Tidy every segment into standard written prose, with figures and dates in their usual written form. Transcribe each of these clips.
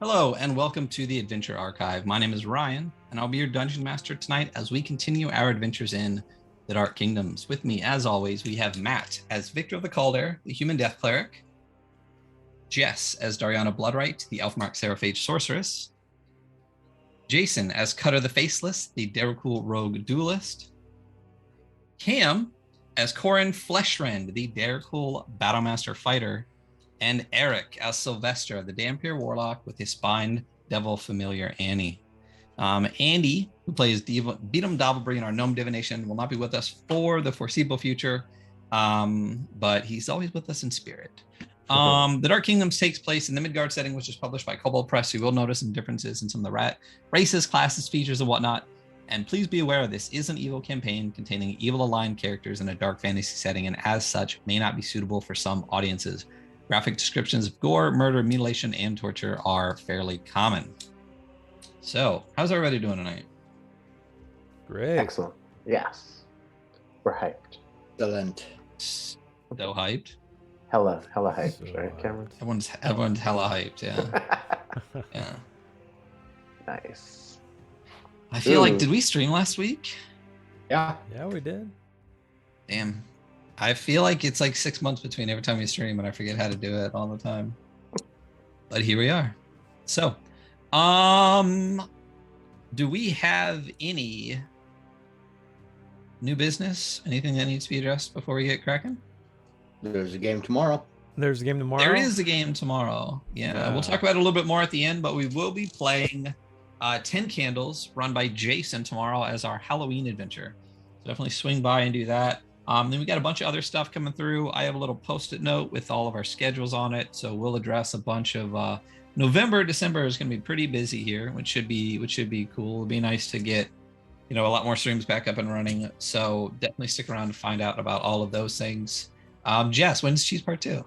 Hello and welcome to the Adventure Archive. My name is Ryan and I'll be your dungeon master tonight as we continue our adventures in the Dark Kingdoms. With me, as always, we have Matt as Victor of the Calder, the Human Death Cleric, Jess as Dariana Bloodright, the Elfmark Seraphage Sorceress, Jason as Cutter the Faceless, the Darukul Rogue Duelist, Cam as Corin Fleshrend, the Darukul Battlemaster Fighter, and Eric as Sylvester, the Dhampir Warlock with his spined devil familiar Annie. Andy, who plays Beatum Davelbree in our Gnome Divination, will not be with us for the foreseeable future, but he's always with us in spirit. The Dark Kingdoms takes place in the Midgard setting, which is published by Kobold Press. You will notice some differences in some of the races, classes, features, and whatnot. And please be aware, this is an evil campaign containing evil-aligned characters in a dark fantasy setting, and as such, may not be suitable for some audiences. Graphic descriptions of gore, murder, mutilation, and torture are fairly common. So, how's everybody doing tonight? Great. Excellent. Yes. We're hyped. Excellent. So hyped. Hella hyped, So right, Cameron? Everyone's hella hyped, yeah. Yeah. Nice. I feel like, Ooh. did we stream last week? Yeah. Yeah, we did. Damn. I feel like it's like 6 months between every time we stream and I forget how to do it all the time. But here we are. So, do we have any new business? Anything that needs to be addressed before we get cracking? There's a game tomorrow. There's a game tomorrow. There is a game tomorrow. Yeah, we'll talk about it a little bit more at the end, but we will be playing 10 Candles run by Jason tomorrow as our Halloween adventure. So definitely swing by and do that. Then we got a bunch of other stuff coming through. I have a little post-it note with all of our schedules on it. So we'll address a bunch of November, December is going to be pretty busy here, which should be cool. It'd be nice to get, a lot more streams back up and running. So definitely stick around to find out about all of those things. Jess, when's Cheese Part 2?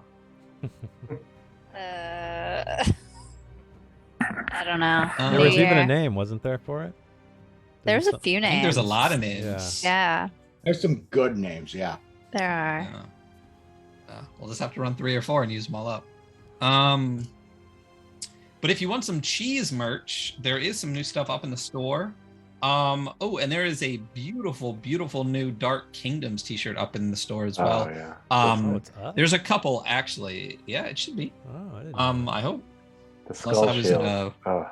I don't know. There was even a Year. name, wasn't there, for it? There's a few I think names. there's a lot of names. Yeah, There's some good names, yeah. there are. Yeah. We'll just have to run 3 or 4 and use them all up. But if you want some cheese merch, there is some new stuff up in the store. And there is a beautiful new Dark Kingdoms t-shirt up in the store as well. Oh, yeah. What's up? There's a couple actually. Yeah, it should be. Oh, I didn't know. I hope. The Unless skull I was shield. in a- Oh,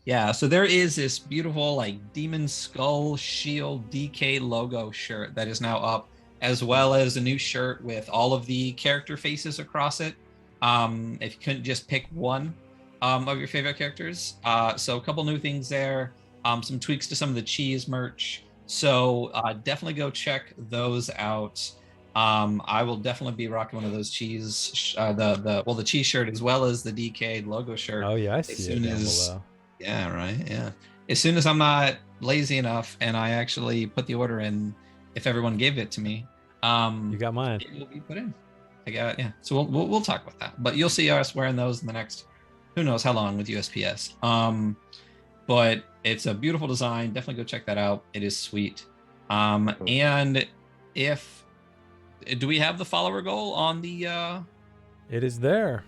Yeah, so there is this beautiful demon skull shield DK logo shirt that is now up, as well as a new shirt with all of the character faces across it. If you couldn't just pick one of your favorite characters. So a couple new things there, some tweaks to some of the cheese merch. So definitely go check those out. I will definitely be rocking one of those cheese, the cheese shirt as well as the DK logo shirt. Oh, yeah, I as see it soon down as- below. Yeah, right. Yeah. As soon as I'm not lazy enough and I actually put the order in, if everyone gave it to me, You got mine. it will be put in. I got yeah. So we'll talk about that. But you'll see us wearing those in the next who knows how long with USPS. But it's a beautiful design. Definitely go check that out. It is sweet. And do we have the follower goal on the It is there.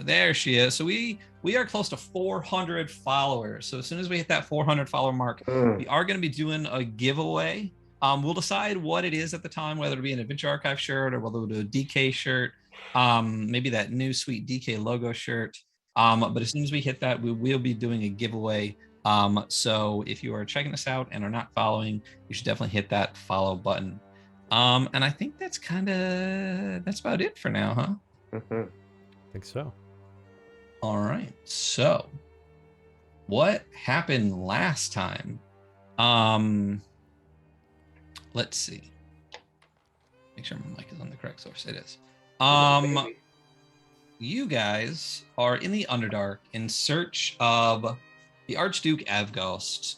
there she is. So we are close to 400 followers. So as soon as we hit that 400 follower mark, we are going to be doing a giveaway. We'll decide what it is at the time, whether it be an Adventure Archive shirt or whether we'll do a DK shirt, maybe that new sweet DK logo shirt. But as soon as we hit that, we will be doing a giveaway. So if you are checking us out and are not following, you should definitely hit that follow button. And I think that's about it for now, huh? mhm. I think so. All right. So what happened last time? Let's see. Make sure my mic is on the correct source. It is. You guys are in the Underdark in search of the Archduke Avgost,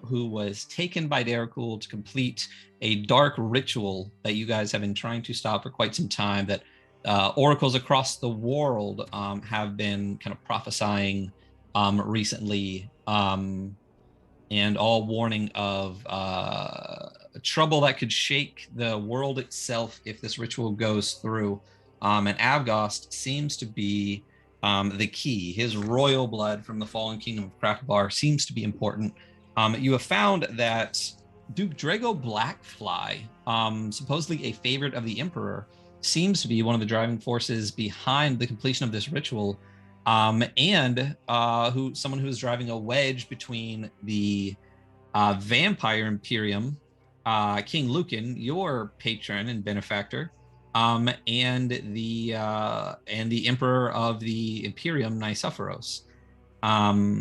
who was taken by Darukul to complete a dark ritual that you guys have been trying to stop for quite some time, that oracles across the world have been kind of prophesying recently, and all warning of trouble that could shake the world itself if this ritual goes through. And Avgost seems to be the key, his royal blood from the fallen kingdom of Krakabar, seems to be important. You have found that Duke Drago Blackfly, supposedly a favorite of the Emperor, seems to be one of the driving forces behind the completion of this ritual, and someone who is driving a wedge between the Vampire Imperium, King Lucan, your patron and benefactor, and the Emperor of the Imperium, Nicephoros.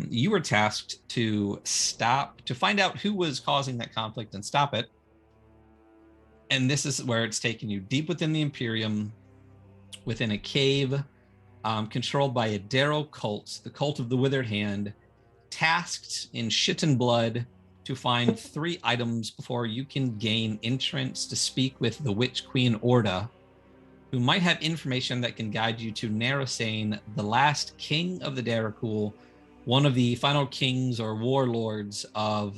You were tasked to find out who was causing that conflict and stop it. And this is where it's taken you, deep within the Imperium, within a cave, controlled by a Darrow cult, the cult of the Withered Hand, tasked in shit and blood to find 3 items before you can gain entrance to speak with the Witch Queen Orda, who might have information that can guide you to Narasane, the last king of the Darrakul, one of the final kings or warlords of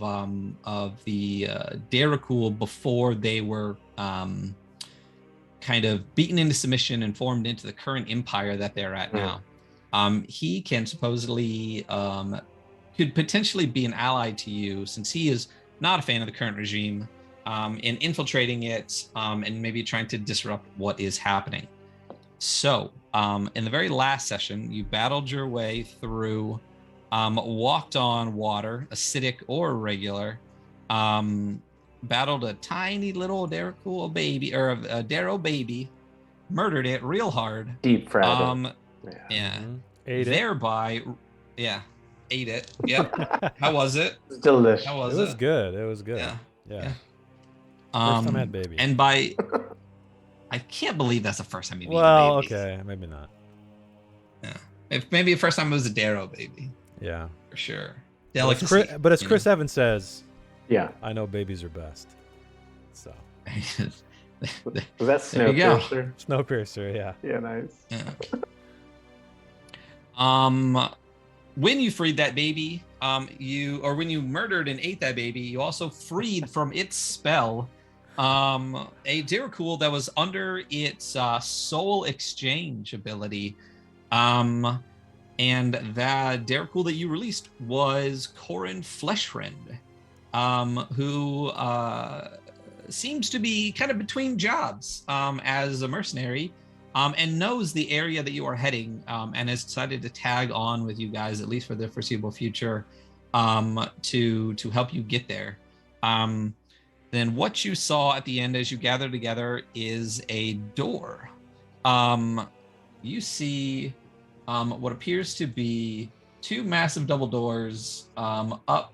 the Darrakul before they were kind of beaten into submission and formed into the current empire that they're at now. He can supposedly could potentially be an ally to you, since he is not a fan of the current regime, in infiltrating it and maybe trying to disrupt what is happening. So in the very last session, you battled your way through walked on water, acidic or regular, battled a tiny little Darrakul baby, or a Darrow baby, murdered it real hard. Deep fried. Yeah. Ate it. Thereby, ate it. Yep. How was it? It's delicious. How It was was it? good. It was good. Yeah. Yeah. Yeah. First time I had baby. And I can't believe that's the first time you've Well, eaten baby. okay, maybe not. Yeah. If maybe the first time it was a Darrow baby, Yeah. for sure. But as Delicacy. Chris, you Chris Evans says, Yeah. I know babies are best. So know. Was that There you go. Snowpiercer? Snowpiercer, yeah. Yeah, nice. Yeah. When you freed that baby, when you murdered and ate that baby, you also freed from its spell a Darrakul that was under its soul exchange ability. And that Darrakul that you released was Corin Fleshrend, who seems to be kind of between jobs as a mercenary, and knows the area that you are heading, and has decided to tag on with you guys, at least for the foreseeable future, to help you get there. Then what you saw at the end as you gather together is a door. You see what appears to be 2 massive double doors up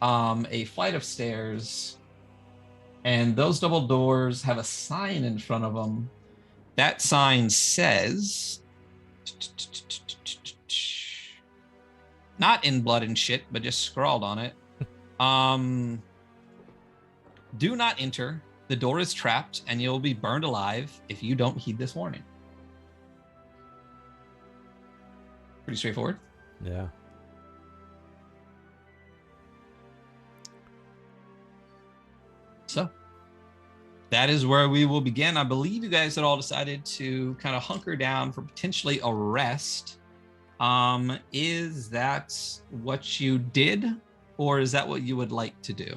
a flight of stairs, and those double doors have a sign in front of them. That sign says, not in blood and shit, but just scrawled on it, do not enter. The door is trapped, and you'll be burned alive if you don't heed this warning. Pretty straightforward. Yeah. So that is where we will begin. I believe you guys had all decided to kind of hunker down for potentially a rest. Is that what you did, or is that what you would like to do?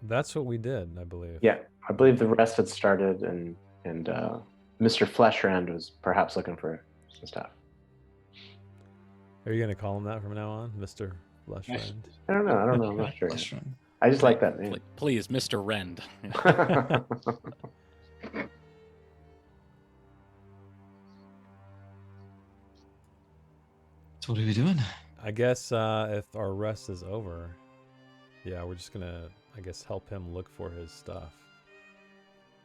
That's what we did, I believe. Yeah, I believe the rest had started, and Mr. Fleshrand was perhaps looking for some stuff. Are you gonna call him that from now on, Mr. Fleshfriend? I don't know. I'm not sure. Fleshrend. I just like that name. Please, Mr. Rend. So what are we doing? I guess if our rest is over, yeah, we're just gonna, I guess, help him look for his stuff.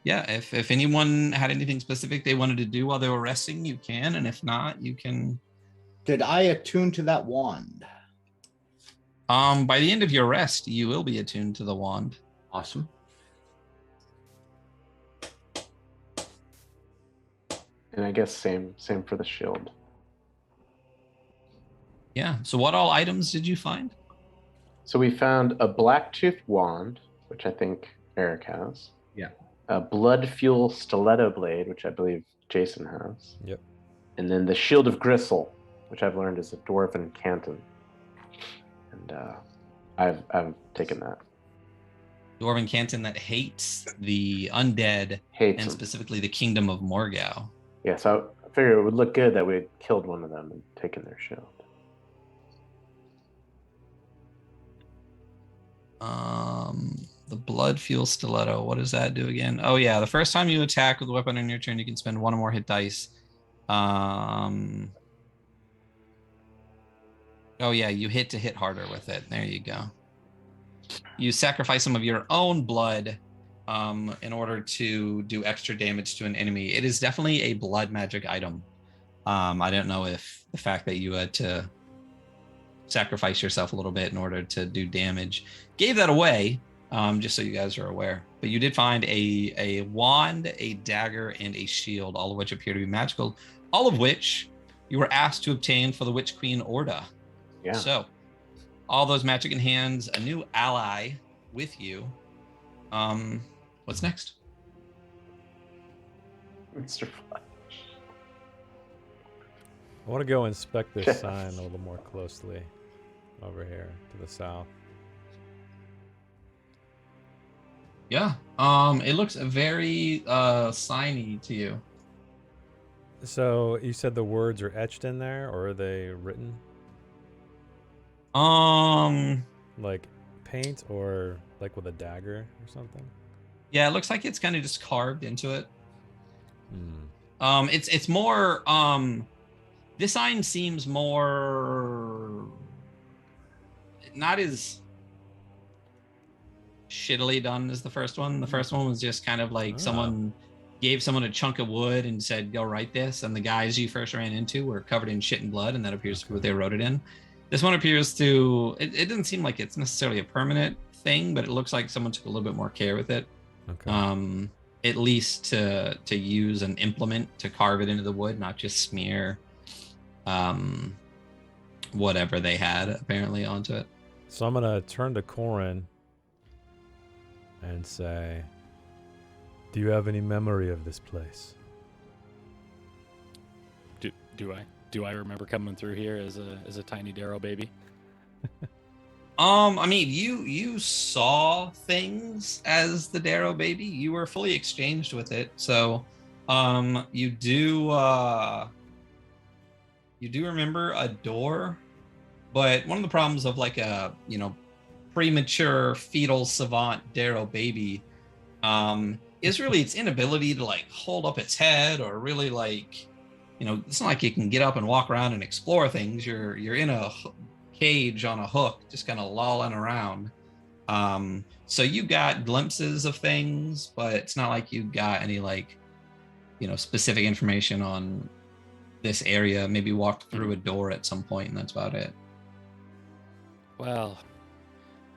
Yeah, if anyone had anything specific they wanted to do while they were resting, you can, and if not, you can. Did I attune to that wand? By the end of your rest, you will be attuned to the wand. Awesome. And I guess same for the shield. Yeah. So what all items did you find? So we found a Blacktooth wand, which I think Eric has. Yeah. A blood fuel stiletto blade, which I believe Jason has. Yep. And then the Shield of Gristle, which I've learned is a dwarven canton. And I've taken that. Dwarven canton that hates the undead Hates and them. specifically the kingdom of Morgau. Yeah, so I figured it would look good that we had killed one of them and taken their shield. The blood fuel stiletto. What does that do again? Oh yeah, the first time you attack with a weapon on your turn, you can spend one or more hit dice. Oh yeah, you hit to hit harder with it. There you go. You sacrifice some of your own blood in order to do extra damage to an enemy. It is definitely a blood magic item. I don't know if the fact that you had to sacrifice yourself a little bit in order to do damage gave that away, just so you guys are aware. But you did find a wand, a dagger, and a shield, all of which appear to be magical, all of which you were asked to obtain for the Witch Queen Orda. Yeah. So all those magic in hands, a new ally with you. What's next? Mr. Flash. I want to go inspect this sign a little more closely over here to the south. Yeah. It looks very signy to you. So you said the words are etched in there, or are they written? Like paint, or like with a dagger or something? Yeah, it looks like it's kind of just carved into it. Hmm. It's more this sign seems more not as shittily done as the first one. The first one was just kind of like someone gave someone a chunk of wood and said, go write this. And the guys you first ran into were covered in shit and blood, and that appears to be what they wrote it in. This one appears to, it doesn't seem like it's necessarily a permanent thing, but it looks like someone took a little bit more care with it. Okay. At least to use an implement to carve it into the wood, not just smear whatever they had apparently onto it. So I'm gonna turn to Corin and say, do you have any memory of this place? Do I remember coming through here as a tiny Darrow baby? I mean, you saw things as the Darrow baby. You were fully exchanged with it, so you do remember a door. But one of the problems of like a premature fetal savant Darrow baby is really its inability to like hold up its head, or really like, it's not like you can get up and walk around and explore things. You're in a cage on a hook, just kind of lolling around. So you got glimpses of things, but it's not like you got any like, specific information on this area. Maybe walked through a door at some point, and that's about it. Well,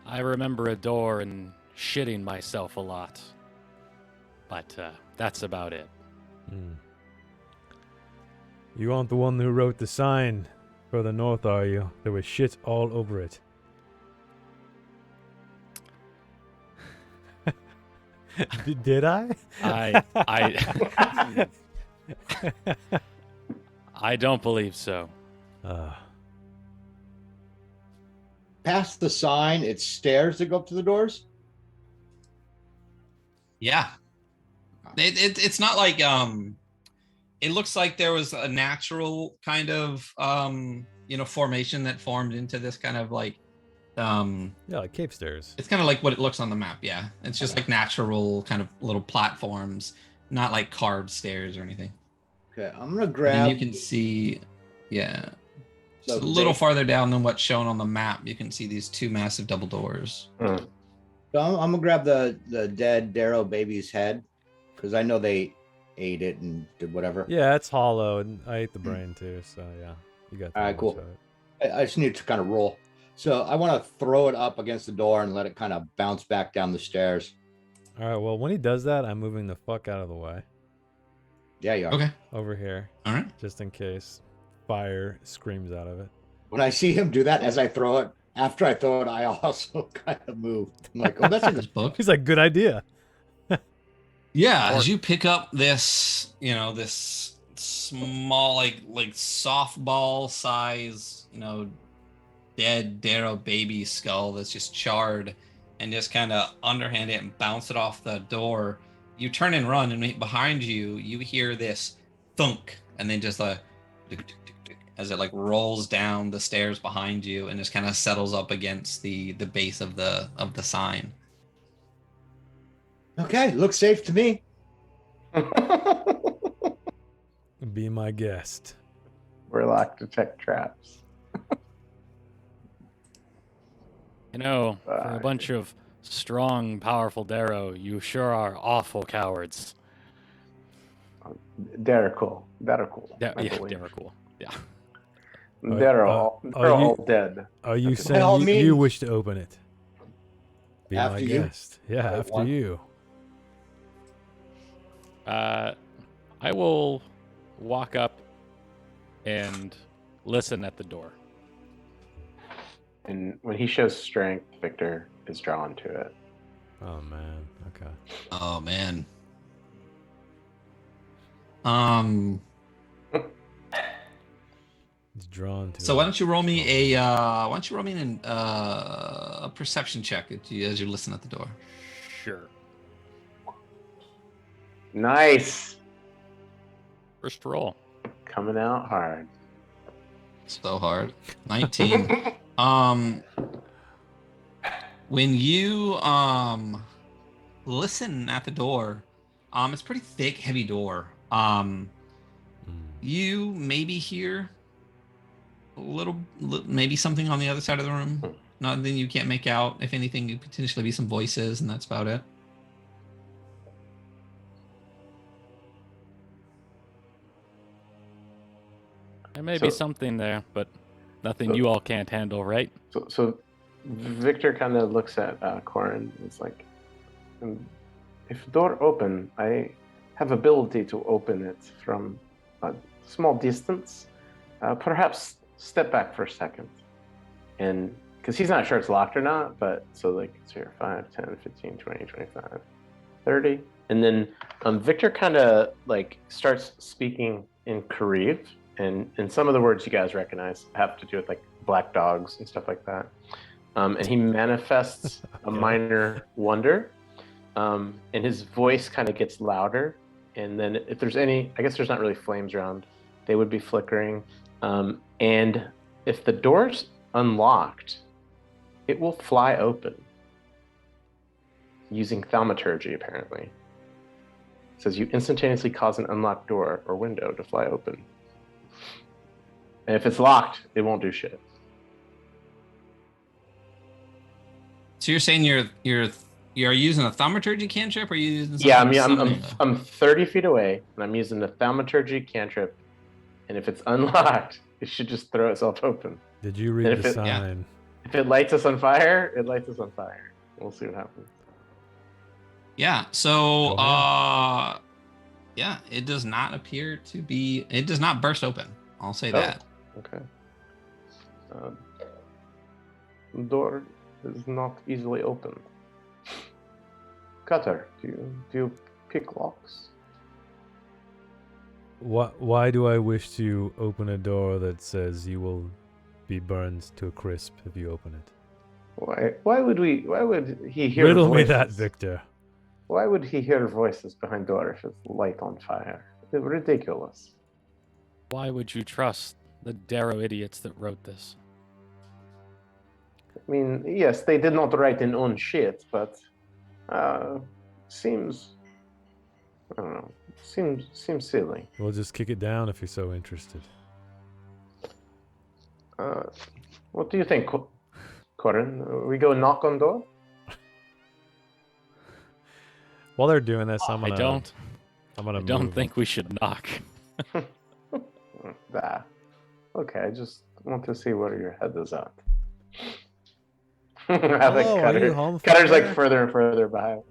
I remember a door and shitting myself a lot. But that's about it. Hmm. You aren't the one who wrote the sign further north, are you? There was shit all over it. Did I? I don't believe so. Past the sign, it's stairs that go up to the doors. Yeah. It's not like it looks like there was a natural kind of formation that formed into this kind of like yeah, like cave stairs. It's kind of like what it looks on the map. Yeah, it's just like natural kind of little platforms, not like carved stairs or anything. Okay, I'm gonna grab. And you can see, yeah, So it's a little farther down than what's shown on the map. You can see these two massive double doors. Mm. So I'm gonna grab the dead Darrow baby's head, because I know they ate it and did whatever. Yeah, it's hollow, and I ate the brain too. So yeah, you got. All right, cool. of it. I just need to kind of roll. So I want to throw it up against the door and let it kind of bounce back down the stairs. All right. Well, when he does that, I'm moving the fuck out of the way Yeah, you are. Okay, over here, all right. just in case fire screams out of it. When I see him do that, as I throw it, after I throw it, I also kind of move. I'm like, oh, that's a This good. book. He's like, good idea. Yeah, as you pick up this, this small, like softball size, dead Darrow baby skull that's just charred, and just kind of underhand it and bounce it off the door. You turn and run, and behind you, you hear this thunk, and then just a as it like rolls down the stairs behind you, and just kind of settles up against the base of the sign. Okay, looks safe to me. Be my guest. Warlock detect traps. For a bunch of strong, powerful Darrow, you sure are awful cowards. They're cool. Yeah, Darrow cool. Yeah. They're all dead. Are you By all saying means. you wish to open it? Be my After you. guest. Yeah, I after want- you. I will walk up and listen at the door. And when he shows strength, Victor is drawn to it. Oh man. Okay. Oh man. He's drawn to So it. why don't you roll me a perception check as you listen at the door? Sure. Nice. First roll. Coming out hard. So hard. 19. When you listen at the door, it's a pretty thick, heavy door. You maybe hear a little, maybe something on the other side of the room. Nothing you can't make out. If anything, it could potentially be some voices, and that's about it. There may be So- something there, but nothing you all can't handle, right? So Victor kind of looks at Corin. It's like, if door open, I have ability to open it from a small distance. Perhaps step back for a second. And because he's not sure it's locked or not, but so like it's here 5, 10, 15, 20, 25, 30. And then Victor kind of like starts speaking in Kariv. And some of the words you guys recognize have to do with like black dogs and stuff like that. And he manifests a minor wonder. And his voice kind of gets louder. And then if there's any, I guess there's not really flames around, they would be flickering. And if the door's unlocked, it will fly open using thaumaturgy, apparently. It says you instantaneously cause an unlocked door or window to fly open. And if it's locked, it won't do shit. So you're saying you're using a thaumaturgy cantrip, or are you using Yeah, I something mean, I'm 30 feet away, and I'm using the thaumaturgy cantrip. And if it's unlocked, it should just throw itself open. Did you read And if the it- yeah. sign? If it lights us on fire, it lights us on fire. We'll see what happens. Yeah. So, Go ahead. yeah, it does not appear to be. It does not burst open. I'll say Oh. that. Okay. Door is not easily opened. Cutter, do you pick locks? Why do I wish to open a door that says you will be burned to a crisp if you open it? Why would he hear Riddle voices? me that, Victor. Why would he hear voices behind door if it's light on fire? It's ridiculous. Why would you trust the Darrow idiots that wrote this? I mean, yes, they did not write in own shit, but seems I don't know. Seems silly. We'll just kick it down if you're so interested. What do you think, Corin? We go knock on door? While they're doing this, I'm I gonna don't move. think we should knock. Okay, I just want to see where your head is at. Hello, are you home, Cutter's like fucker? further and further behind.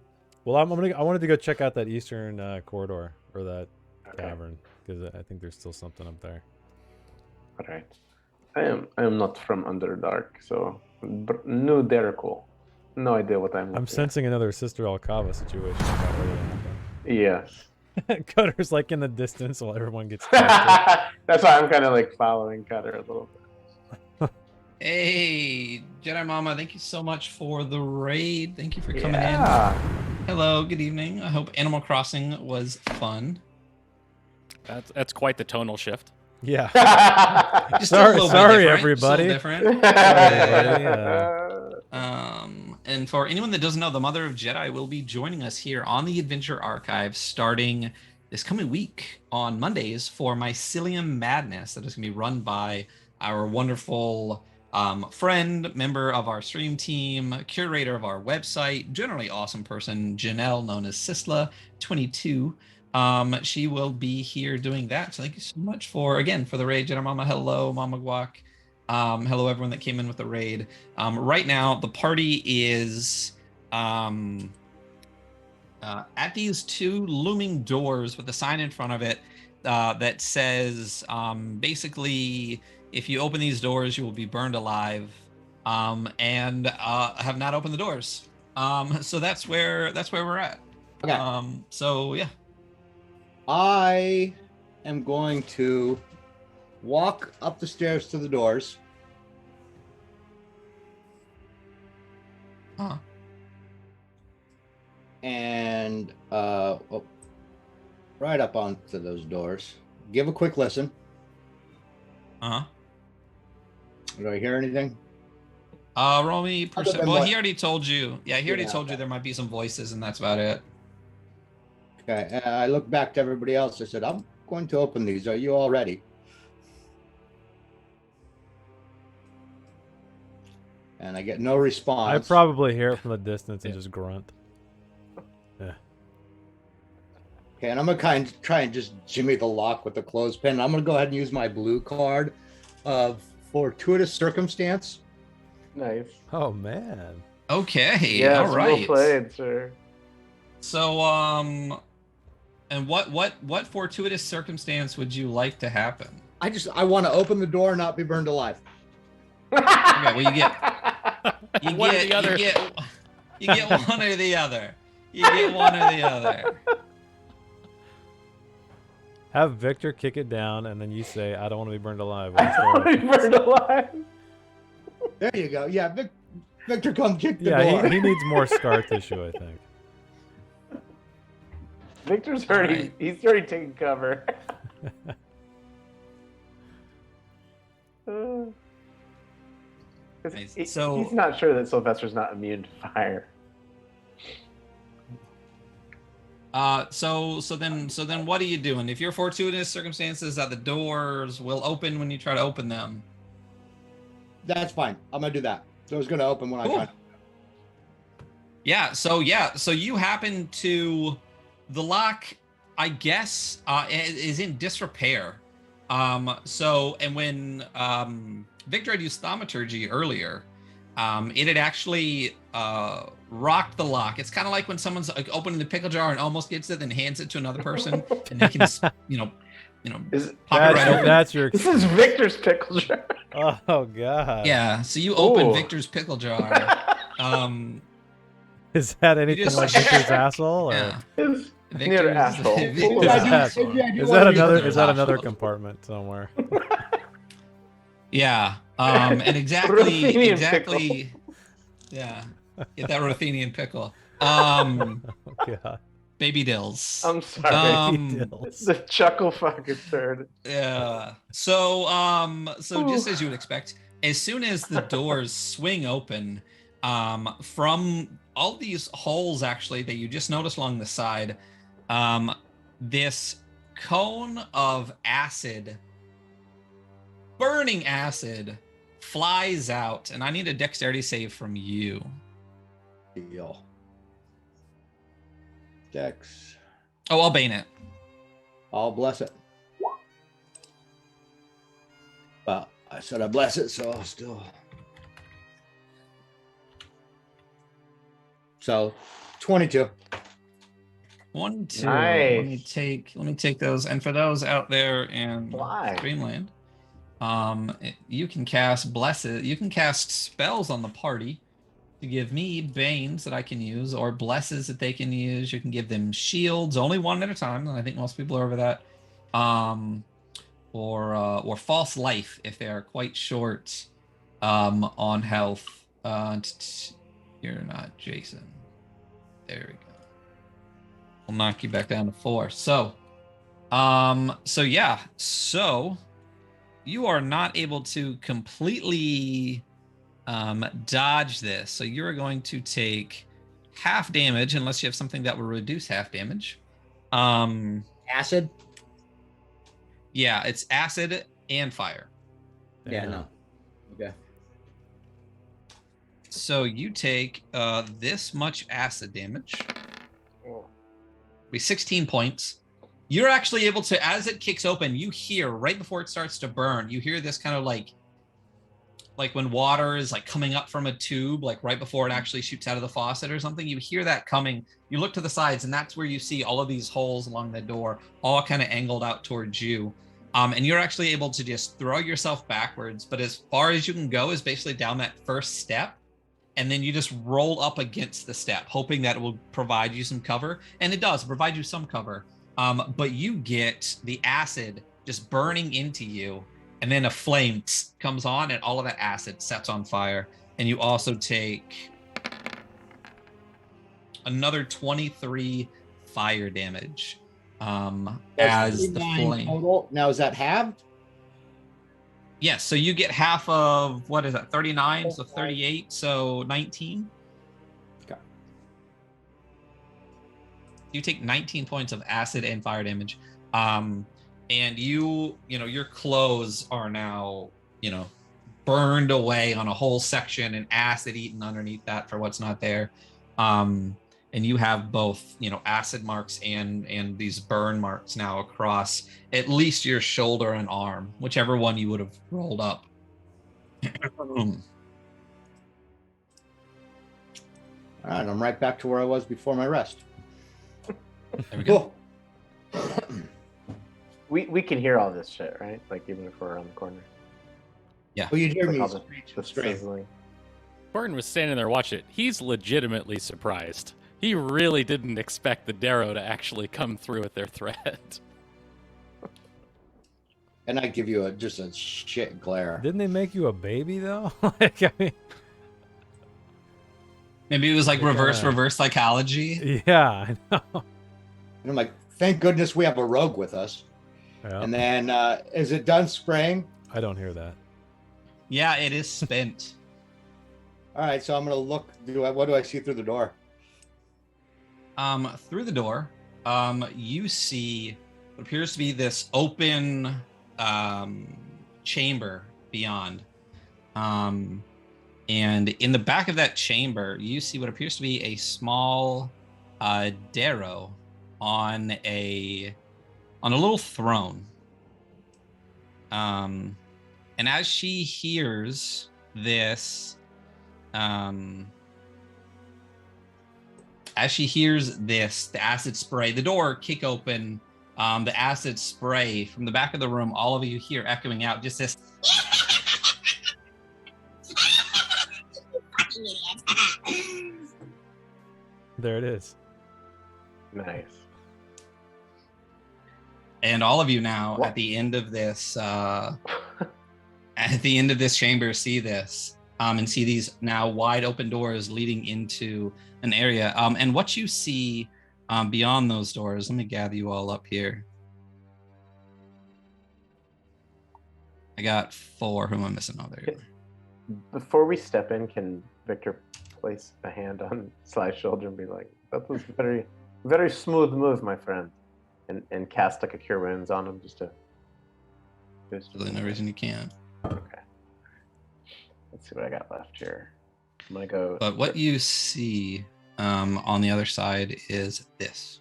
Well, I wanted to go check out that eastern corridor or that Okay. cavern because I think there's still something up there. All right. I am not from Underdark, so new Derrickle. No idea what I'm. I'm looking at. sensing another Sister Alcava situation. About ready to happen. Yes. Cutter's like in the distance while everyone gets casted. That's why I'm kind of like following Cutter a little bit. Hey, Jedi Mama, thank you so much for the raid. Thank you for coming in. Yeah. Hello, good evening. I hope Animal Crossing was fun. That's quite the tonal shift. Yeah. Just a little bit Sorry, different, everybody. just a little different. And for anyone that doesn't know, the Mother of Jedi will be joining us here on the Adventure Archive starting this coming week on Mondays for Mycelium Madness that is going to be run by our wonderful friend, member of our stream team, curator of our website, generally awesome person, Janelle, known as Sisla22. She will be here doing that. So thank you so much for the raid, Jedi Mama. Hello, Mama Guac. Hello, everyone that came in with the raid. Right now, the party is at these two looming doors with a sign in front of it that says, basically, if you open these doors, you will be burned alive, and have not opened the doors. So that's where we're at. Okay. So yeah. I am going to walk up the stairs to the doors. Huh. And right up onto those doors. Give a quick listen. Uh-huh. Do I hear anything? Roll me Other percent. than Well, what- he already told you. Yeah, he already Yeah, told you there might be some voices, and that's about it. Okay. I look back to everybody else. I said, I'm going to open these. Are you all ready? And I get no I response. probably hear it from the distance and just grunt. Yeah. Okay, and I'm gonna try and just jimmy the lock with the clothespin. I'm gonna go ahead and use my blue card of fortuitous circumstance. Nice. Oh man. Okay. Yeah, all right. well played, sir. So, and what fortuitous circumstance would you like to happen? I want to open the door and not be burned alive. Okay, well, you get One or the other. you get one or the other. You get one or the other. Have Victor kick it down, and then you say, "I don't want to be burned alive." I don't want to be burned alive. There you go. Yeah, Victor, come kick the Yeah, door. he needs more scar tissue, I think. Victor's All already right. he's already taken cover. Nice. He's So- not sure that Sylvester's not immune to fire. So then what are you doing? If your fortuitous circumstances that the doors will open when you try to open them. That's fine. I'm gonna do that. Door's gonna open when Cool. I try. So you happen to, the lock, I guess, is in disrepair. And when Victor had used thaumaturgy earlier, it had actually rocked the lock. It's kind of like when someone's like opening the pickle jar and almost gets it, then hands it to another person, and they can just, pop it right open. That's your. This is Victor's pickle jar. Oh god. Yeah. So you open Ooh. Victor's pickle jar. Is that anything just- like Victor's asshole? Or? Yeah. His Victor's- near asshole. Victor's Maybe I do- asshole. maybe I do Is wanna that use another? it. Is that another compartment somewhere? Yeah. And exactly. Ruthenian Yeah. Get that Ruthenian pickle. Oh god. Baby dills. I'm sorry. Um, The chuckle fucking turd. Yeah. So just as you would expect, as soon as the doors swing open, from all these holes actually that you just noticed along the side, this cone of acid, burning acid, flies out, and I need a dexterity save from you. Deal. Dex. Oh, I'll bane it. I'll bless it. Well, I said I bless it, so I'll still. So, 22. 1, 2. Nice. Let me take those. And for those out there in Fly. Dreamland, you can cast blessed. You can cast spells on the party. to give me banes that I can use or blesses that they can use. You can give them shields, only one at a time. And I think most people are over that. Or false life if they are quite short on health. You're not Jason. There we go. We'll knock you back down to 4. So you are not able to completely dodge this. So you're going to take half damage unless you have something that will reduce half damage. Acid? Yeah, it's acid and fire. Yeah, no. Okay. So you take this much acid damage. Be 16 points. You're actually able to, as it kicks open, you hear right before it starts to burn, you hear this kind of like when water is like coming up from a tube, like right before it actually shoots out of the faucet or something. You hear that coming. You look to the sides, and that's where you see all of these holes along the door, all kind of angled out towards you. And you're actually able to just throw yourself backwards, but as far as you can go is basically down that first step. And then you just roll up against the step, hoping that it will provide you some cover. And it does provide you some cover. But you get the acid just burning into you. And then a flame comes on and all of that acid sets on fire. And you also take another 23 fire damage as the flame. Total. Now, is that halved? Yes, so you get half of, what is that, 39, so 38, so 19. Okay. You take 19 points of acid and fire damage. And you know, your clothes are now, burned away on a whole section and acid eaten underneath that for what's not there. And you have both, acid marks and these burn marks now across at least your shoulder and arm, whichever one you would have rolled up. All right, I'm right back to where I was before my rest. There we go. We can hear all this shit, right? Like even if we're around the corner. Yeah. Well, you hear Like me all screech the and scream. sizzling. Gordon was standing there watching it. He's legitimately surprised. He really didn't expect the Darrow to actually come through with their threat. And I give you just a shit glare. Didn't they make you a baby though? Like, I mean, Maybe it was like Yeah. reverse psychology. yeah, I know. And I'm like, thank goodness we have a rogue with us. Yeah, And then, is it done spraying? I don't hear that. Yeah, it is spent. All right, so I'm gonna look. What do I see through the door? Through the door, you see what appears to be this open chamber beyond. And in the back of that chamber, you see what appears to be a small Darrow on a little throne. And as she hears this, the acid spray, the door kick open, the acid spray from the back of the room, all of you hear echoing out just this. There it is. Nice. And all of you now What? at the end of this chamber see this and see these now wide open doors leading into an area. And what you see beyond those doors, let me gather you all up here. I got 4. Who am I missing? Oh, there you go. Before we step in, can Victor place a hand on Sly's shoulder and be like, "That was a very, very smooth move, my friend," and cast like a cure wounds on him just to. There's really no reason you can't. Okay. Let's see what I got left here. I'm gonna go. But what you see on the other side is this.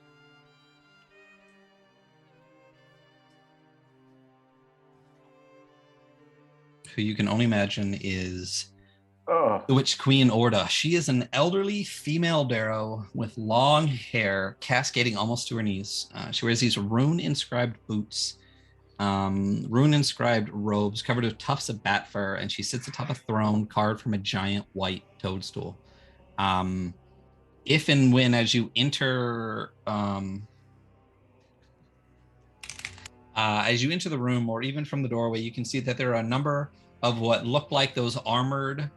Who you can only imagine is Oh, the Witch Queen Orda. She is an elderly female Darrow with long hair cascading almost to her knees. She wears these rune-inscribed boots, rune-inscribed robes covered with tufts of bat fur, and she sits atop a throne carved from a giant white toadstool. If and when, as you enter, the room, or even from the doorway, you can see that there are a number of what look like those armored,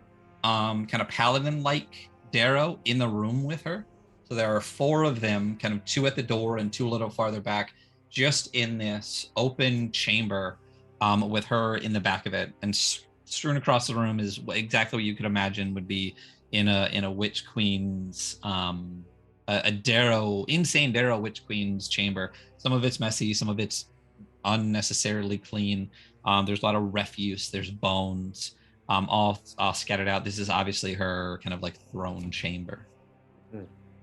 kind of paladin-like Darrow in the room with her. So there are 4 of them, kind of 2 at the door and 2 a little farther back, just in this open chamber, with her in the back of it. And strewn across the room is exactly what you could imagine would be in a witch queen's, a Darrow, insane Darrow witch queen's chamber. Some of it's messy, some of it's unnecessarily clean. There's a lot of refuse, there's bones, all scattered out. This is obviously her kind of like throne chamber.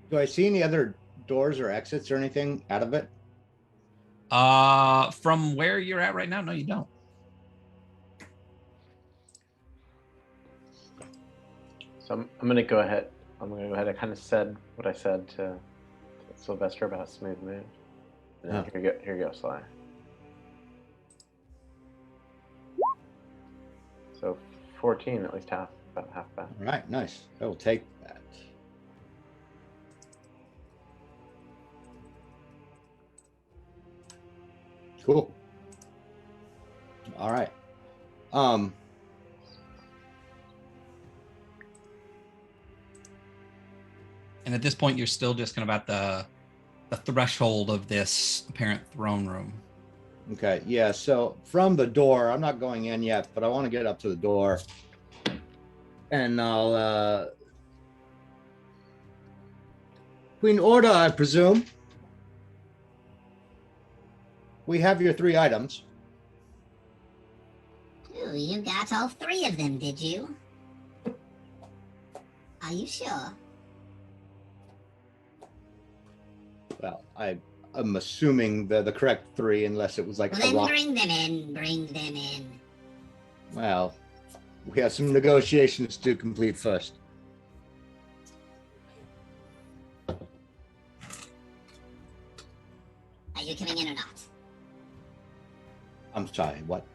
Do I see any other doors or exits or anything out of it? From where you're at right now, no, you don't. So I'm gonna go ahead. I kind of said what I said to Sylvester about smooth move. Yeah. Here you go, Sly. So 14, at least about half that. All right, nice. I will take that. Cool. All right. And at this point, you're still just kind of at the threshold of this apparent throne room. Okay, yeah, so from the door, I'm not going in yet, but I want to get up to the door. And I'll, Queen Orda, I presume. We have your 3 items. Ooh, you got all 3 of them, did you? Are you sure? Well, I'm assuming they're the correct 3, unless it was like Well, a then rock. bring them in. Well, we have some negotiations to complete first. Are you coming in or not? I'm sorry, what?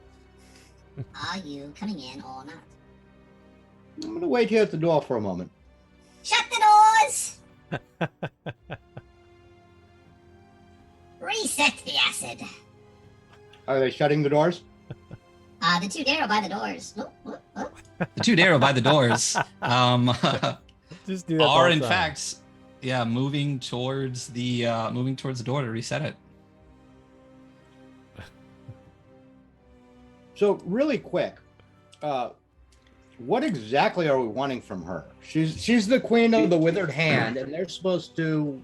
Are you coming in or not? I'm going to wait here at the door for a moment. Shut the doors! Reset the acid. Are they shutting the doors? The 2 Darrow by the doors. Oh. The 2 Darrow by the doors Just do that are all in the time. fact, moving towards the door to reset it. So really quick, what exactly are we wanting from her? She's the queen of the withered hand, and they're supposed to.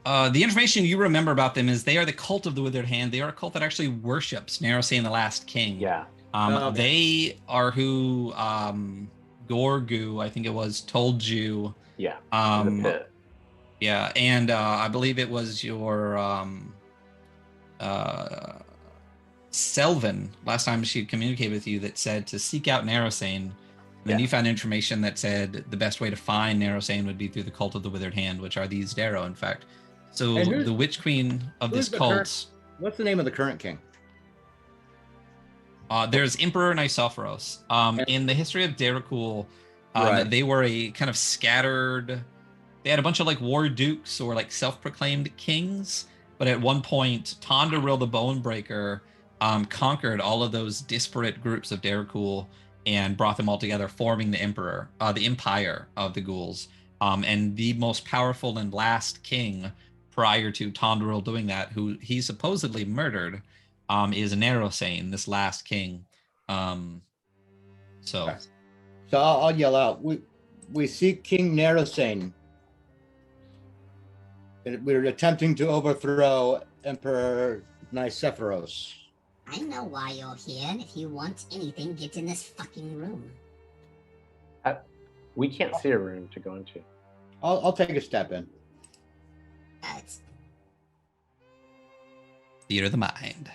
The information you remember about them is they are the cult of the Withered Hand. They are a cult that actually worships Narosane, the Last King. Yeah. Okay. They are who Gorgu, I think it was, told you. Yeah. In the pit. Yeah, and I believe it was your Selvin, last time she communicated with you, that said to seek out Narosane. And then you found information that said the best way to find Narosane would be through the cult of the Withered Hand, which are these Darrow, in fact. So And the Witch Queen of who's this the cult, current- What's the name of the current king? there's Emperor Nisophoros. In the history of Darrakul, Right. they were a kind of scattered. They had a bunch of like war dukes or like self-proclaimed kings, but at one point, Tondaril the Bonebreaker conquered all of those disparate groups of Darrakul and brought them all together, forming the Empire of the Ghouls. And the most powerful and last king prior to Tondaril doing that, who he supposedly murdered, is Narosane, this last king. So Okay. So I'll yell out. We seek King Narosane. We're attempting to overthrow Emperor Nisephoros. I know why you're here, and if you want anything, get in this fucking room. We can't see a room to go into. I'll take a step in. It's theater of the mind.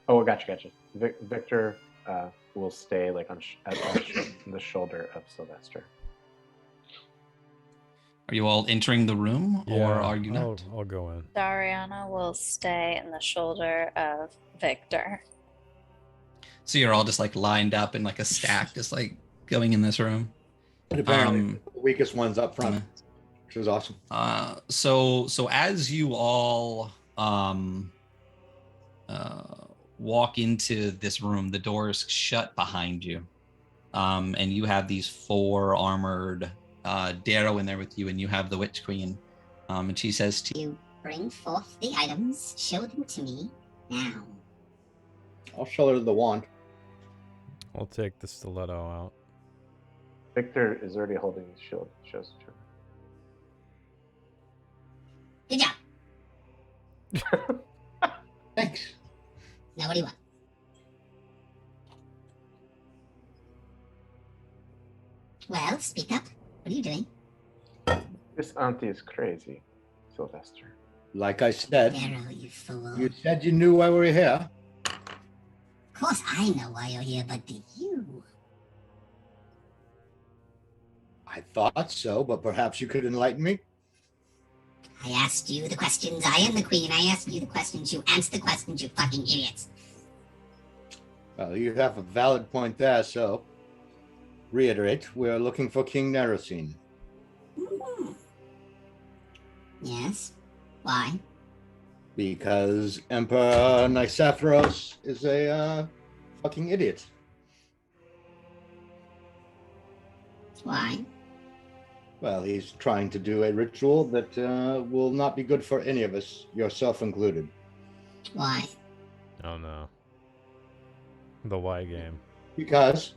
Oh, gotcha. Victor will stay like on the shoulder of Sylvester. Are you all entering the room, or are you not? I'll go in. Dariana will stay in the shoulder of Victor. So you're all just like lined up in like a stack, just like going in this room. And apparently, the weakest one's up front, which was awesome. So as you all walk into this room, the doors shut behind you, and you have these 4 armored Darrow in there with you, and you have the Witch Queen, and she says to You bring forth the items, show them to me now. I'll show her the wand. I'll take the stiletto out. Victor is already holding his shield. Shows it to her. Good job. Thanks. Now what do you want? Well, speak up. What are you doing? This auntie is crazy, Sylvester. Like I said, Darrow, you fool. you said you knew why we were here. Of course I know why you're here, but do you? I thought so, but perhaps you could enlighten me. I asked you the questions. I am the queen. I asked you the questions. You answer the questions, you fucking idiots. Well, you have a valid point there, so reiterate, we're looking for King Nerosine. Mhm. Yes. Why? Because Emperor Nicephorus is a fucking idiot. Why? Well, he's trying to do a ritual that will not be good for any of us, yourself included. Why? Oh no. The Y game. Because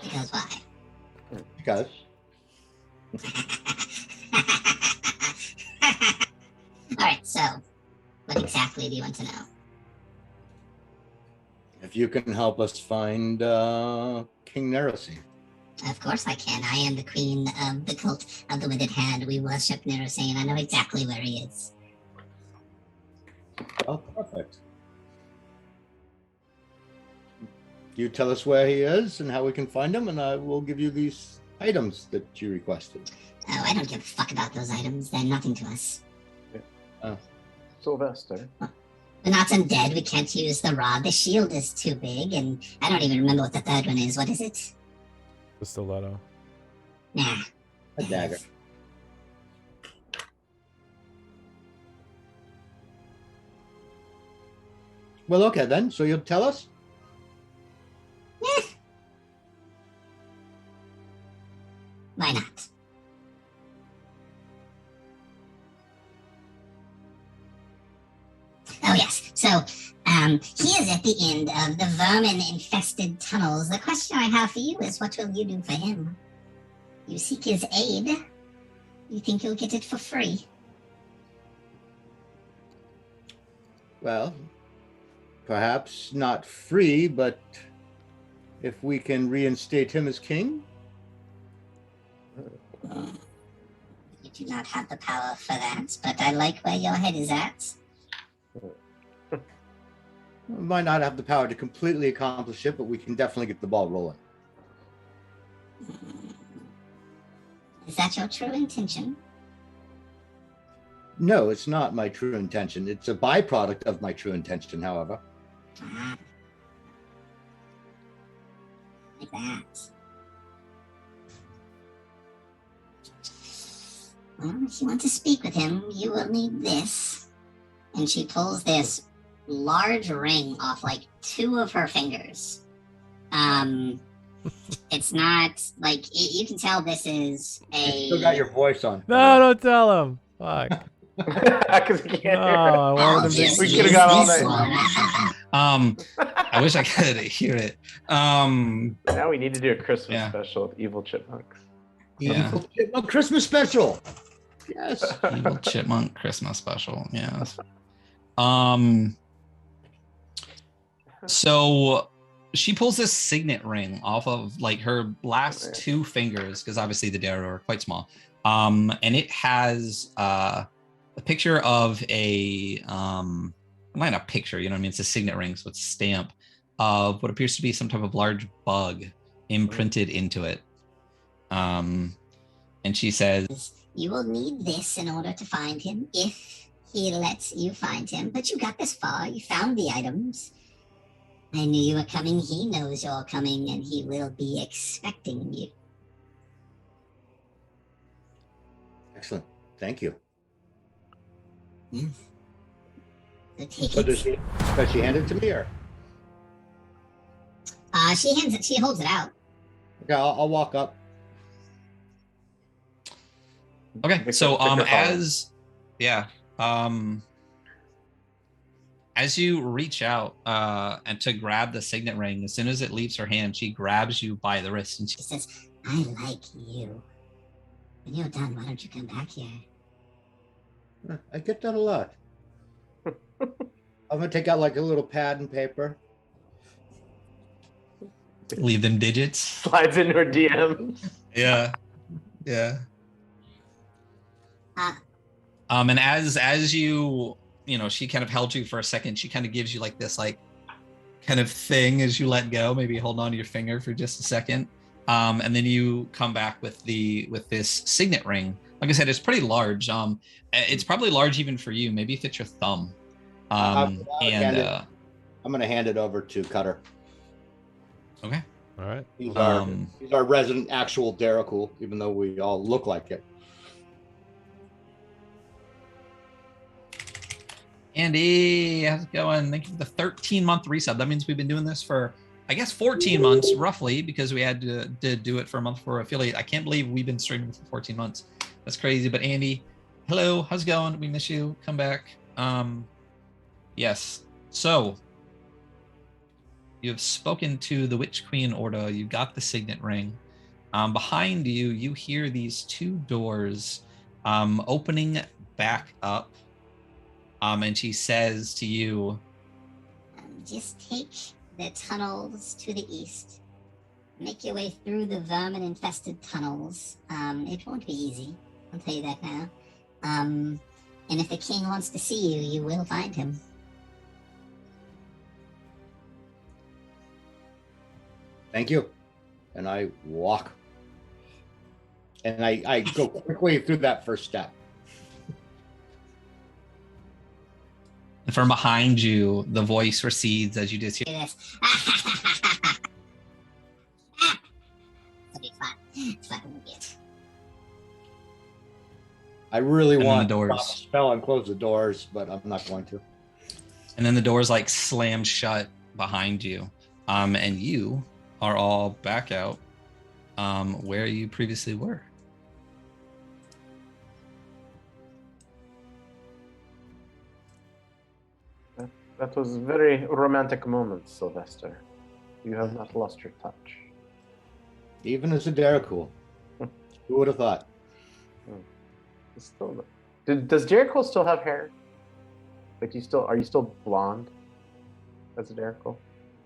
Because why? because Alright, so what exactly do you want to know? if you can help us find King Nerosine. Of course I can. I am the queen of the cult of the withered hand. We worship Nerosane. I know exactly where he is. Oh, perfect. You tell us where he is and how we can find him, and I will give you these items that you requested. Oh, I don't give a fuck about those items. They're nothing to us. Sylvester. We're not undead. We can't use the rod. The shield is too big, and I don't even remember what the third one is. What is it? The stiletto. Nah. A dagger. Well, okay then. So you'll tell us? Eh. Why not? Oh, yes. So, he is at the end of the vermin-infested tunnels. The question I have for you is, what will you do for him? You seek his aid. You think you'll get it for free? Well, perhaps not free, but if we can reinstate him as king. You do not have the power for that, but I like where your head is at. We might not have the power to completely accomplish it, but we can definitely get the ball rolling. Is that your true intention? No, it's not my true intention. It's a byproduct of my true intention, however. Ah. Like that. Well, if you want to speak with him, you will need this. And she pulls this large ring off like 2 of her fingers. It's not like you can tell this is You still got your voice on. No, don't tell him. Fuck. Because he can't No, hear I it. wanted him to. We could've got all this night. one. I wish I could hear it. Now we need to do a Christmas Yeah. special with Evil Chipmunks. Yeah. Oh, Christmas special. Yes. Evil Chipmunk Christmas special. Yes. So she pulls this signet ring off of like her last 2 fingers, because obviously the Darrow are quite small. And it has a picture of a not a picture, you know what I mean? It's a signet ring, so it's a stamp of what appears to be some type of large bug imprinted into it. And she says, You will need this in order to find him, if he lets you find him. But you got this far. You found the items. I knew you were coming. He knows you're coming, and he will be expecting you. Excellent. Thank you. So take So it. does she hand it to me, or? She hands it. She holds it out. Okay, I'll walk up. Okay, so as you reach out and to grab the signet ring, as soon as it leaves her hand, she grabs you by the wrist and She says, "I like you. When you're done, why don't you come back here?" I get that a lot. I'm gonna take out like a little pad and paper. leave them digits. Slides in her DM. Yeah. And as you she kind of held you for a second, she kind of gives you like this like kind of thing as you let go, maybe hold on to your finger for just a second. And then you come back with this signet ring. Like I said, it's pretty large. It's probably large even for you. Maybe it fits your thumb. I'm gonna hand it over to Cutter. Okay. All right. He's our resident actual Daracool, even though we all look like it. Andy, how's it going? Thank you for the 13-month resub. That means we've been doing this for, I guess, 14 months roughly, because we had to do it for a month for affiliate. I can't believe we've been streaming for 14 months. That's crazy. But Andy, hello, how's it going? We miss you. Come back. Yes. So you have spoken to the Witch Queen Orda. You got the signet ring. Behind you, you hear these two doors opening back up. And she says to you, Just take the tunnels to the east. Make your way through the vermin-infested tunnels. It won't be easy. I'll tell you that now. And if the king wants to see you, you will find him. Thank you. And I walk. And I go quickly through that first step. and from behind you, the voice recedes as you just hear, This. It'll be fun. It's fucking weird. I really And then want the to doors. stop the spell and close the doors, but I'm not going to. and then the doors like slam shut behind you. And you are all back out where you previously were. That was a very romantic moment, Sylvester. You have not lost your touch. Even as a Daracool. Who would have thought? Still, does Jericho still have hair? Like, are you still blonde as a Jericho?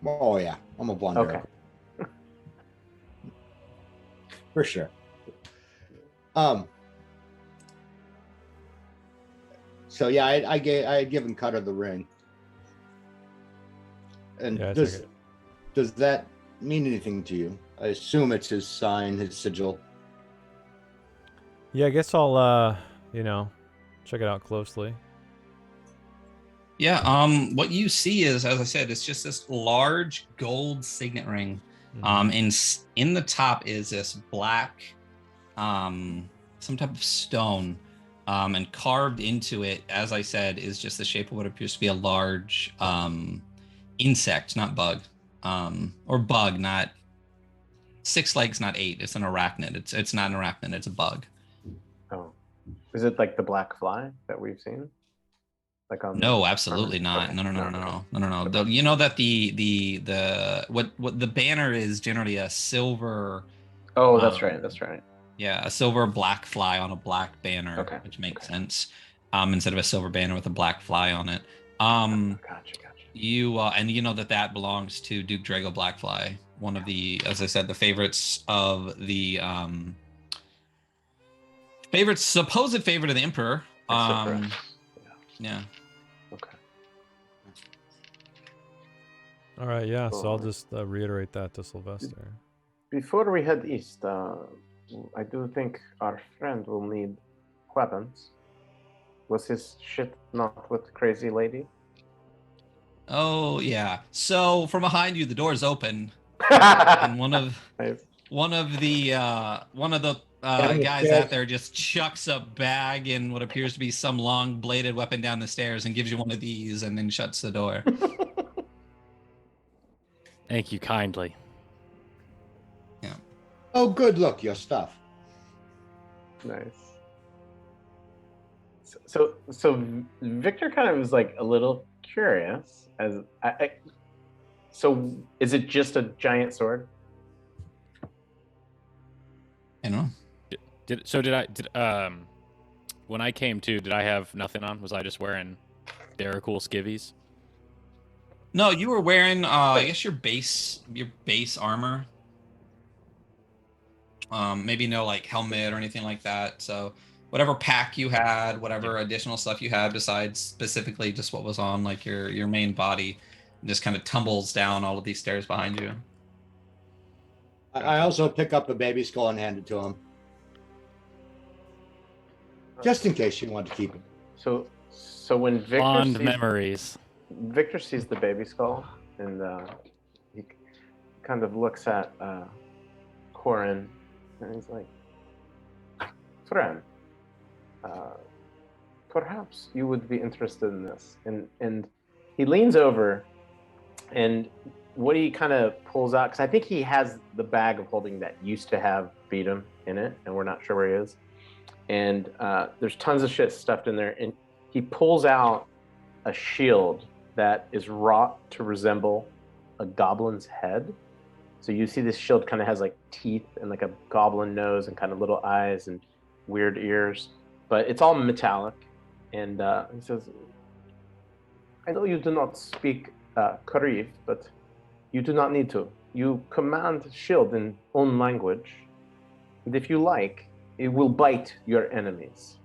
Oh yeah, I'm a blonde. Okay. Daracool. For sure. So yeah, I had given Cutter the ring. And Yeah, I took it. does that mean anything to you? I assume it's his sign, his sigil. Yeah, I guess I'll check it out closely. Yeah, what you see is, as I said, it's just this large gold signet ring. Mhm. In the top is this black, some type of stone, and carved into it, as I said, is just the shape of what appears to be a large insect, not bug, or bug, not 6 legs, not 8. It's an arachnid. It's not an arachnid. It's a bug. Oh, is it like the black fly that we've seen? Like on No, absolutely not. Okay. No. You know that the what the banner is generally a silver. Oh, that's right. That's right. Yeah, a silver black fly on a black banner, Okay. which makes sense. Instead of a silver banner with a black fly on it. Gotcha. You and you know that belongs to Duke Drago Blackfly, one of the, as I said, the favorites of the supposed favorite of the Emperor. Except for us. Yeah. Okay. All right, yeah. So I'll Cool. just reiterate that to Sylvester. Before we head east, I do think our friend will need weapons. Was his shit not with the crazy lady? Oh yeah. So from behind you, the door's open, and one of Nice. the guys out there just chucks a bag and what appears to be some long bladed weapon down the stairs and gives you one of these, and then shuts the door. Thank you kindly. Oh, good. Look, your stuff. Nice. So Victor kind of was like a little curious as so is it just a giant sword? I don't know. When I came to, did I have nothing on? Was I just wearing Daracool skivvies? No, you were wearing I guess your base armor. Maybe no like helmet or anything like that. So whatever pack you had, whatever additional stuff you had besides specifically just what was on like your main body, just kind of tumbles down all of these stairs behind you. I also pick up a baby skull and hand it to him. Just in case you want to keep it. So when Fond memories. Victor sees the baby skull and he kind of looks at Corin and he's like, friend, perhaps you would be interested in this. And he leans over and what he kind of pulls out, because I think he has the bag of holding that used to have Beatum in it, and we're not sure where he is. And there's tons of shit stuffed in there. And he pulls out a shield that is wrought to resemble a goblin's head. So you see this shield kind of has like teeth and like a goblin nose and kind of little eyes and weird ears, but it's all metallic. And he says, I know you do not speak Karif, but you do not need to. You command shield in own language. And if you like, it will bite your enemies.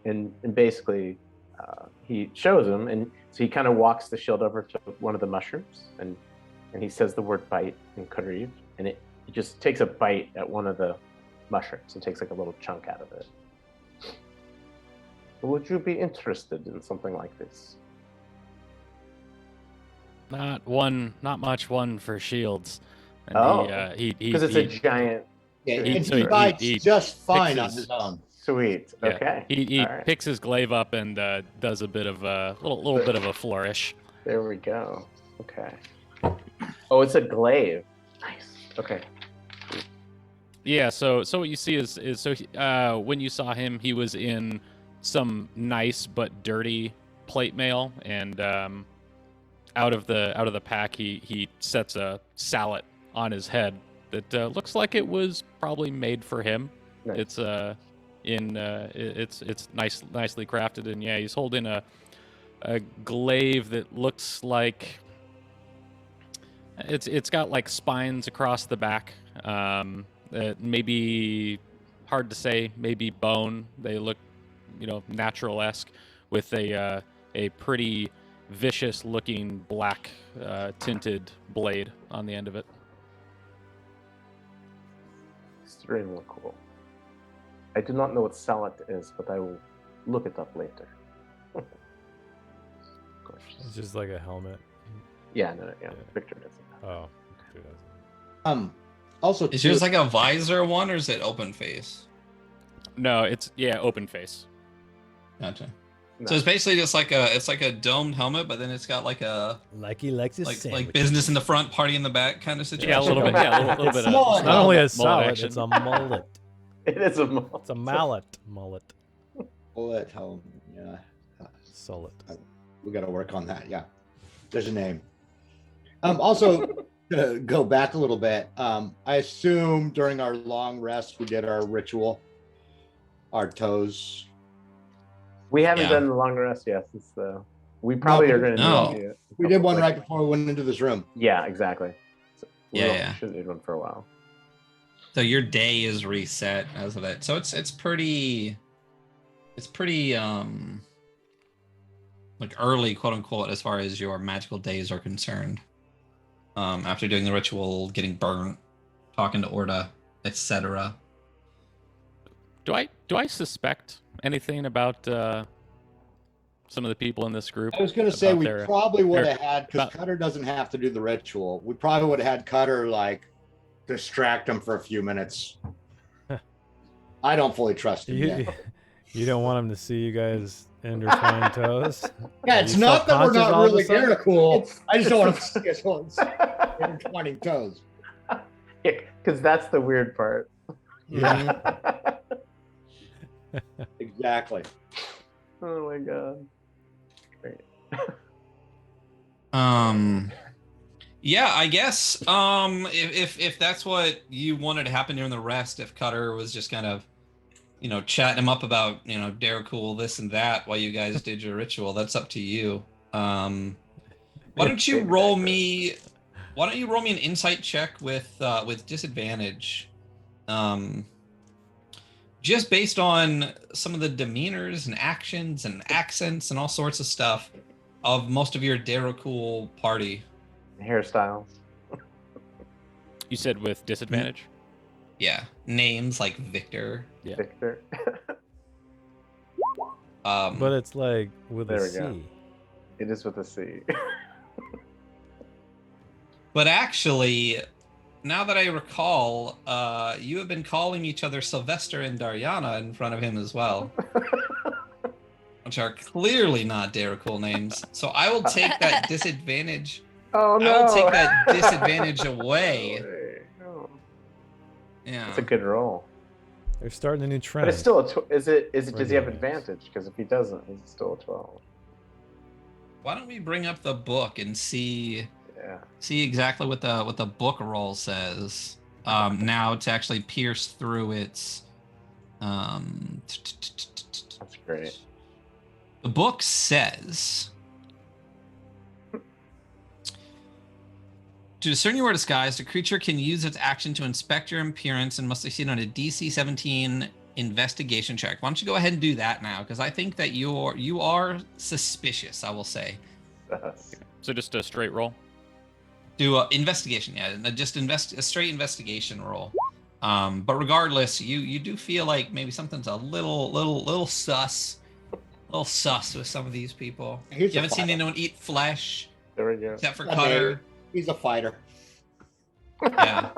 And basically, he shows him, and so he kind of walks the shield over to one of the mushrooms, and he says the word bite in Karif, and it just takes a bite at one of the mushrooms and takes like a little chunk out of it. Would you be interested in something like this? Not much one for shields. And Oh, because it's a giant. Yeah, He- and so he he- bites he just fine on fixes- his own. Sweet. Yeah. Okay. He All right. picks his glaive up and does a bit of a little bit of a flourish. There we go. Okay. Oh, it's a glaive. Nice. Okay. Yeah. So what you see is when you saw him, he was in some nice but dirty plate mail, and out of the pack, he sets a sallet on his head that looks like it was probably made for him. Nice. It's nicely crafted, and yeah, he's holding a glaive that looks like it's got like spines across the back. Maybe hard to say, maybe bone. They look, natural-esque with a pretty vicious looking black tinted blade on the end of it. Extremely cool. I do not know what salad is, but I will look it up later. Of course. It's just like a helmet. Yeah, no, yeah. Yeah. Victor doesn't. Oh, Victor doesn't. Also, Is too- yours like a visor one, or is it open face? No, it's open face. Gotcha. No. So it's basically just like a domed helmet, but then it's got like a Like he likes his like sandwich. business in the front, party in the back kind of situation. Yeah, a little bit. Yeah, a little bit. It's of not It's not only a mullet salad, action. it's a mullet. It is a It's a mallet. Mullet. bullet. Oh, yeah. Solid. We got to work on that. Yeah, there's a name. Also, to go back a little bit, I assume during our long rest we did our ritual, our toes. We haven't Yeah. done the long rest yet. Since we probably are going to No. need to. We did one right before we went into this room. Yeah, exactly. So we Yeah. shouldn't need one for a while. So your day is reset as of it. So it's pretty like early, quote unquote, as far as your magical days are concerned. After doing the ritual, getting burnt, talking to Orda, etc. Do I suspect anything about some of the people in this group. I was going to say about we their- probably would their- have had, because about- Cutter doesn't have to do the ritual. We probably would have had Cutter like distract him for a few minutes. I don't fully trust him yet. You don't want him to see you guys intertwine toes? Yeah, Are it's you not that we're self-conscious not all of a really sudden? cool. I just don't want to see us once intertwining toes. Yeah, because that's the weird part. Mhm, exactly. Oh my god. Great. Yeah, I guess if that's what you wanted to happen during the rest, if Cutter was just kind of, chatting him up about, Daracool, this and that while you guys did your ritual, that's up to you. Why don't you roll me an insight check with disadvantage? Just based on some of the demeanors and actions and accents and all sorts of stuff of most of your Daracool party. Hairstyles. You said with disadvantage? Yeah, names like Victor. Yeah. Victor. But it's like with There a we C. go. It is with a C. But actually, now that I recall, you have been calling each other Sylvester and Dariana in front of him as well, which are clearly not Daracool names. So I will take that disadvantage. Oh no! I will take that disadvantage away. No. Yeah. It's a good roll. They're starting a new trend. But it's still is it does he have Radio. advantage? Because if he doesn't, he's still a 12. Why don't we bring up the book and see Yeah. exactly what the book roll says? Now to actually pierce through its. That's great. The book says, to discern you are disguised, a creature can use its action to inspect your appearance and must succeed on a DC 17 investigation check. Why don't you go ahead and do that now? Because I think that you are suspicious, I will say. So just a straight roll? Do investigation, yeah, just a straight investigation roll. But regardless, you do feel like maybe something's a little sus. A little sus with some of these people. He's You a haven't seen fighter. anyone eat flesh There we go. except for Okay. Cutter. He's a fighter. Yeah.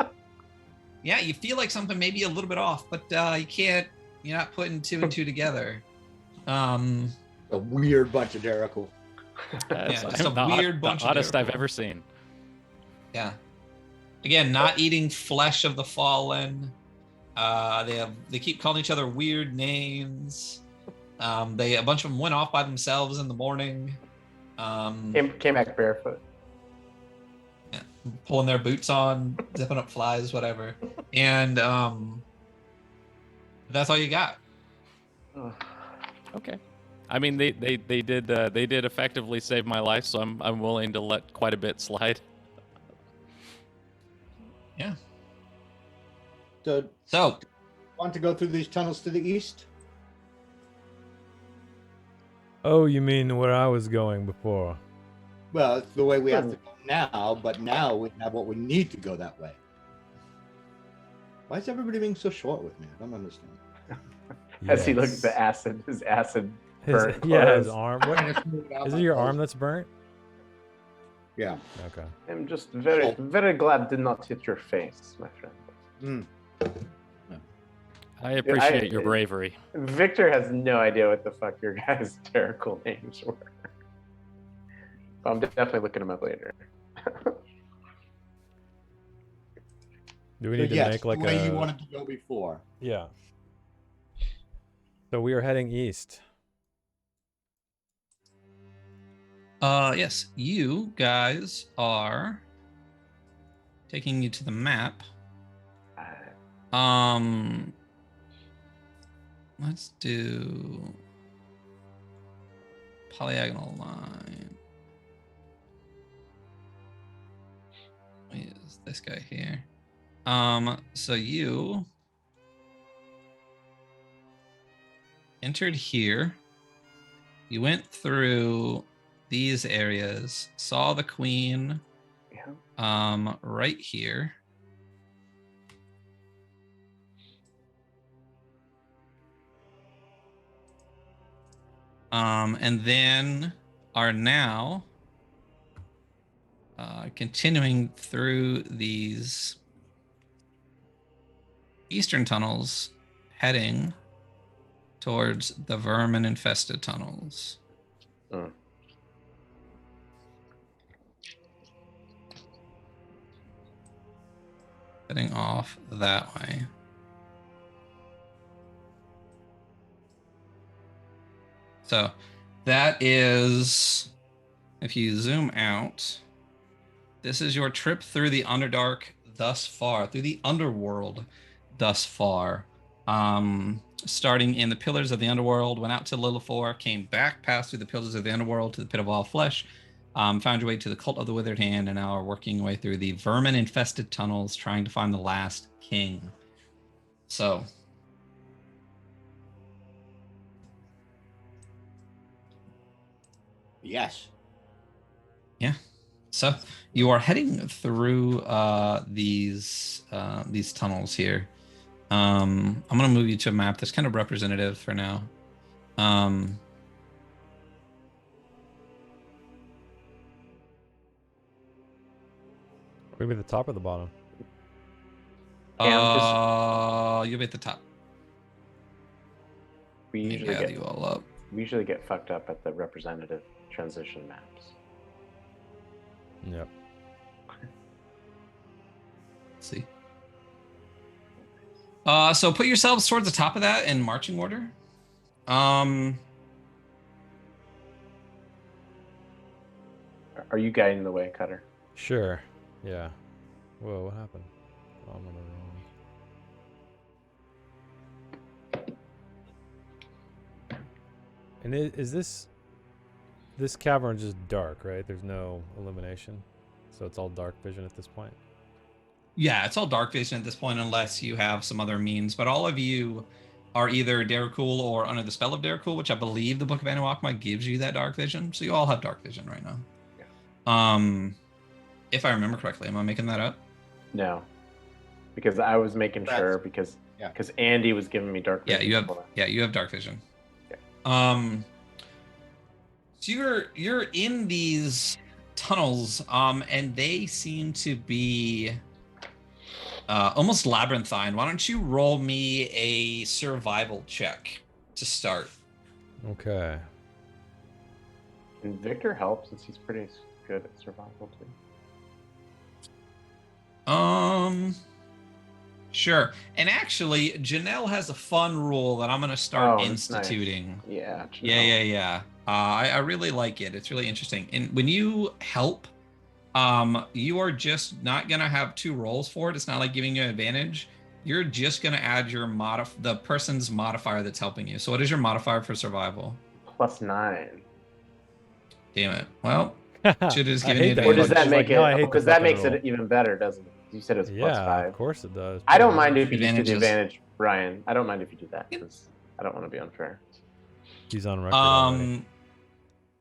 Yeah, you feel like something may be a little bit off, but you're not putting two and two together. A weird bunch of Daracool. That's just a the weird bunch the of oddest I've Daracool. ever seen. Yeah. Again, not eating flesh of the fallen. They keep calling each other weird names. A bunch of them went off by themselves in the morning. Came back barefoot. Pulling their boots on, zipping up flies, whatever. And that's all you got. Okay. I mean, they did effectively save my life, so I'm willing to let quite a bit slide. Yeah. So, So, want to go through these tunnels to the east? Oh, you mean where I was going before? Well, it's the way we have to go now, but now we have what we need to go that way. Why is everybody being so short with me? I don't understand. As he looks at Yes. his acid His, burnt yeah, his clothes. arm. What, is it your arm that's burnt? Yeah. Okay. I'm just very glad it did not hit your face, my friend. I appreciate your bravery. Victor has no idea what the fuck your guys' Daracool names were. I'm definitely looking them up later. Do we So need to yes, make like the way a? you wanted to go before. Yeah. So we are heading east. yes, you guys are taking you to the map. Let's do polygonal line. Is this guy here? So you entered here. You went through these areas, saw the queen, Yeah. right here. And then are now continuing through these eastern tunnels, heading towards the vermin-infested tunnels. Mm. Heading off that way. So that is, if you zoom out, this is your trip through the Underdark thus far, through the Underworld thus far. Starting in the Pillars of the Underworld, went out to Lilithor, came back, passed through the Pillars of the Underworld to the Pit of All Flesh, found your way to the Cult of the Withered Hand, and now are working your way through the vermin-infested tunnels, trying to find the last king. So, Yes. yeah. So you are heading through these tunnels here. I'm gonna move you to a map that's kind of representative for now. Maybe the top or the bottom? You'll be at the top. We Let me usually gather get you all up. fucked up at the representative transition maps. Yep. Let's see. So put yourselves towards the top of that in marching order. Are you guiding the way, Cutter? Sure. Yeah. Whoa, what happened? Oh, I'm on the wrong. And is this cavern just dark, right? There's no illumination, so it's all dark vision at this point. Yeah, it's all dark vision at this point, unless you have some other means. But all of you are either Darkul or under the spell of Darkul, which I believe the Book of Anuakma gives you that dark vision. So you all have dark vision right now. Yeah. If I remember correctly, am I making that up? No, because I was making sure because Andy was giving me dark vision. You have dark vision. Okay. So you're in these tunnels, and they seem to be almost labyrinthine. Why don't you roll me a survival check to start? Okay. Can Victor help since he's pretty good at survival too? Sure. And actually, Janelle has a fun rule that I'm going to start instituting. Nice. Yeah. Janelle. Yeah. I really like it. It's really interesting. And when you help, you are just not going to have two rolls for it. It's not like giving you an advantage. You're just going to add your the person's modifier that's helping you. So what is your modifier for survival? +9. Damn it. Well, should have just given you Or advantage. does that make it? Because that makes roll. it even better, doesn't it? You said it was +5. Yeah, of course it does. I don't mind if you do the Advantages. advantage, Brian. I don't mind if you do that because I don't want to be unfair. He's on record already.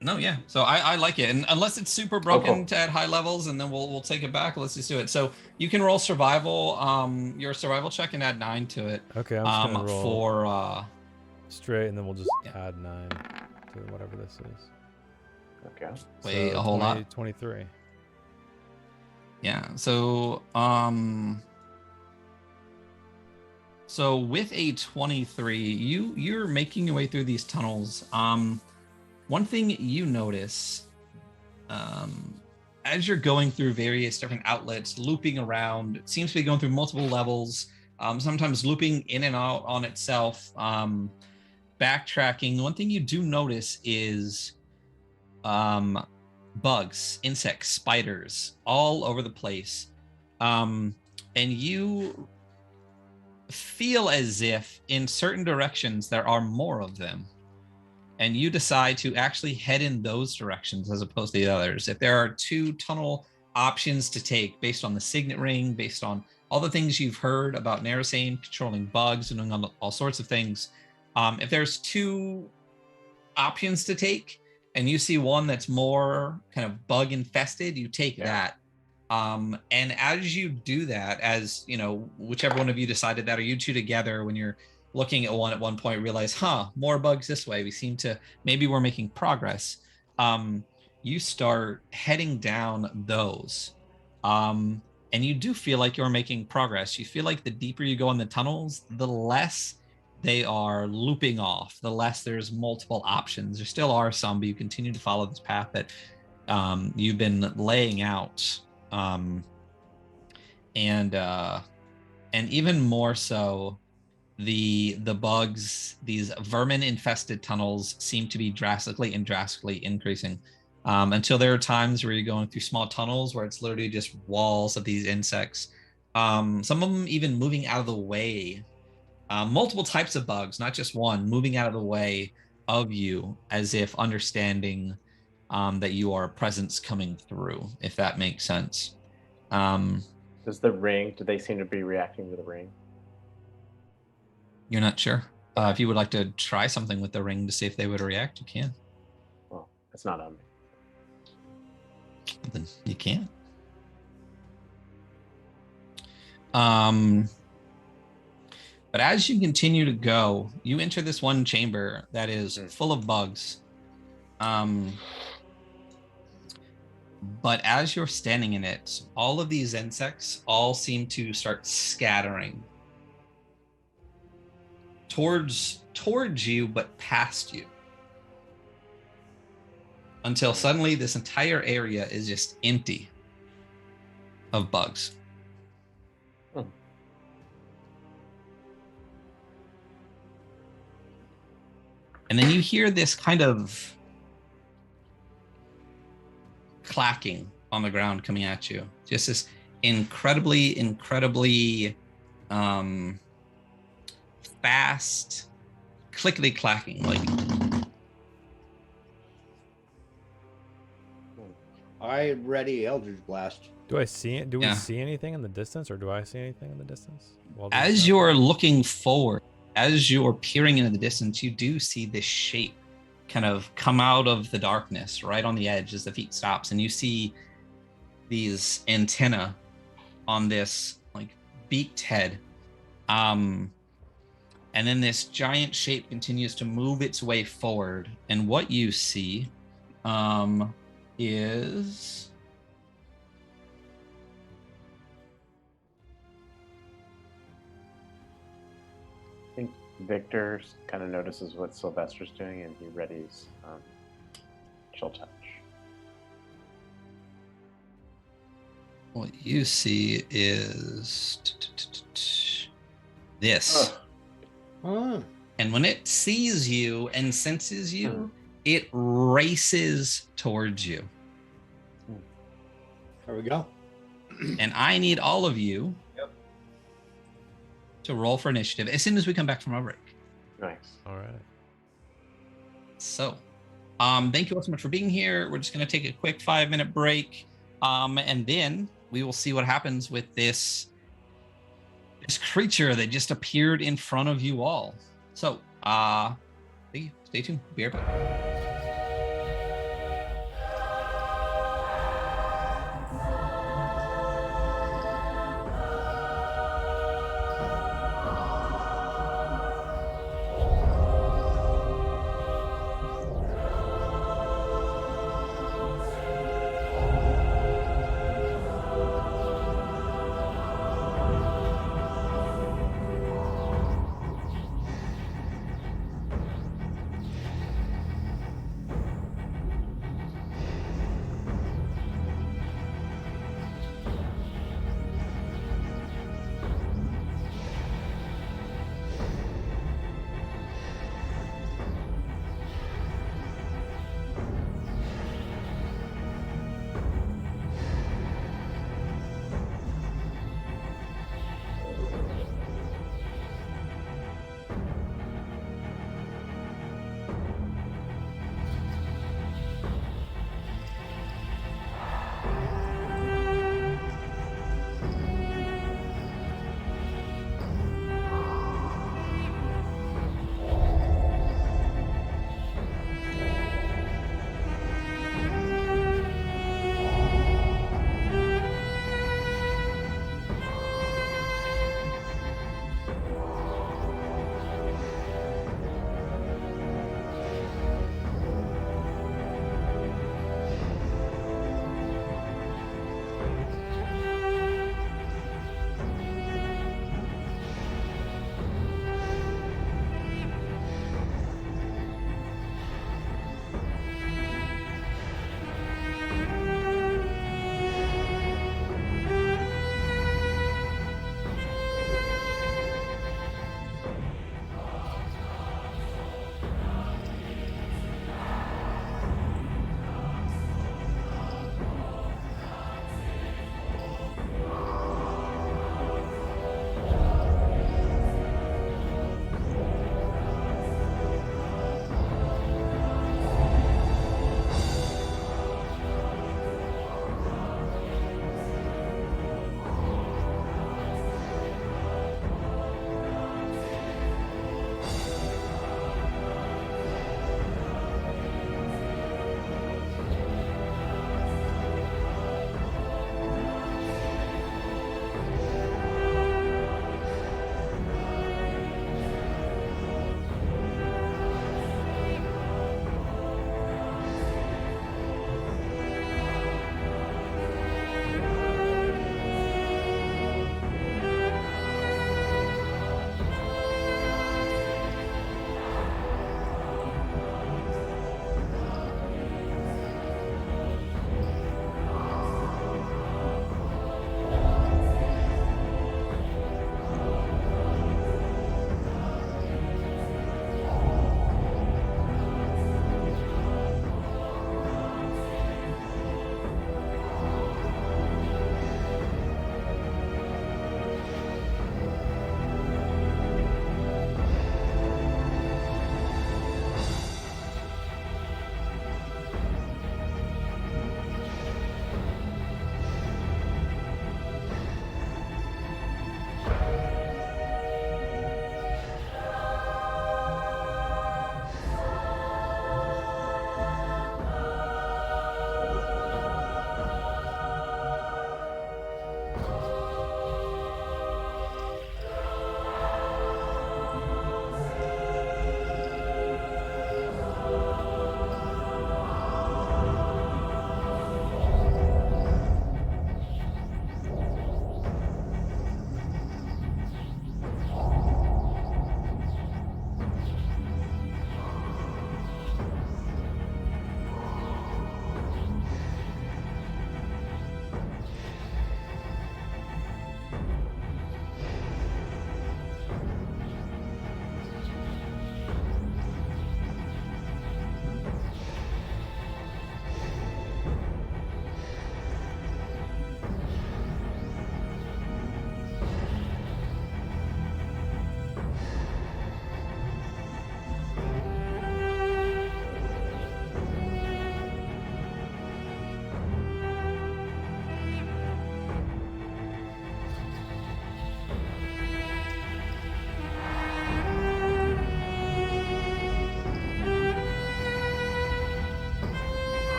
No, yeah. So I like it, and unless it's super broken to at high levels, and then we'll take it back. Let's just do it. So you can roll survival, your survival check, and add 9 to it. Okay, I'm just gonna roll for straight, and then we'll just add 9 to whatever this is. Okay. Wait, So a whole lot. 23. Yeah. So so with a 23, you're making your way through these tunnels. One thing you notice as you're going through various different outlets, looping around, it seems to be going through multiple levels, sometimes looping in and out on itself, backtracking. One thing you do notice is bugs, insects, spiders all over the place. And you feel as if in certain directions there are more of them. And you decide to actually head in those directions as opposed to the others. If there are 2 tunnel options to take based on the signet ring, based on all the things you've heard about Narasane controlling bugs and doing all sorts of things, if there's 2 options to take and you see one that's more kind of bug infested, you take that. And as you do that, as you know, whichever one of you decided that, or you two together, when you're looking at one point, realize, more bugs this way. We seem to, maybe we're making progress. You start heading down those. And you do feel like you're making progress. You feel like the deeper you go in the tunnels, the less they are looping off, the less there's multiple options. There still are some, but you continue to follow this path that you've been laying out. And even more so, the bugs, these vermin infested tunnels seem to be drastically increasing, until there are times where you're going through small tunnels where it's literally just walls of these insects, some of them even moving out of the way, multiple types of bugs, not just one, moving out of the way of you as if understanding that you are a presence coming through, if that makes sense. Does the ring, do they seem to be reacting to the ring? You're not sure. If you would like to try something with the ring to see if they would react, you can. Well, it's not on me. Then you can't. But as you continue to go, you enter this one chamber that is full of bugs. But as you're standing in it, all of these insects all seem to start scattering towards you, but past you. Until suddenly this entire area is just empty of bugs. And then you hear this kind of clacking on the ground coming at you. Just this incredibly fast, clickety clacking. Like, I ready Eldritch Blast. Do I see it? Do we Yeah. see anything in the distance, or do I see anything in the distance? as you're looking forward, as you're peering into the distance, you do see this shape kind of come out of the darkness right on the edge as the feet stops, and you see these antenna on this like beaked head, and then this giant shape continues to move its way forward, and what you see is I think Victor kind of notices what Sylvester's doing, and he readies Chill Touch. what you see is this. Oh. And when it sees you and senses you, it races towards you. There we go. And I need all of you to roll for initiative as soon as we come back from our break. Nice. All right. So, thank you all so much for being here. We're just going to take a quick 5-minute break. And then we will see what happens with this creature that just appeared in front of you all. So, stay tuned. Be right back.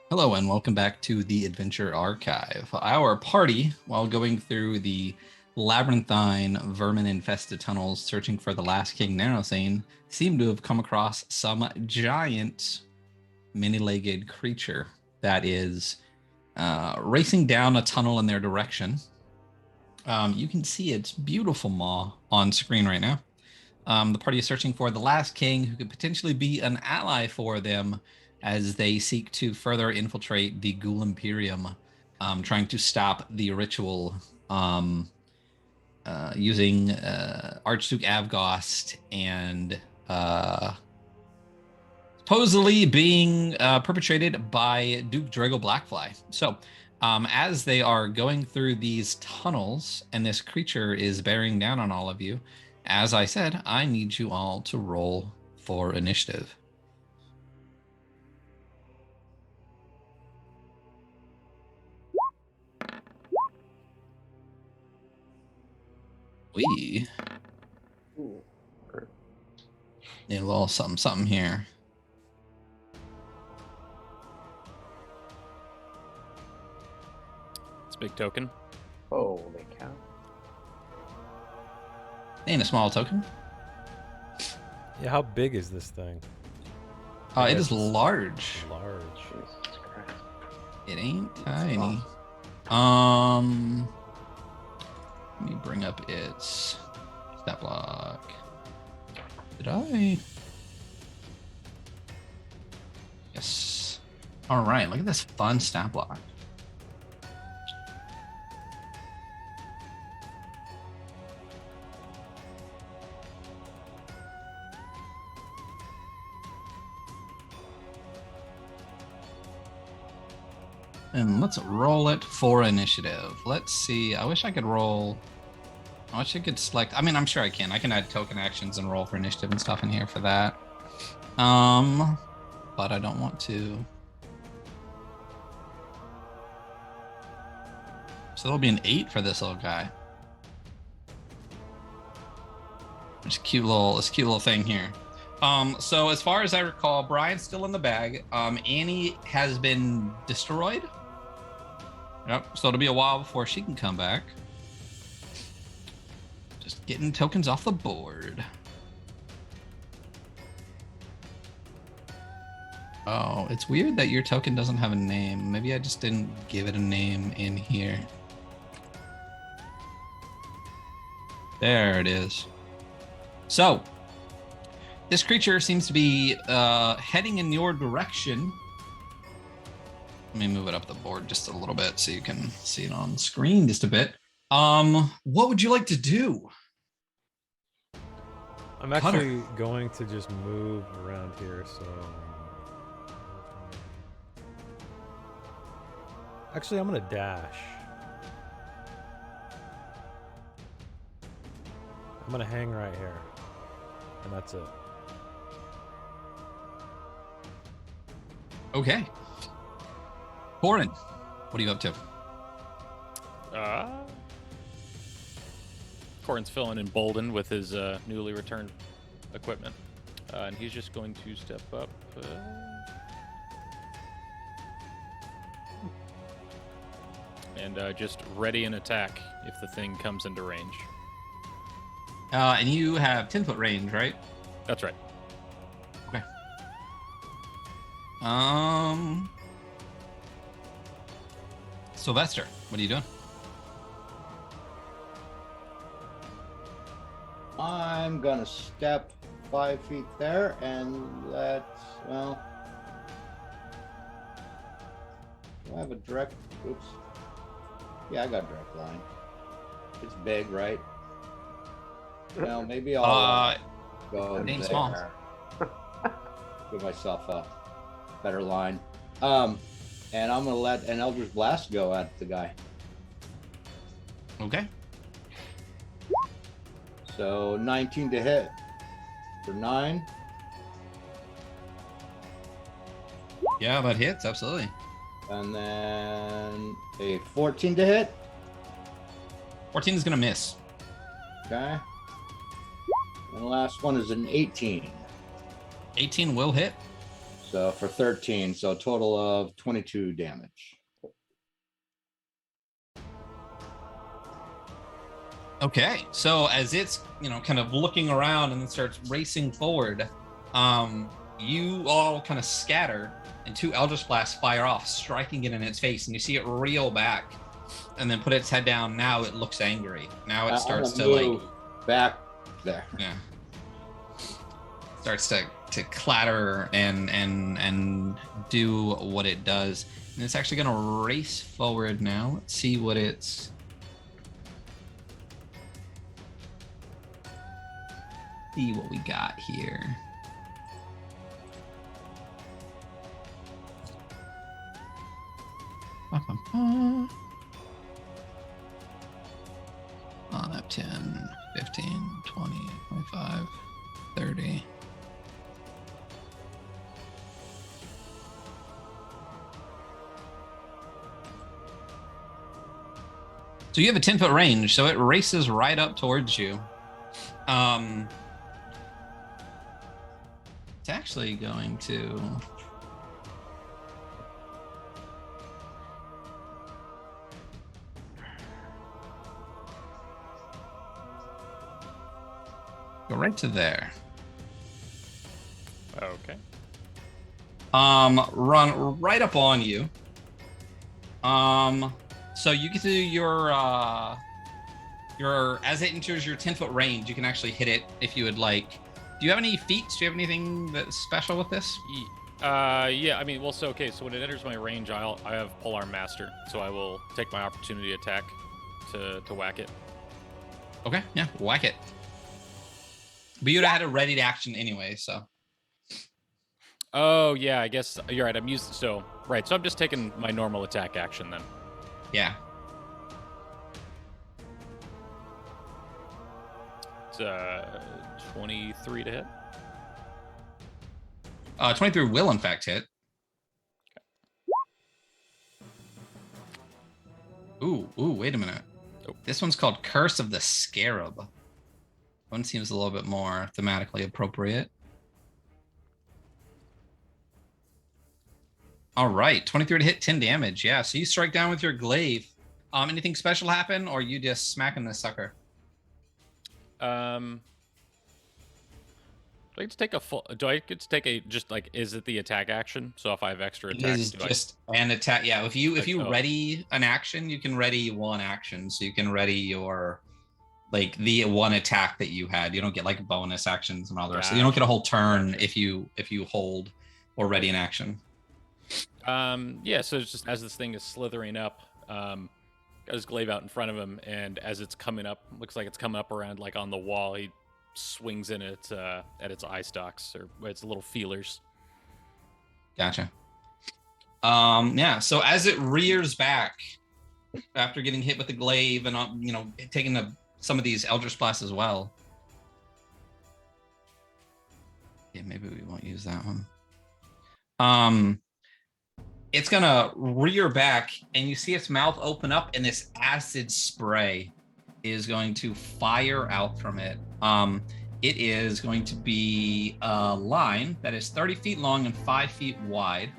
Hello and welcome back to the Adventure Archive. Our party, while going through the labyrinthine, vermin-infested tunnels searching for the last King Narosane, seemed to have come across some giant many-legged creature that is racing down a tunnel in their direction. You can see its beautiful maw on screen right now. The party is searching for the last king who could potentially be an ally for them as they seek to further infiltrate the Ghoul Imperium, trying to stop the ritual using Archduke Avgost and supposedly being perpetrated by Duke Drago Blackfly. So as they are going through these tunnels and this creature is bearing down on all of you, as I said, I need you all to roll for initiative. We need a little something here. It's a big token. Holy cow. Ain't a small token. Yeah, how big is this thing? It is large. Large. Jesus Christ. It ain't tiny. Let me bring up its stat block. Did I? Yes. All right, look at this fun stat block. And let's roll it for initiative. Let's see. I wish I could roll. I wish I could select. I mean, I'm sure I can. I can add token actions and roll for initiative and stuff in here for that. But I don't want to. So there'll be an 8 for this little guy. This cute little thing here. So as far as I recall, Brian's still in the bag. Annie has been destroyed. Yep. So it'll be a while before she can come back. Just getting tokens off the board. Oh, it's weird that your token doesn't have a name. Maybe I just didn't give it a name in here. There it is. So, this creature seems to be heading in your direction. Let me move it up the board just a little bit so you can see it on screen just a bit. What would you like to do? I'm actually going to just move around here, so... Actually, I'm going to dash. I'm going to hang right here. And that's it. Okay. Corin, what are you up to? Corin's feeling emboldened with his newly returned equipment. And he's just going to step up. And just ready an attack if the thing comes into range. And you have 10-foot range, right? That's right. Okay. Sylvester, what are you doing? I'm gonna step 5 feet there and let, well, do I have a direct, oops. Yeah, I got direct line. It's big, right? Well, maybe I'll go name there. small. Give myself a better line. And I'm gonna let an Eldritch Blast go at the guy. Okay. So 19 to hit for 9. Yeah, that hits, absolutely. And then a 14 to hit. 14 is going to miss. Okay. And the last one is an 18. 18 will hit. So for 13, so a total of 22 damage. Okay, so as it's kind of looking around and then starts racing forward, you all kind of scatter, and 2 Eldritch Blasts fire off, striking it in its face, and you see it reel back, and then put its head down. Now it looks angry. Now it starts to move back there. Yeah, starts to clatter and do what it does, and it's actually gonna race forward now. Let's see what it's. See what we got here. On up 10, 15, 20, 25, 30. So you have a 10-foot range, so it races right up towards you. It's actually going to go right to there. Okay. Run right up on you. So you get to your as it enters your 10-foot range, you can actually hit it if you would like. Do you have any feats? Do you have anything that's special with this? Yeah. I mean, well, so when it enters my range, I have Polearm Master, so I will take my opportunity attack to whack it. Okay, yeah, whack it. But you'd have had a ready to action anyway, so. Oh yeah, I guess you're right. I'm right. So I'm just taking my normal attack action then. Yeah. It's 23 to hit. 23 will in fact hit. Ooh, wait a minute. Oh. This one's called Curse of the Scarab. One seems a little bit more thematically appropriate. All right, 23 to hit, 10 damage. Yeah, so you strike down with your glaive. Anything special happen, or you just smacking this sucker? Do I get to take a full? Do I get to take a just like? Is it the attack action? So if I have extra It attacks, is just an attack. Yeah, if you oh. ready an action, you can ready one action. So you can ready your the one attack that you had. You don't get like bonus actions and all the rest. So you don't get a whole turn if you hold or ready an action. Yeah. So it's just as this thing is slithering up, got his glaive out in front of him, and as it's coming up, looks like it's coming up around like on the wall. He swings in at its eye stalks or its little feelers. Gotcha. Yeah. So as it rears back after getting hit with the glaive and taking some of these Eldritch Blasts as well. Yeah, maybe we won't use that one. It's gonna rear back, and you see its mouth open up, and this acid spray is going to fire out from it. It is going to be a line that is 30 feet long and 5 feet wide.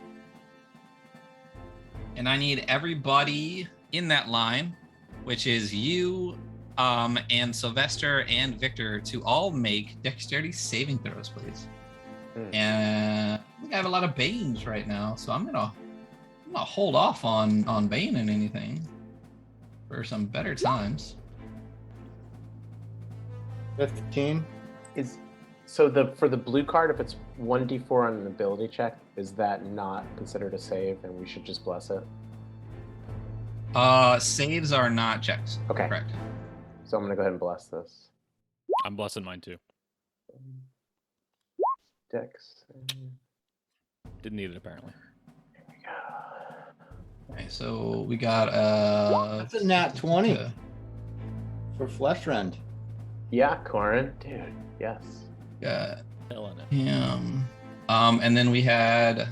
And I need everybody in that line, which is you, and Sylvester and Victor, to all make dexterity saving throws, please. And I have a lot of Banes right now, so I'm gonna hold off on Bane and anything for some better times. 15 is for the blue card, if it's 1d4 on an ability check, is that not considered a save and we should just bless it? Saves are not checks. Okay. Correct. So I'm gonna go ahead and bless this. I'm blessing mine too. Dex. Didn't need it apparently. There we go. Okay, so we got That's a nat 20 for Fleshrend. Yeah, Corin. Dude, yes. got Killing it. him. And then we had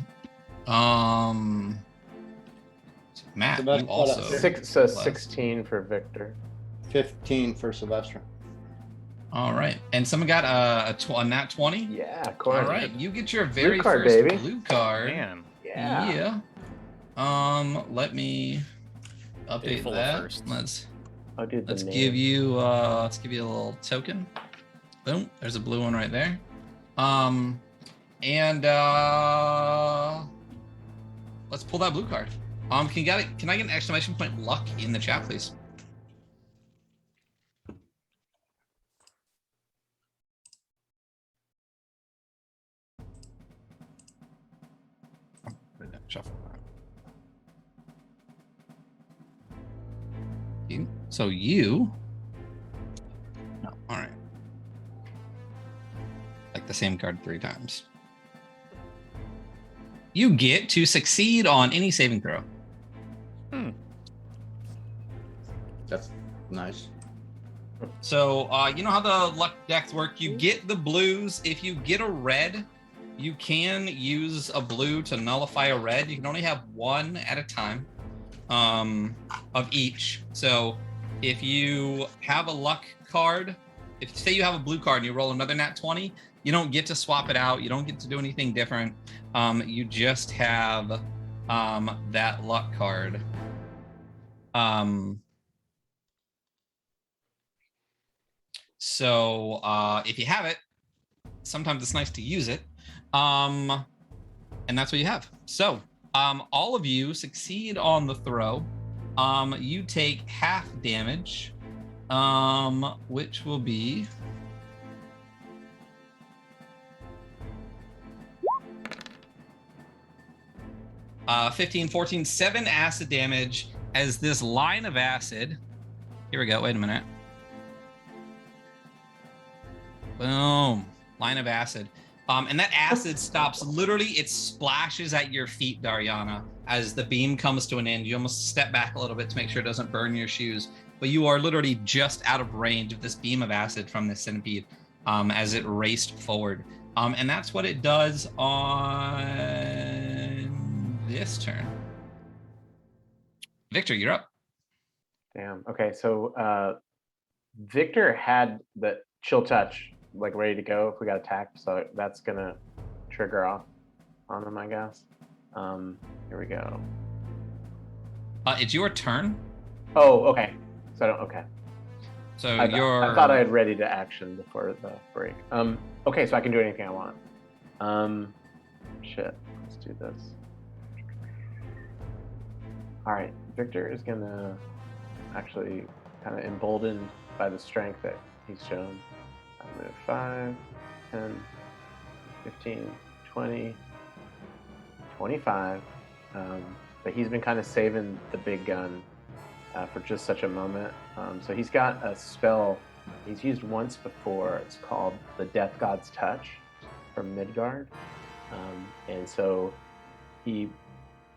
Matt, Sylvester you also So blessed. 16 for Victor. 15 for Sylvester. All right. And someone got a nat 20? Yeah, All Corin. right. You get your very card, first baby. blue card. Man, Yeah. Let me update full of that. firsts. Oh, dude, the Let's name. give you a little token. Boom. There's a blue one right there. And let's pull that blue card. Can I get an exclamation point luck in the chat, please? Shuffle. So you. No, all right. Like the same card 3 times. You get to succeed on any saving throw. That's nice. So you know how the luck decks work? You get the blues. If you get a red, you can use a blue to nullify a red. You can only have one at a time of each. So if you have a luck card, if say you have a blue card and you roll another nat 20, you don't get to swap it out. You don't get to do anything different. You just have that luck card. So if you have it, sometimes it's nice to use it. And that's what you have. So all of you succeed on the throw. You take half damage, which will be 15, 14, 7 acid damage as this line of acid. Here we go. Wait a minute. Boom. Line of acid. And that acid stops. Literally, it splashes at your feet, Dariana, as the beam comes to an end. You almost step back a little bit to make sure it doesn't burn your shoes. But you are literally just out of range of this beam of acid from this centipede as it raced forward. And that's what it does on this turn. Victor, you're up. Damn. Okay, so Victor had the chill touch like ready to go if we got attacked, so that's gonna trigger off on him, I guess. Here we go. It's your turn. Oh, okay. So I don't. Okay. So I you're. thought I had ready to action before the break. Okay, so I can do anything I want. Shit. Let's do this. All right. Victor is gonna actually kind of emboldened by the strength that he's shown. I move 5, 10, 15, 20, 25. But he's been kind of saving the big gun for just such a moment. So he's got a spell he's used once before. It's called the Death God's Touch from Midgard. And so he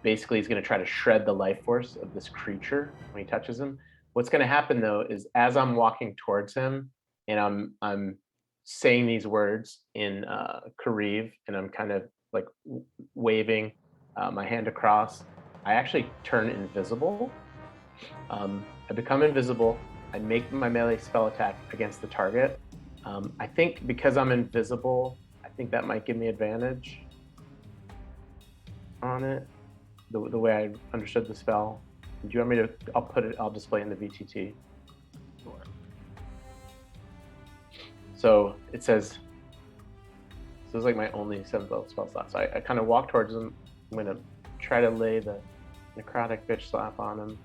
basically is going to try to shred the life force of this creature when he touches him. What's going to happen though is as I'm walking towards him and I'm saying these words in Kariv, and I'm kind of like waving my hand across, I actually turn invisible. I become invisible. I make my melee spell attack against the target. I think because I'm invisible, I think that might give me advantage on it, the way I understood the spell. Do you want me to, I'll display it in the VTT. So it says, this is like my only 7th level spell slot. So I kind of walk towards him. I'm gonna try to lay the necrotic bitch slap on him.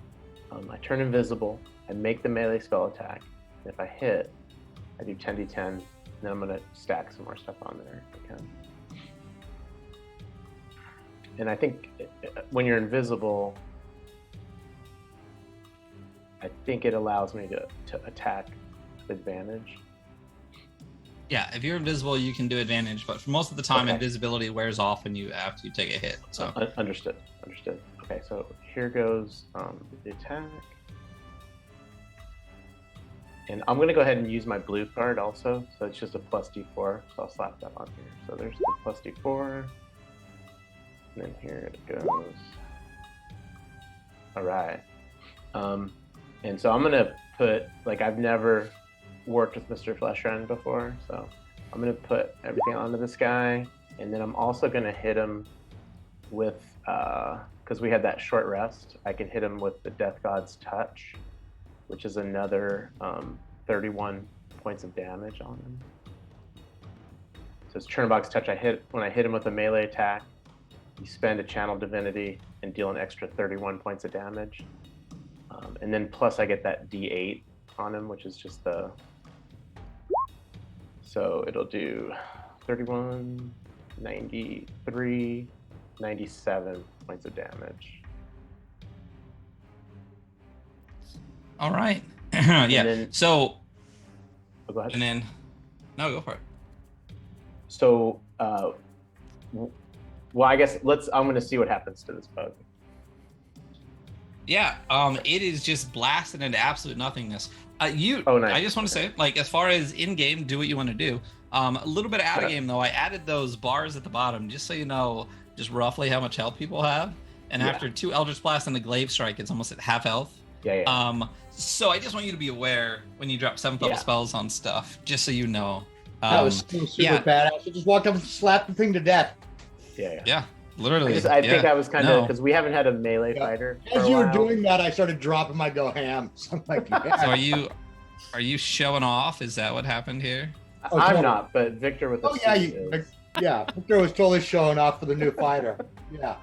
I turn invisible. I make the melee spell attack. And if I hit, I do 10d10. And then I'm gonna stack some more stuff on there if I can. And I think when you're invisible, I think it allows me to attack with advantage. Yeah, if you're invisible, you can do advantage, but for most of the time, Okay. invisibility wears off and you after you take a hit. So Understood. Okay, so here goes the attack. And I'm going to go ahead and use my blue card also. So it's just a plus d4. So I'll slap that on here. So there's the plus d4. And then here it goes. All right. And so I'm going to put, like, I've never worked with Mr. Fleshrend before, so I'm gonna put everything onto this guy, and then I'm also gonna hit him with because we had that short rest. I can hit him with the Death God's Touch, which is another 31 points of damage on him. So it's Chernobog's Touch. When I hit him with a melee attack, you spend a Channel Divinity and deal an extra 31 points of damage. And then plus I get that D8 on him, which is just the... So it'll do 31, 93, 97 points of damage. All right. Yeah. then- So, Oh, go ahead. and then, no, go for it. So, well, I guess I'm going to see what happens to this bug. Yeah. It is just blasted into absolute nothingness. Nice. I just want to say, like, as far as in game, do what you want to do. A little bit out of game though. I added those bars at the bottom just so you know just roughly how much health people have. And Yeah. after 2 Eldritch Blast and the Glaive Strike, it's almost at half health. Yeah. So I just want you to be aware when you drop 7th level Yeah. spells on stuff, just so you know. That was so super yeah. badass. I just walked up and slapped the thing to death. Yeah. Yeah, literally. I think I was kind of No. because we haven't had a melee Yeah. fighter. For As a you were while. doing that, I started dropping my go ham. So I'm like, yeah. So are you showing off? Is that what happened here? Oh, I'm totally. not, but Victor with the Oh yeah, suit is. yeah. Victor was totally showing off for the new fighter. Yeah,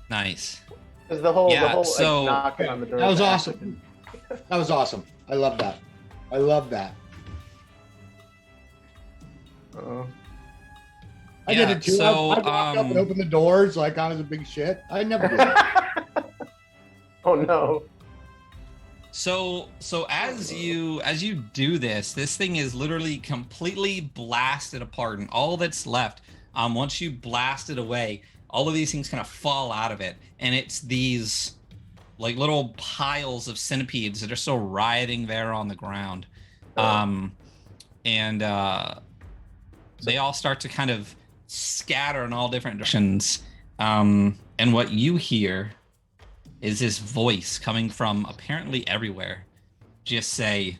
Nice. Because the whole so- knocking on the door. that was is awesome. That was awesome. I love that. I love that. Oh. I Yeah, did it too. so, I walked up and opened the doors like I was a big shit. I never did that. Oh no. So as you do this thing is literally completely blasted apart, and all that's left, once you blast it away, all of these things kind of fall out of it, and it's these like little piles of centipedes that are still rioting there on the ground. And they all start to kind of scatter in all different directions. And what you hear is this voice coming from apparently everywhere just say,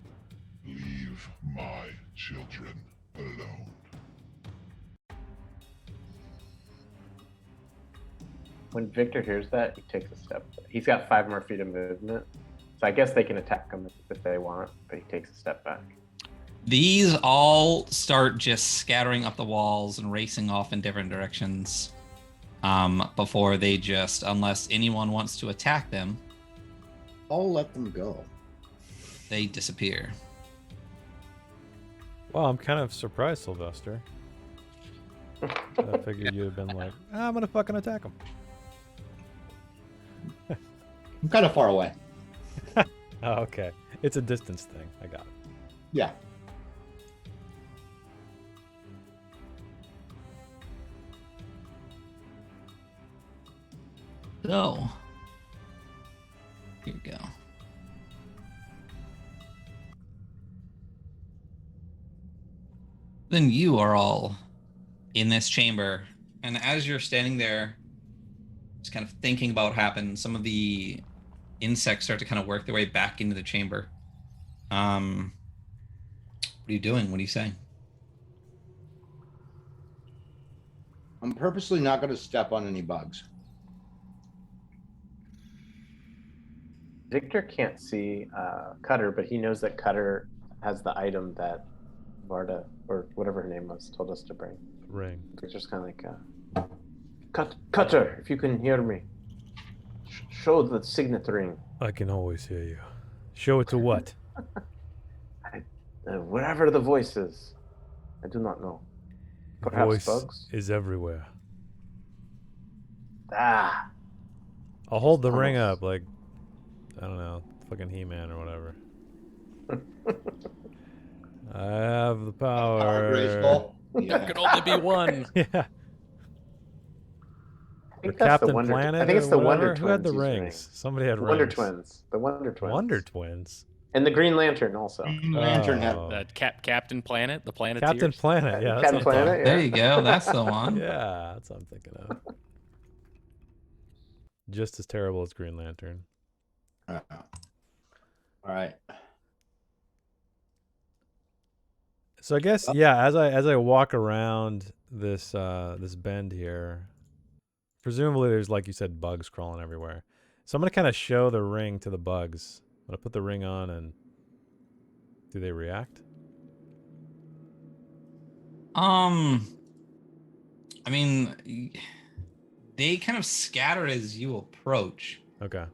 Leave my children alone. When Victor hears that, he takes a step. He's got 5 more feet of movement, so I guess they can attack him if they want, but he takes a step back. these all start just scattering up the walls and racing off in different directions before they just, unless anyone wants to attack them, I'll let them go. they disappear. Well, I'm kind of surprised, Sylvester. I figured you'd have been like, I'm gonna fucking attack him. I'm kind of far away. Oh, okay. It's a distance thing. I got it. Yeah. So, here we go. Then you are all in this chamber, and as you're standing there, just kind of thinking about what happened, some of the insects start to kind of work their way back into the chamber. What are you doing? What are you saying? I'm purposely not going to step on any bugs. Victor can't see Cutter, but he knows that Cutter has the item that Varda, or whatever her name was, told us to bring. Ring. Victor's kind of like, Cutter, if you can hear me, show the signet ring. I can always hear you. Show it to what? Wherever the voice is. I do not know. Perhaps Voice bugs? is everywhere. Ah, I'll hold the ring Tunnels. up like, I don't know, fucking He-Man or whatever. I have the power. Graceful. There Yeah. could only be one. Yeah. I Or think that's Captain the Wonder. Planet. I think it's or the whatever. Wonder Twins. Who had the who's rings? ring. Somebody had The Wonder rings. Twins. The Wonder Twins. Wonder Twins. And the Green Lantern also. Green Lantern had Oh. Captain Planet, the Planeteers. Captain Planet. Yeah, that's Captain what I'm Planet. There Yeah. you go. That's the one. Yeah, that's what I'm thinking of. Just as terrible as Green Lantern. All right. So I guess as I walk around this this bend here, presumably there's, like you said, bugs crawling everywhere. So I'm gonna kind of show the ring to the bugs. I'm gonna put the ring on, and do they react? I mean, they kind of scatter as you approach. Okay.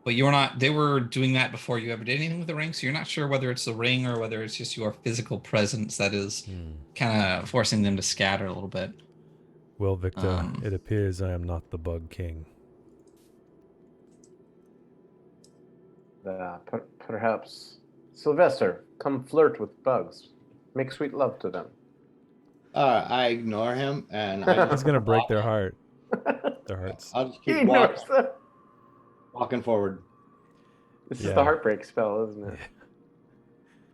But you're not. They were doing that before you ever did anything with the ring, so you're not sure whether it's the ring or whether it's just your physical presence that is kind of forcing them to scatter a little bit. Well, Victor, it appears I am not the Bug King. Perhaps Sylvester, come flirt with bugs. Make sweet love to them. I ignore him, and I He's gonna break their heart. Their hearts. I'll just He keep ignores them. walking forward. This is the heartbreak spell, isn't it?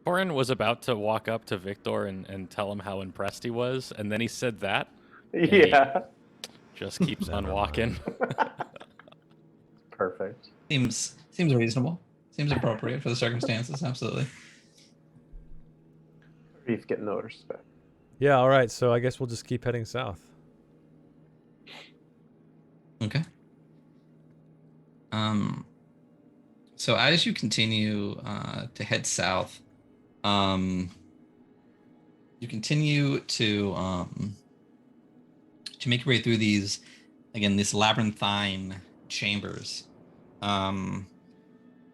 Corin was about to walk up to Victor and tell him how impressed he was, and then he said that. Yeah. Just keeps on walking. Perfect. Seems reasonable. Seems appropriate for the circumstances. Absolutely. Reef getting no respect. Yeah. All right. So I guess we'll just keep heading south. Okay. So as you continue to head south, you continue to make your way through these labyrinthine chambers. And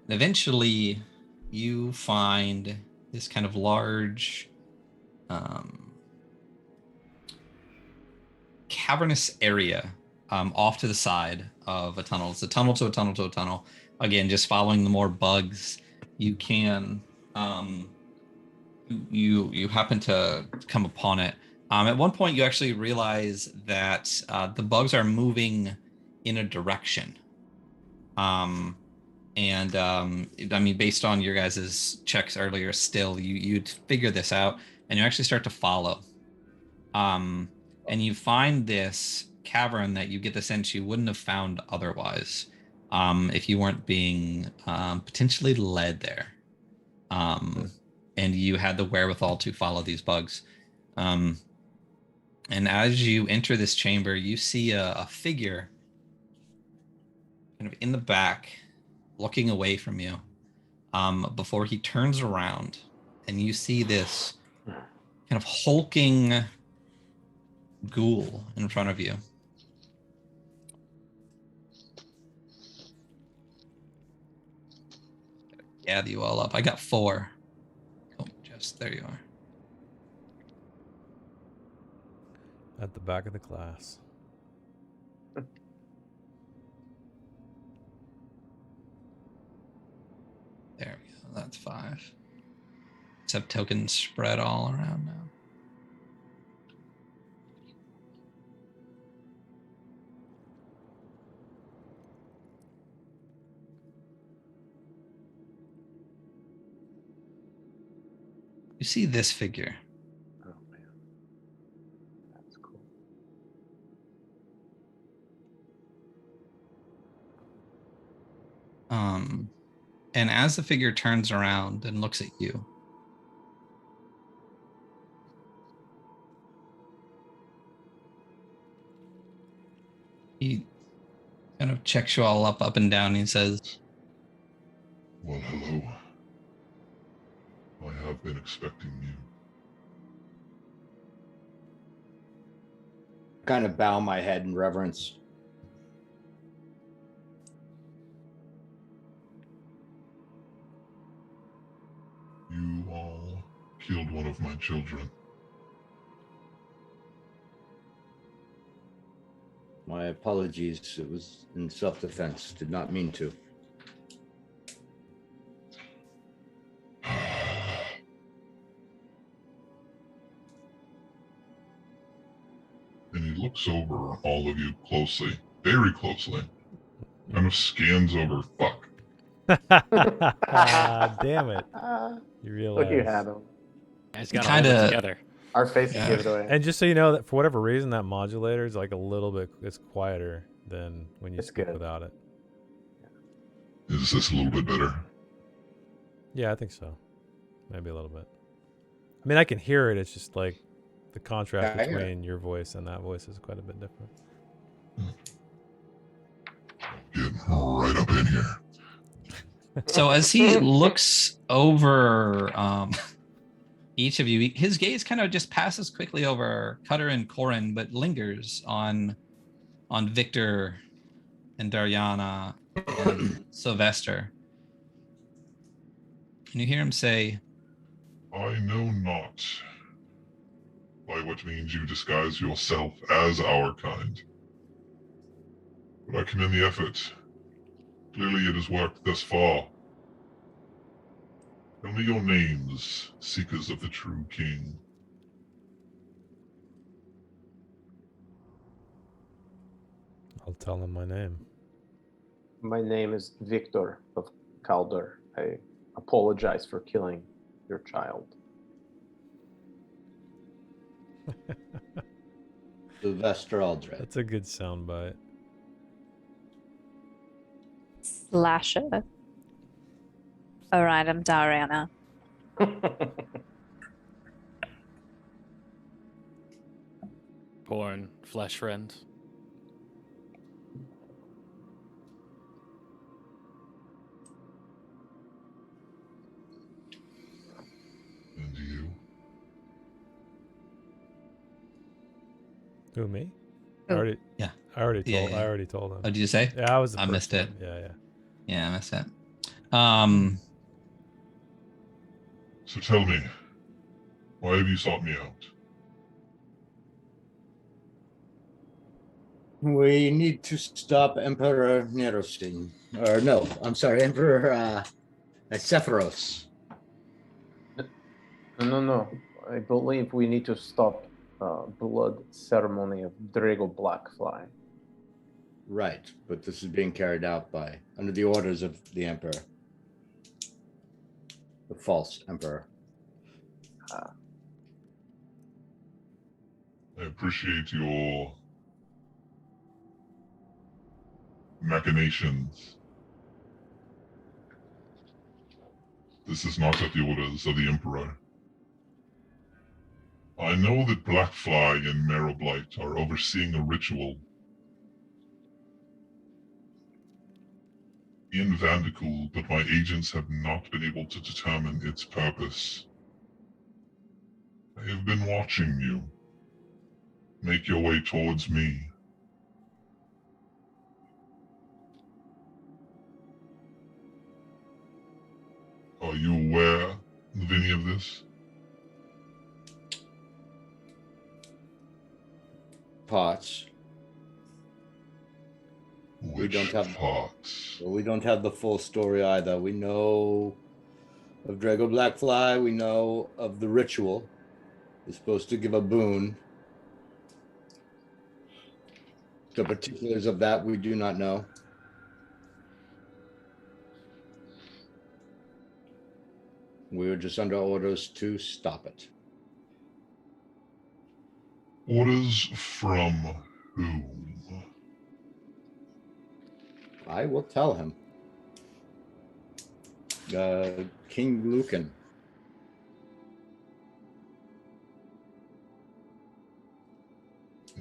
eventually, you find this kind of large, cavernous area off to the side of a tunnel. It's a tunnel to a tunnel to a tunnel. Again, just following the more bugs you can. You happen to come upon it. At one point, you actually realize that the bugs are moving in a direction. I mean, based on your guys' checks earlier, still, you'd figure this out, and you actually start to follow. And you find this cavern that you get the sense you wouldn't have found otherwise, if you weren't being potentially led there. And you had the wherewithal to follow these bugs. And as you enter this chamber, you see a figure kind of in the back, looking away from you, before he turns around, and you see this kind of hulking ghoul in front of you. Gather you all up. I got 4. Oh, just there you are. At the back of the class. There we go. That's 5. Let's have tokens spread all around now. You see this figure. Oh man, that's cool. And as the figure turns around and looks at you, he kind of checks you all up and down. And he says, Well, hello. I have been expecting you. Kind of bow my head in reverence. You all killed one of my children. My apologies. It was in self-defense. Did not mean to. And he looks over all of you closely, very closely. Kind of scans over. Fuck. Damn it. You realize. Look, you had him. Guys got Kinda- all together. Our faces give it away. And just so you know, that for whatever reason, that modulator is like a little bit, it's quieter than when you It's speak good. without it. Is this a little bit better? Yeah, I think so. Maybe a little bit. I mean, I can hear it. It's just like the contrast Yeah, I hear it. between your voice and that voice is quite a bit different. Get right up in here. So as he looks over each of you, his gaze kind of just passes quickly over Cutter and Corin, but lingers on Victor and Dariana and Sylvester. And you hear him say, I know not by what means you disguise yourself as our kind, but I commend the effort. Clearly it has worked thus far. Tell me your names, seekers of the true king. I'll tell him my name. My name is Victor of Calder. I apologize for killing your child. Sylvester Aldred. That's a good soundbite. Slasher. Alright, I'm Dariana. Porn, flesh friend. And you? Who, me? Who? I already Yeah, told. yeah. I already told him. "Oh, did you say?" Yeah, I was. The I first missed it. one. Yeah. Yeah, I missed it. So tell me, why have you sought me out? We need to stop Emperor Nerostin. Or no, I'm sorry, Emperor Sephiros. No. I believe we need to stop blood ceremony of Drago Blackfly. Right, but this is being carried out under the orders of the Emperor. The false Emperor. I appreciate your machinations. This is not at the orders of the Emperor. I know that Blackfly and Marrowblight are overseeing a ritual in Vandercool, but my agents have not been able to determine its purpose. I have been watching you. Make your way towards me. Are you aware of any of this? Parts. Which don't have- parts? Well, we don't have the full story either. We know of Drago Blackfly. We know of the ritual. It's supposed to give a boon. The particulars of that we do not know. We were just under orders to stop it. Orders from whom? I will tell him. King Lucan.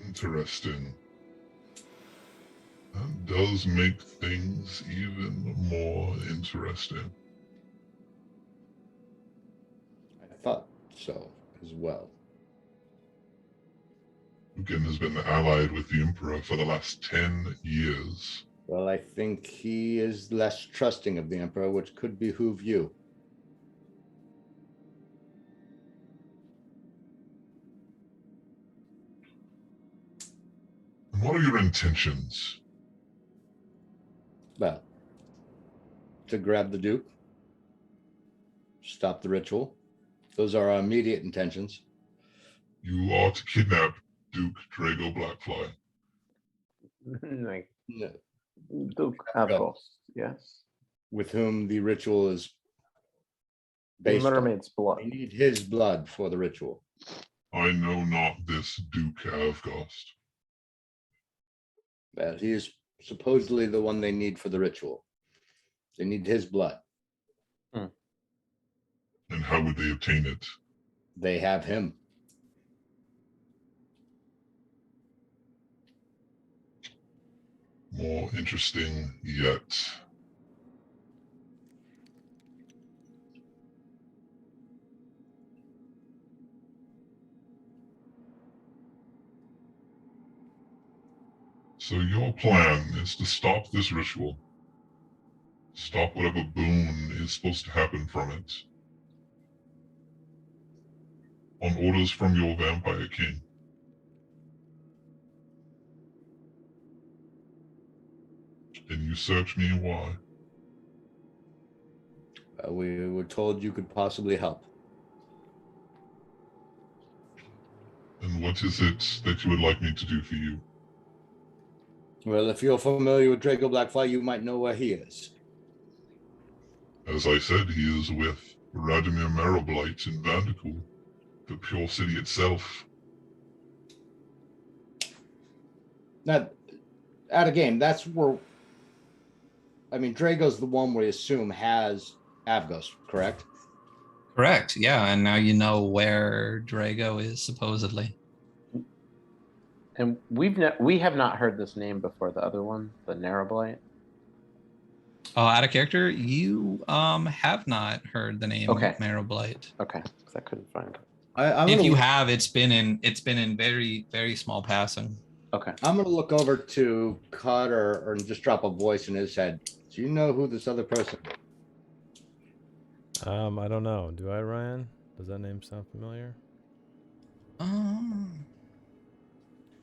Interesting. That does make things even more interesting. I thought so as well. Lucan has been allied with the Emperor for the last 10 years. Well, I think he is less trusting of the Emperor, which could behoove you. And what are your intentions? Well, to grab the Duke, stop the ritual. Those are our immediate intentions. You are to kidnap Duke Drago Blackfly. Like No, Duke Avos, yes. with whom the ritual is based on. Mermaid's blood. We need his blood for the ritual. I know not this Duke Avgost. Well, he is supposedly the one they need for the ritual. They need his blood. And how would they obtain it? they have him. More interesting yet. So your plan is to stop this ritual. Stop whatever boon is supposed to happen from it. On orders from your vampire king. And you search me why? We were told you could possibly help. And what is it that you would like me to do for you? Well, if you're familiar with Draco Blackfly, you might know where he is. As I said, he is with Radimir Marrow-Blight in Vandercool, the pure city itself. Now, out of game, that's where... I mean, Drago's the one we assume has Avgos, correct? Correct. Yeah, and now you know where Drago is supposedly. And we have not heard this name before. The other one, the Narrowblight. Oh, out of character, you have not heard the name Marrow-Blight. Okay, because I couldn't find it. If you have, it's been in very, very small passing. Okay. I'm gonna look over to Cut or just drop a voice in his head. Do you know who this other person is? I don't know. Do I, Ryan? Does that name sound familiar?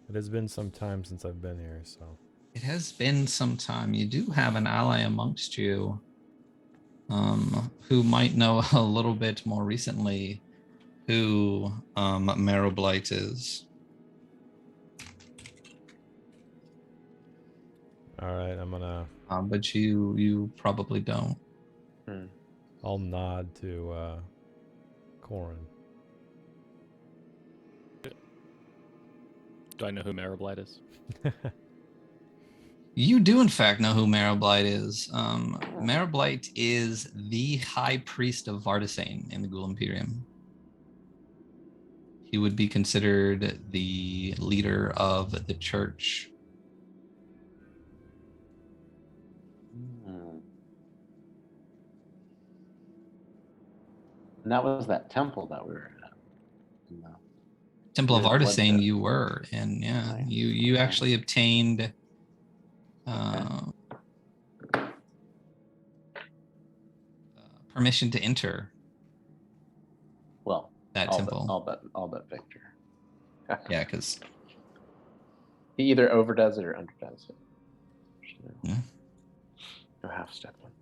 It has been some time since I've been here, so. It has been some time. You do have an ally amongst you, who might know a little bit more recently who Marrow-Blight is. All right, I'm gonna. But you probably don't. I'll nod to Corin. Do I know who Marrow-Blight is? You do, in fact, know who Marrow-Blight is. Marrow-Blight is the High Priest of Vardasane in the Ghoul Imperium. He would be considered the leader of the church. And that was that temple that we were at. Temple of Vardasane you were in, yeah. Nice. You actually obtained permission to enter. Well, that temple. All but Victor. Yeah, because he either overdoes it or underdoes it. Yeah. No half step one.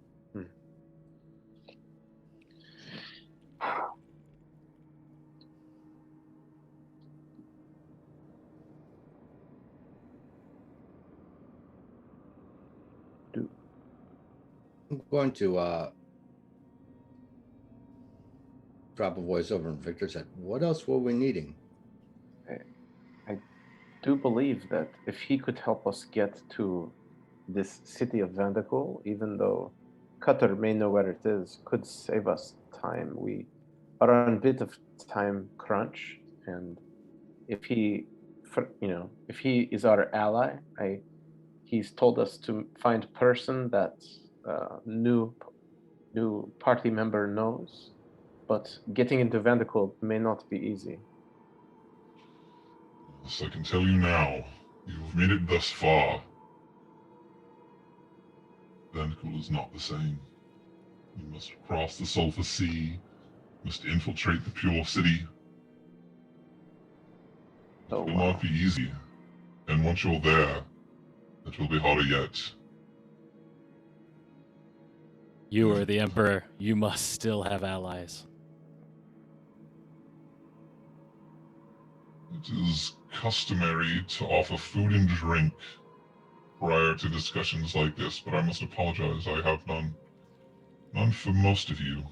I'm going to drop a voice over in Victor's head. What else were we needing? I do believe that if he could help us get to this city of Vandercool, even though Cutter may know where it is, could save us time. We are on a bit of time crunch, and if he is our ally, he's told us to find a person that new party member knows, but getting into Vandercool may not be easy. So I can tell you now, you've made it thus far. Vandercool is not the same. You must cross the Sulphur Sea, must infiltrate the Pure City. It will not be easy, and once you're there, it will be harder yet. You are the Emperor. You must still have allies. It is customary to offer food and drink prior to discussions like this, but I must apologize, I have none. None for most of you.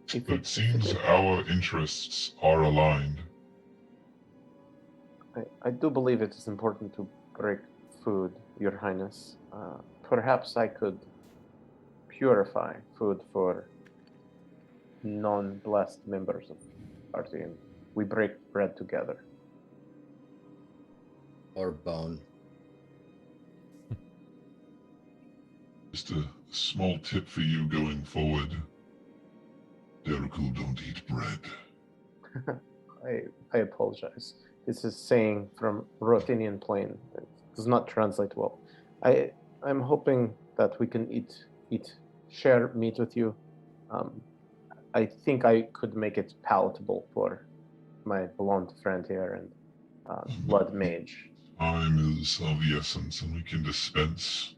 But it seems our interests are aligned. I do believe it is important to break food, Your Highness. Perhaps I could purify food for non-blessed members of our team. We break bread together. Or bone. Just a small tip for you going forward. Derukul don't eat bread. I apologize. This is saying from Rotinian Plain. It does not translate well. I'm hoping that we can share meat with you. I think I could make it palatable for my blonde friend here and Blood Mage. Time is of the essence, and we can dispense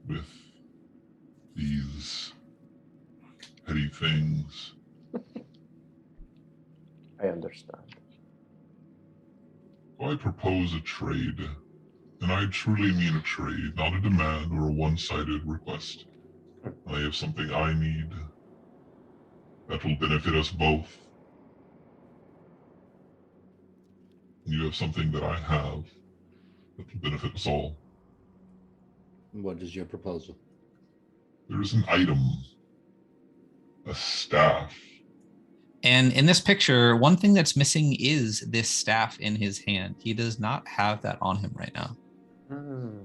with these petty things. I understand. I propose a trade, and I truly mean a trade, not a demand or a one-sided request. I have something I need that will benefit us both. You have something that I have that will benefit us all. What is your proposal? There is an item, a staff. And in this picture, one thing that's missing is this staff in his hand. He does not have that on him right now. Hmm.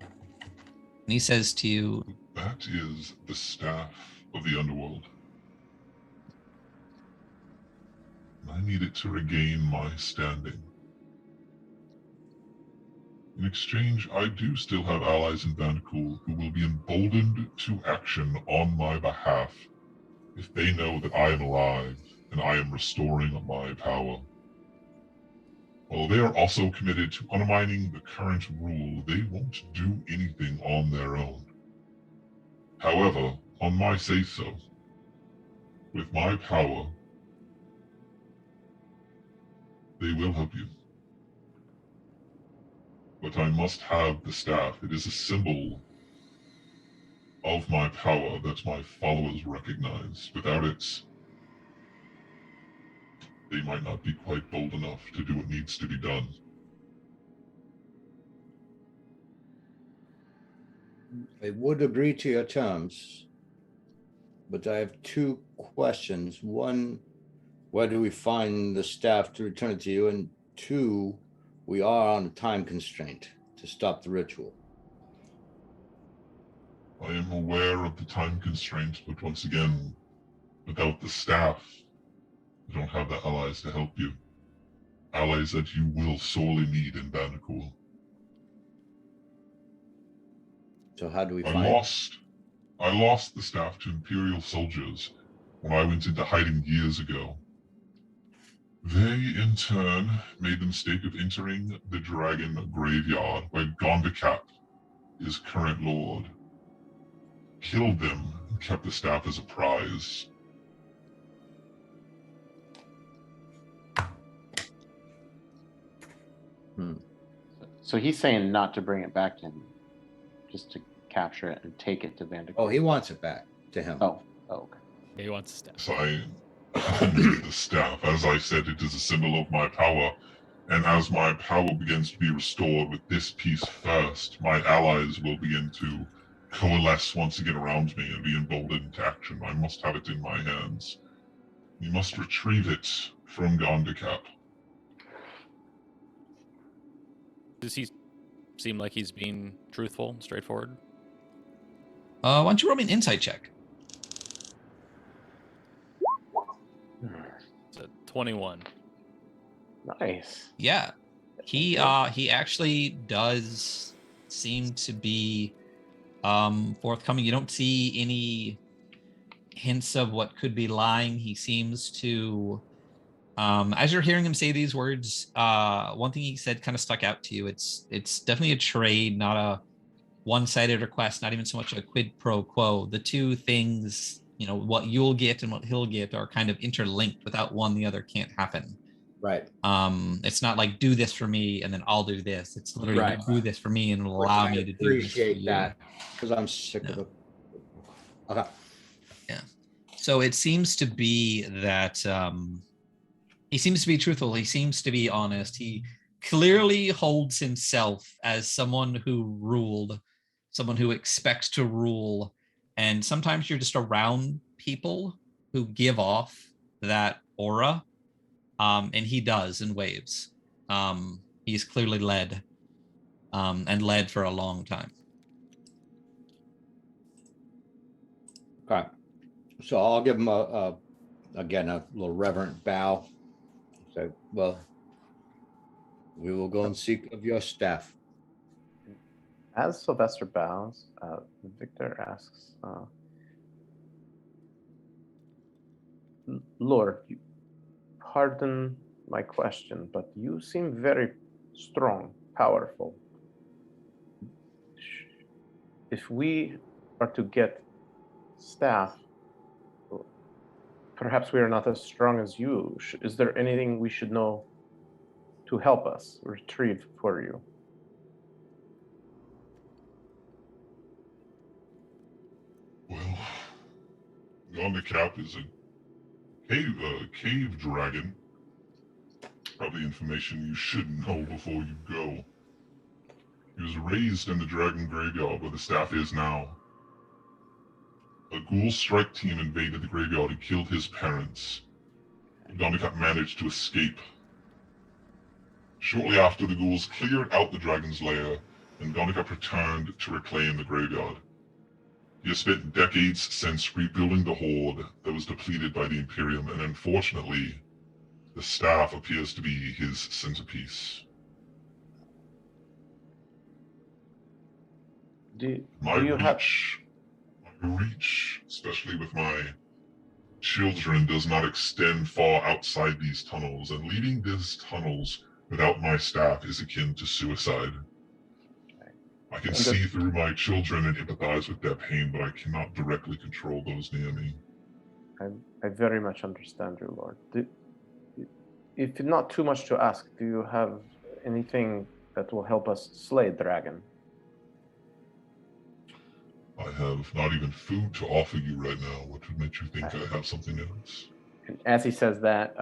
And he says to you, That is the staff of the underworld. I need it to regain my standing. In exchange, I do still have allies in Vandercool who will be emboldened to action on my behalf if they know that I am alive and I am restoring my power. While they are also committed to undermining the current rule, they won't do anything on their own. However, on my say-so, with my power, they will help you. But I must have the staff. It is a symbol of my power that my followers recognize. Without it, they might not be quite bold enough to do what needs to be done. I would agree to your terms, but I have two questions. One, where do we find the staff to return it to you? And two, we are on a time constraint to stop the ritual. I am aware of the time constraint, but once again, without the staff, you don't have the allies to help you. Allies that you will sorely need in Vandercool. So how do we I find lost the staff to Imperial soldiers when I went into hiding years ago. They, in turn, made the mistake of entering the dragon graveyard where Gondikap is current lord. Killed them and kept the staff as a prize. So he's saying not to bring it back to him, just to capture it and take it to Vandercool. Oh, he wants it back to him. Oh, okay. Yeah, he wants to step. So I needed the staff. As I said, it is a symbol of my power. And as my power begins to be restored with this piece first, my allies will begin to coalesce once again around me and be emboldened to action. I must have it in my hands. You must retrieve it from Gondikap. Does he seem like he's being truthful, straightforward? why don't you roll me an insight check? It's a 21. Nice. Yeah. He actually does seem to be forthcoming. You don't see any hints of what could be lying. He seems to as you're hearing him say these words, one thing he said kind of stuck out to you. It's definitely a trade, not a one-sided request, not even so much a quid pro quo. The two things, what you'll get and what he'll get are kind of interlinked. Without one, the other can't happen. Right. It's not like do this for me and then I'll do this. It's literally Right. Do this for me and it'll allow me to do this. Appreciate that because I'm sick of it. Okay. Yeah. So it seems to be that he seems to be truthful. He seems to be honest. He clearly holds himself as someone who ruled, someone who expects to rule, and sometimes you're just around people who give off that aura, and he does in waves. He's clearly led, and led for a long time. Okay. So I'll give him again a little reverent bow. Say, well, we will go and seek of your staff. As Sylvester bows, Victor asks, Lord, pardon my question, but you seem very strong, powerful. If we are to get staff, perhaps we are not as strong as you. Is there anything we should know to help us retrieve for you? Well, Gondicap is a cave dragon. Probably information you should know before you go. He was raised in the dragon graveyard where the staff is now. A ghoul strike team invaded the graveyard and killed his parents. Gondicap managed to escape. Shortly after, the ghouls cleared out the dragon's lair, and Gondicap returned to reclaim the graveyard. He has spent decades since rebuilding the Horde that was depleted by the Imperium, and unfortunately, the staff appears to be his centerpiece. My reach, especially with my children, does not extend far outside these tunnels, and leaving these tunnels without my staff is akin to suicide. I can see through my children and empathize with their pain, but I cannot directly control those near me. I very much understand you, Lord. If not too much to ask, do you have anything that will help us slay dragon? I have not even food to offer you right now. What would make you think I have something else? And as he says that,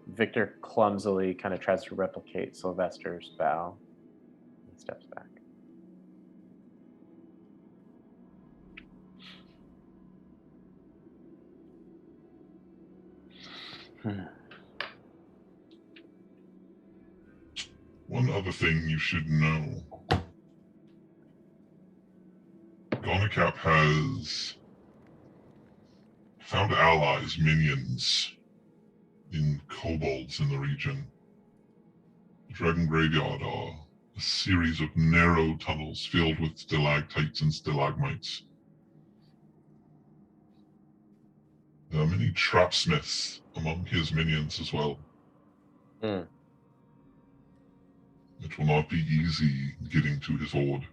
Victor clumsily kind of tries to replicate Sylvester's bow and steps back. One other thing you should know. Gondicap has found allies, minions, in kobolds in the region. The Dragon Graveyard are a series of narrow tunnels filled with stalactites and stalagmites. There are many trapsmiths among his minions as well. It will not be easy getting to his horde.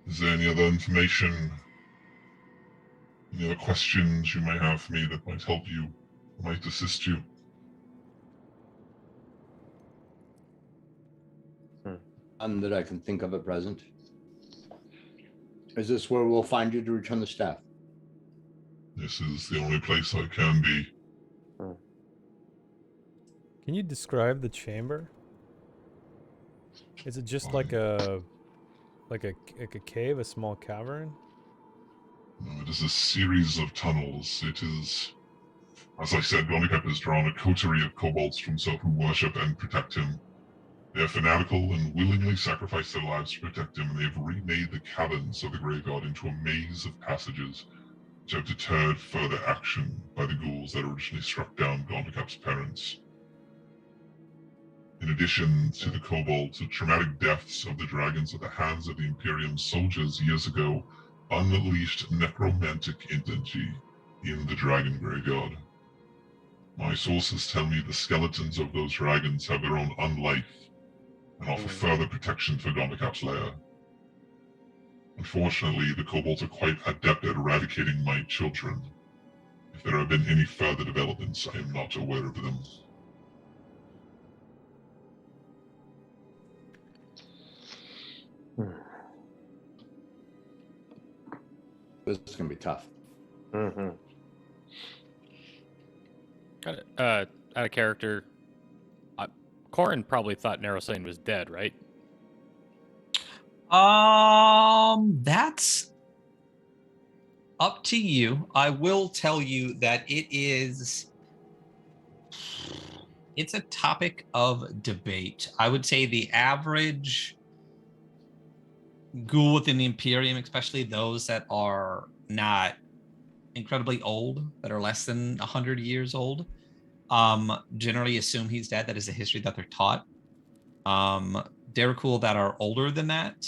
Is there any other information, any other questions you may have for me that might help you, might assist you? None that I can think of at present. Is this where we'll find you to return the staff? This is the only place I can be. Can you describe the chamber? Is it just like a cave, a small cavern? No, it is a series of tunnels. It is, as I said, Gondicap has drawn a coterie of kobolds from Self who worship and protect him. They are fanatical and willingly sacrifice their lives to protect him, and they have remade the caverns of the graveyard into a maze of passages which have deterred further action by the ghouls that originally struck down Gondicap's parents. In addition to the kobolds, the traumatic deaths of the dragons at the hands of the Imperium soldiers years ago unleashed necromantic energy in the dragon graveyard. My sources tell me the skeletons of those dragons have their own unlife and offer further protection for Gondicap's lair. Unfortunately, the kobolds are quite adept at eradicating my children. If there have been any further developments, I am not aware of them. This is gonna be tough. Mm-hmm. Got it. Out of character. Corin probably thought Narosane was dead, right? That's up to you. I will tell you that it's a topic of debate. I would say the average ghoul within the Imperium, especially those that are not incredibly old, that are less than 100 years old, generally assume he's dead. That is a history that they're taught. Daracool that are older than that,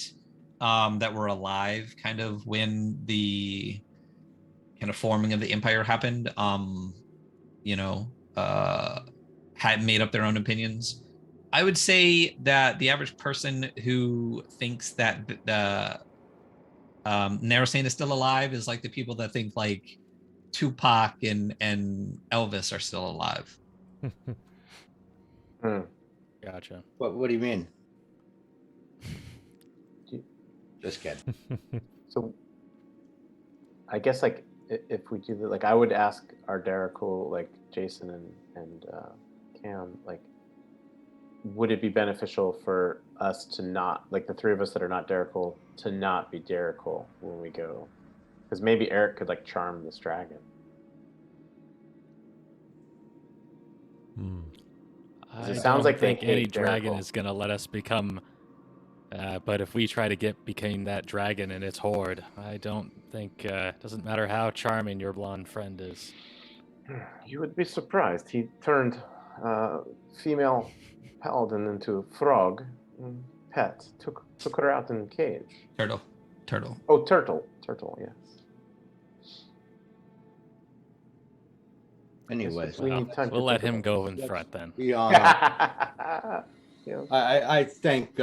that were alive kind of when the kind of forming of the Empire happened, had made up their own opinions. I would say that the average person who thinks that the Narosane is still alive is like the people that think like Tupac and Elvis are still alive. Gotcha. What do you mean? Just kidding. So, I guess like if we do that, like I would ask our Daracool, like Jason and Cam, like, would it be beneficial for us to not, like the three of us that are not Daracool, to not be Daracool when we go? Because maybe Eric could like charm this dragon. I It sounds like they think any hate dragon Daracool. is going to let us become. But if we try to become that dragon and its horde, I don't think doesn't matter how charming your blonde friend is. You would be surprised. He turned female paladin into a frog and pet. Took her out in a cage. Turtle. Oh, turtle, yes. Anyways, We need time we'll to let think him about go in front then. Yeah. I thank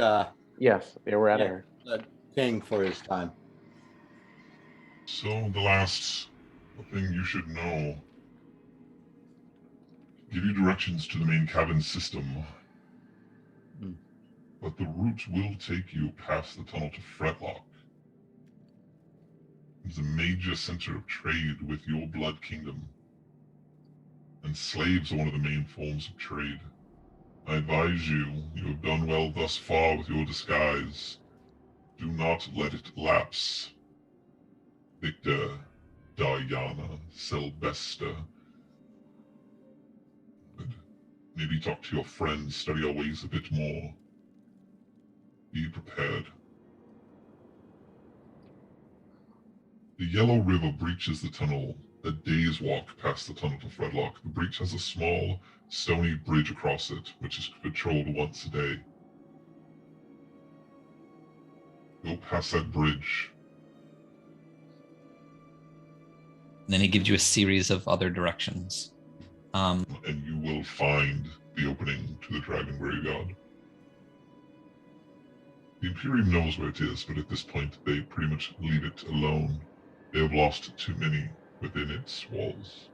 Yes, yeah, we're out of Yeah. here. the king for his time. So the last thing you should know. Give you directions to the main cabin system. But the route will take you past the tunnel to Fretlock. It's a major center of trade with your blood kingdom. And slaves are one of the main forms of trade. I advise you, you have done well thus far with your disguise. Do not let it lapse. Victor, Diana, Sylvester. And maybe talk to your friends, study our ways a bit more. Be prepared. The Yellow River breaches the tunnel a day's walk past the tunnel to Fretlock. The breach has a small, stony bridge across it, which is patrolled once a day. Go past that bridge. And then he gives you a series of other directions. And you will find the opening to the Dragon Graveyard. The Imperium knows where it is, but at this point they pretty much leave it alone. They have lost too many within its walls.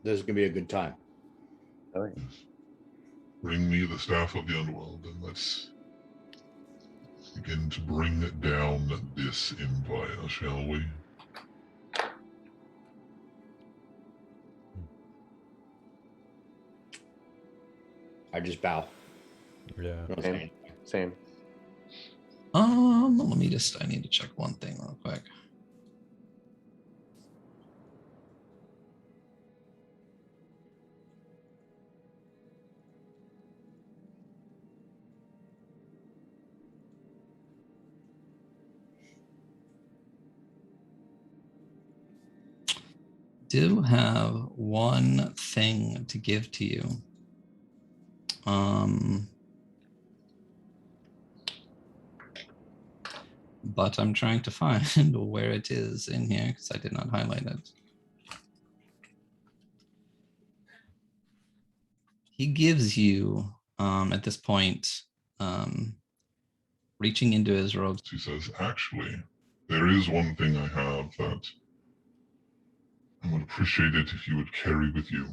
This is gonna be a good time. Bring me the Staff of the Underworld, and let's begin to bring down this empire, shall we? I just bow. Yeah. Don't say anything. Same. I need to check one thing real quick. Do have one thing to give to you. But I'm trying to find where it is in here because I did not highlight it. He gives you, at this point, reaching into his robes. He says, actually, there is one thing I have that I would appreciate it if you would carry with you.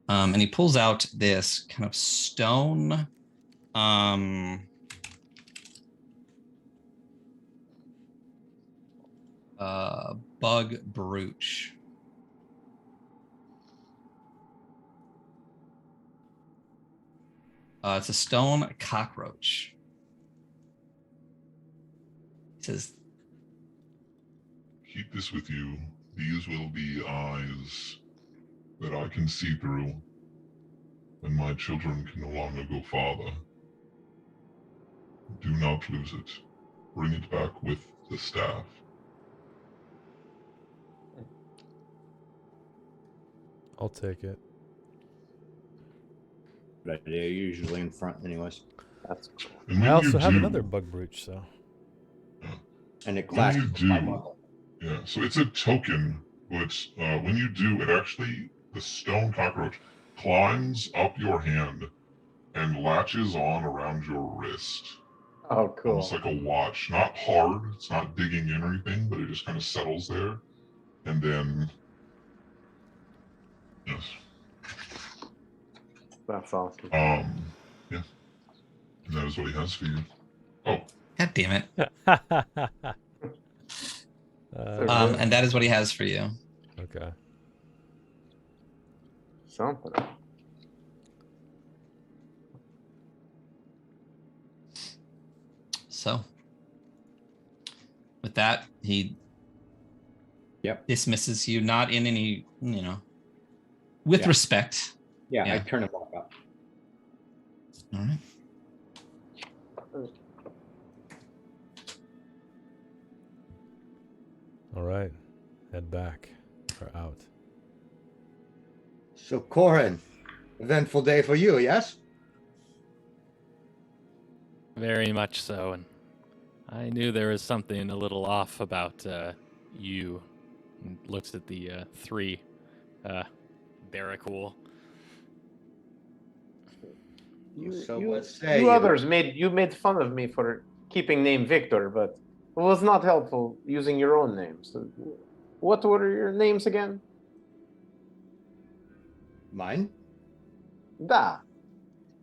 And he pulls out this kind of stone bug brooch. It's a stone cockroach. It says, Keep this with you. These will be eyes that I can see through when my children can no longer go farther. Do not lose it. Bring it back with the staff. I'll take it. But they're usually in front, anyways. That's cool. And when I also you have do- another bug brooch, so. And it When clashes you with my do- buckle. Yeah, so it's a token, but when you do, it actually, the stone cockroach climbs up your hand and latches on around your wrist. Oh, cool. Almost like a watch. Not hard, it's not digging in or anything, but it just kind of settles there. And then, yes. That's awesome. Yeah. And that is what he has for you. Oh, God damn it. Uh, And that is what he has for you. okay. Something. So, with that, he dismisses you, not in any, with Yeah. respect. Yeah, I Yeah. turn it back up. All right. All right. Head back. Or out. So, Corin, eventful day for you, yes? Very much so, and I knew there was something a little off about you. And looks at the three Barracool. So what say You you? others made fun of me for keeping name Victor, but it was not helpful using your own names. So what were your names again? Mine? Da.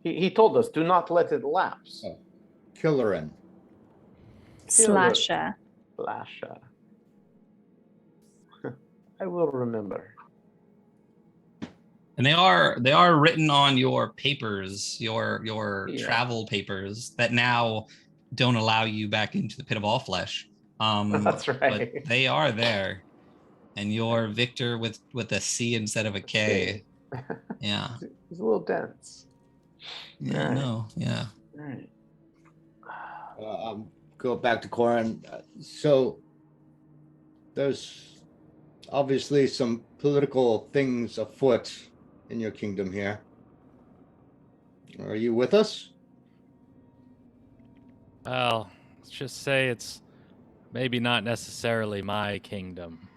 He told us, do not let it lapse. Oh. Killerin. Slasher. Lasha. I will remember. And they are written on your papers, your Yeah. travel papers that now don't allow you back into the pit of all flesh. That's right. But they are there, and you're Victor with a C instead of a K. Yeah. It's a little dense. Yeah. Alright. No. Yeah. All right. Go back to Corin. So, there's obviously some political things afoot in your kingdom here. Are you with us? Well, let's just say it's maybe not necessarily my kingdom.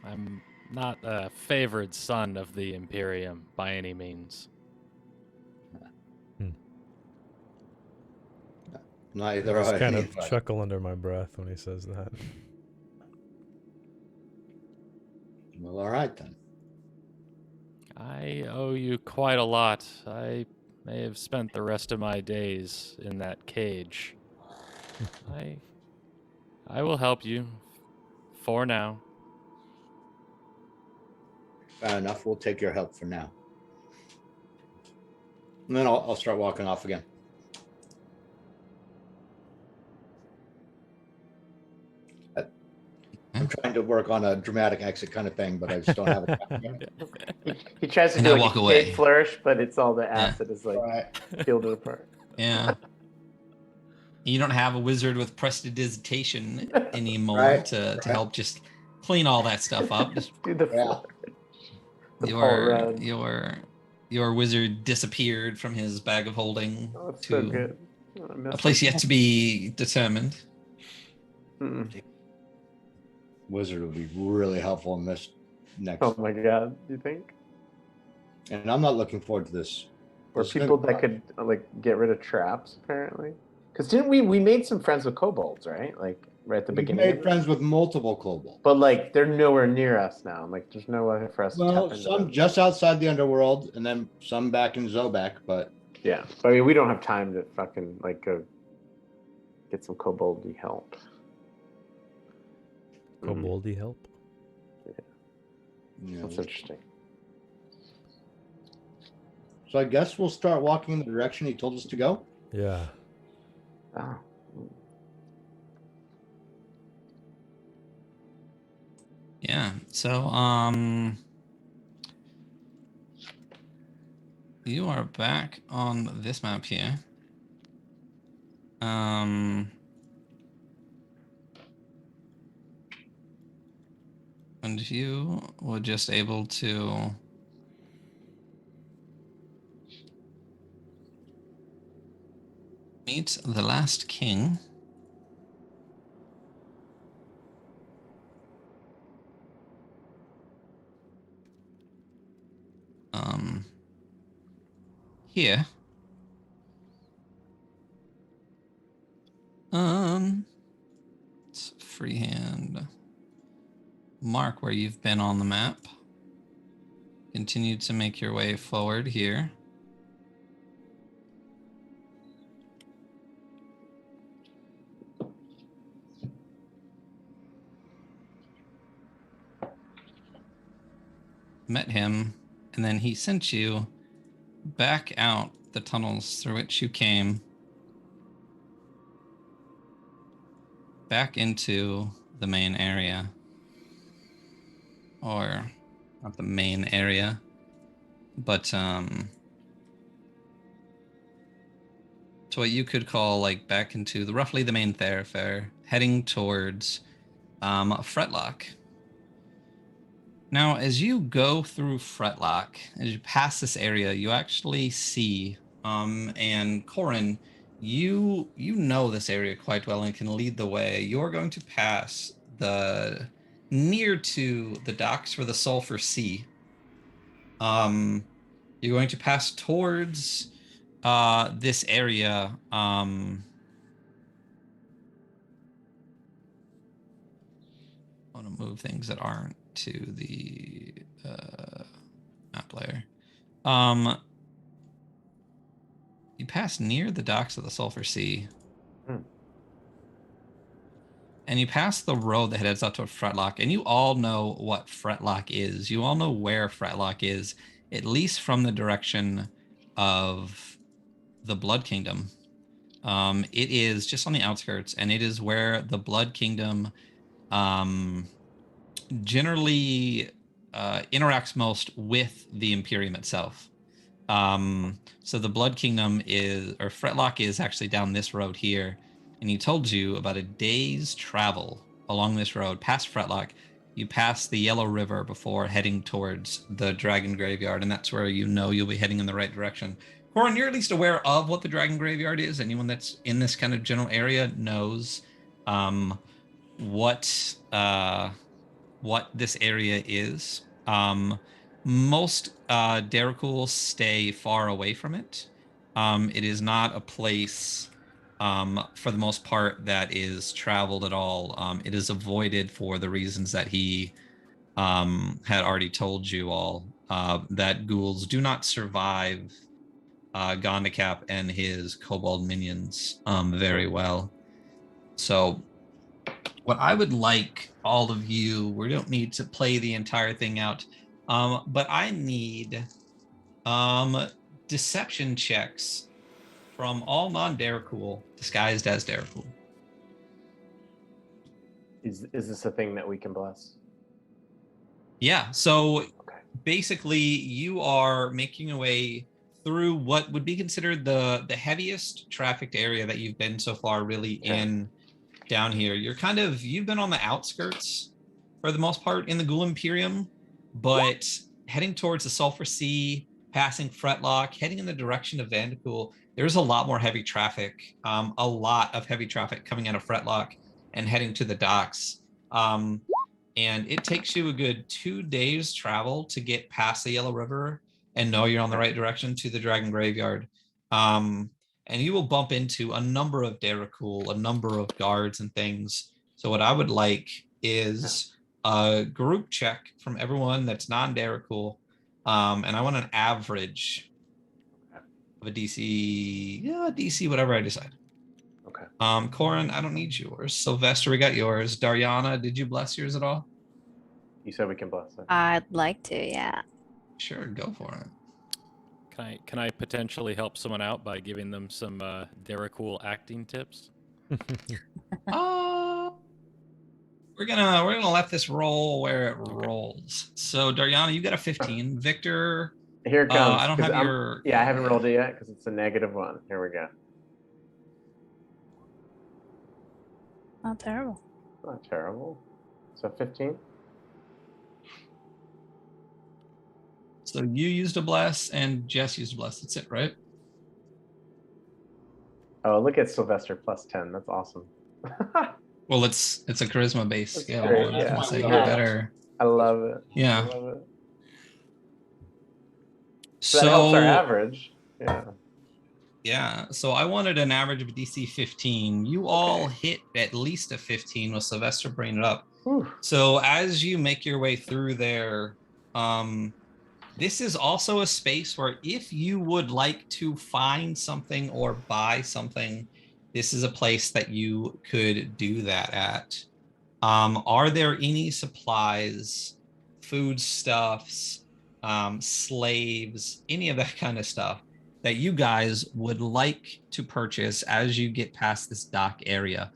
I'm not a favored son of the Imperium by any means. Neither I just are kind me, of but- chuckle under my breath when he says that. Well, all right then. I owe you quite a lot. I may have spent the rest of my days in that cage. I will help you for now. Fair enough. We'll take your help for now. And then I'll start walking off again. I'm trying to work on a dramatic exit kind of thing, but I just don't have it. He tries to And do I like walk a away. big flourish, but it's all the Yeah. acid is like All right. peeled it apart. Yeah. You don't have a wizard with prestidigitation anymore Right, to right. help just clean all that stuff up. Just Do the Yeah. flourish. The Paul Rudd. your wizard disappeared from his bag of holding Oh, it's so to good. I miss a place it. yet to be determined. Mm. Wizard would be really helpful in this next. Oh my god, do you think? And I'm not looking forward to this. Or This is people gonna- that could like get rid of traps, apparently. Because didn't we made some friends with kobolds, right? Like right at the We've beginning. made friends with multiple kobolds. But like they're nowhere near us now. Like there's no way for us to Well, tap into some them. just outside the underworld, and then some back in Zobek. But Yeah, but I mean, we don't have time to fucking like go get some koboldy help. Koboldy help. That's interesting. So I guess we'll start walking in the direction he told us to go. Yeah. Oh. Yeah. So you are back on this map here. And you were just able to meet the last king. Here. Let's freehand mark where you've been on the map. Continue to make your way forward here. Met him, and then he sent you back out the tunnels through which you came, back into the main area. Or not the main area, but to what you could call like back into the roughly the main thoroughfare, heading towards Fretlock. Now, as you go through Fretlock, as you pass this area, you actually see, and Corin, you know this area quite well and can lead the way. You're going to pass near to the docks for the Sulphur Sea. You're going to pass towards this area. I want to move things that aren't to the map layer. You pass near the docks of the Sulphur Sea. And you pass the road that heads out to Fretlock, and you all know what Fretlock is. You all know where Fretlock is, at least from the direction of the Blood Kingdom. It is just on the outskirts, and it is where the Blood Kingdom generally interacts most with the Imperium itself. So the Blood Kingdom Fretlock is actually down this road here. And he told you about a day's travel along this road past Fretlock. You pass the Yellow River before heading towards the Dragon Graveyard, and that's where you know you'll be heading in the right direction. Corin, you're at least aware of what the Dragon Graveyard is. Anyone that's in this kind of general area knows what this area is. Most Darakuls stay far away from it. It is not a place for the most part that is traveled at all. It is avoided for the reasons that he had already told you all, that ghouls do not survive Gondikap and his kobold minions very well. So what I would like all of you, we don't need to play the entire thing out, but I need deception checks from all non-Darakul disguised as Darakul. Is this a thing that we can bless? Yeah, so basically you are making your way through what would be considered the heaviest trafficked area that you've been so far, really, in down here. You've been on the outskirts for the most part in the Ghoul Imperium, but heading towards the Sulphur Sea, passing Fretlock, heading in the direction of Vandecool, there's a lot more heavy traffic, a lot of heavy traffic coming out of Fretlock and heading to the docks. And it takes you a good 2 days travel to get past the Yellow River and know you're on the right direction to the Dragon Graveyard. And you will bump into a number of Darakul, a number of guards and things So what I would like is a group check from everyone that's non-Daracool. And I want an average of a DC, DC, whatever I decide. Okay. Corin, I don't need yours. Sylvester, we got yours. Dariana, did you bless yours at all? You said we can bless it. I'd like to, yeah. Sure, go for it. Can I potentially help someone out by giving them some Daracool acting tips? We're gonna let this roll where it rolls. So Dariana, you got a 15. Victor, Here it comes. I don't 'cause have I'm- your. Yeah, I haven't rolled it yet because it's a -1. Here we go. Not terrible. Not terrible. So 15. So you used a bless and Jess used a bless. That's it, right? Oh, look at Sylvester +10. That's awesome. Well, it's a charisma based That's skill. great, I was yeah. gonna say you Yeah. better. I love it. Yeah. I love it. So that helps our average. Yeah. Yeah, so I wanted an average of DC 15. You all hit at least a 15 with Sylvester bringing it up. Whew. So as you make your way through there, this is also a space where if you would like to find something or buy something, this is a place that you could do that at. Are there any supplies, foodstuffs, slaves, any of that kind of stuff that you guys would like to purchase as you get past this dock area?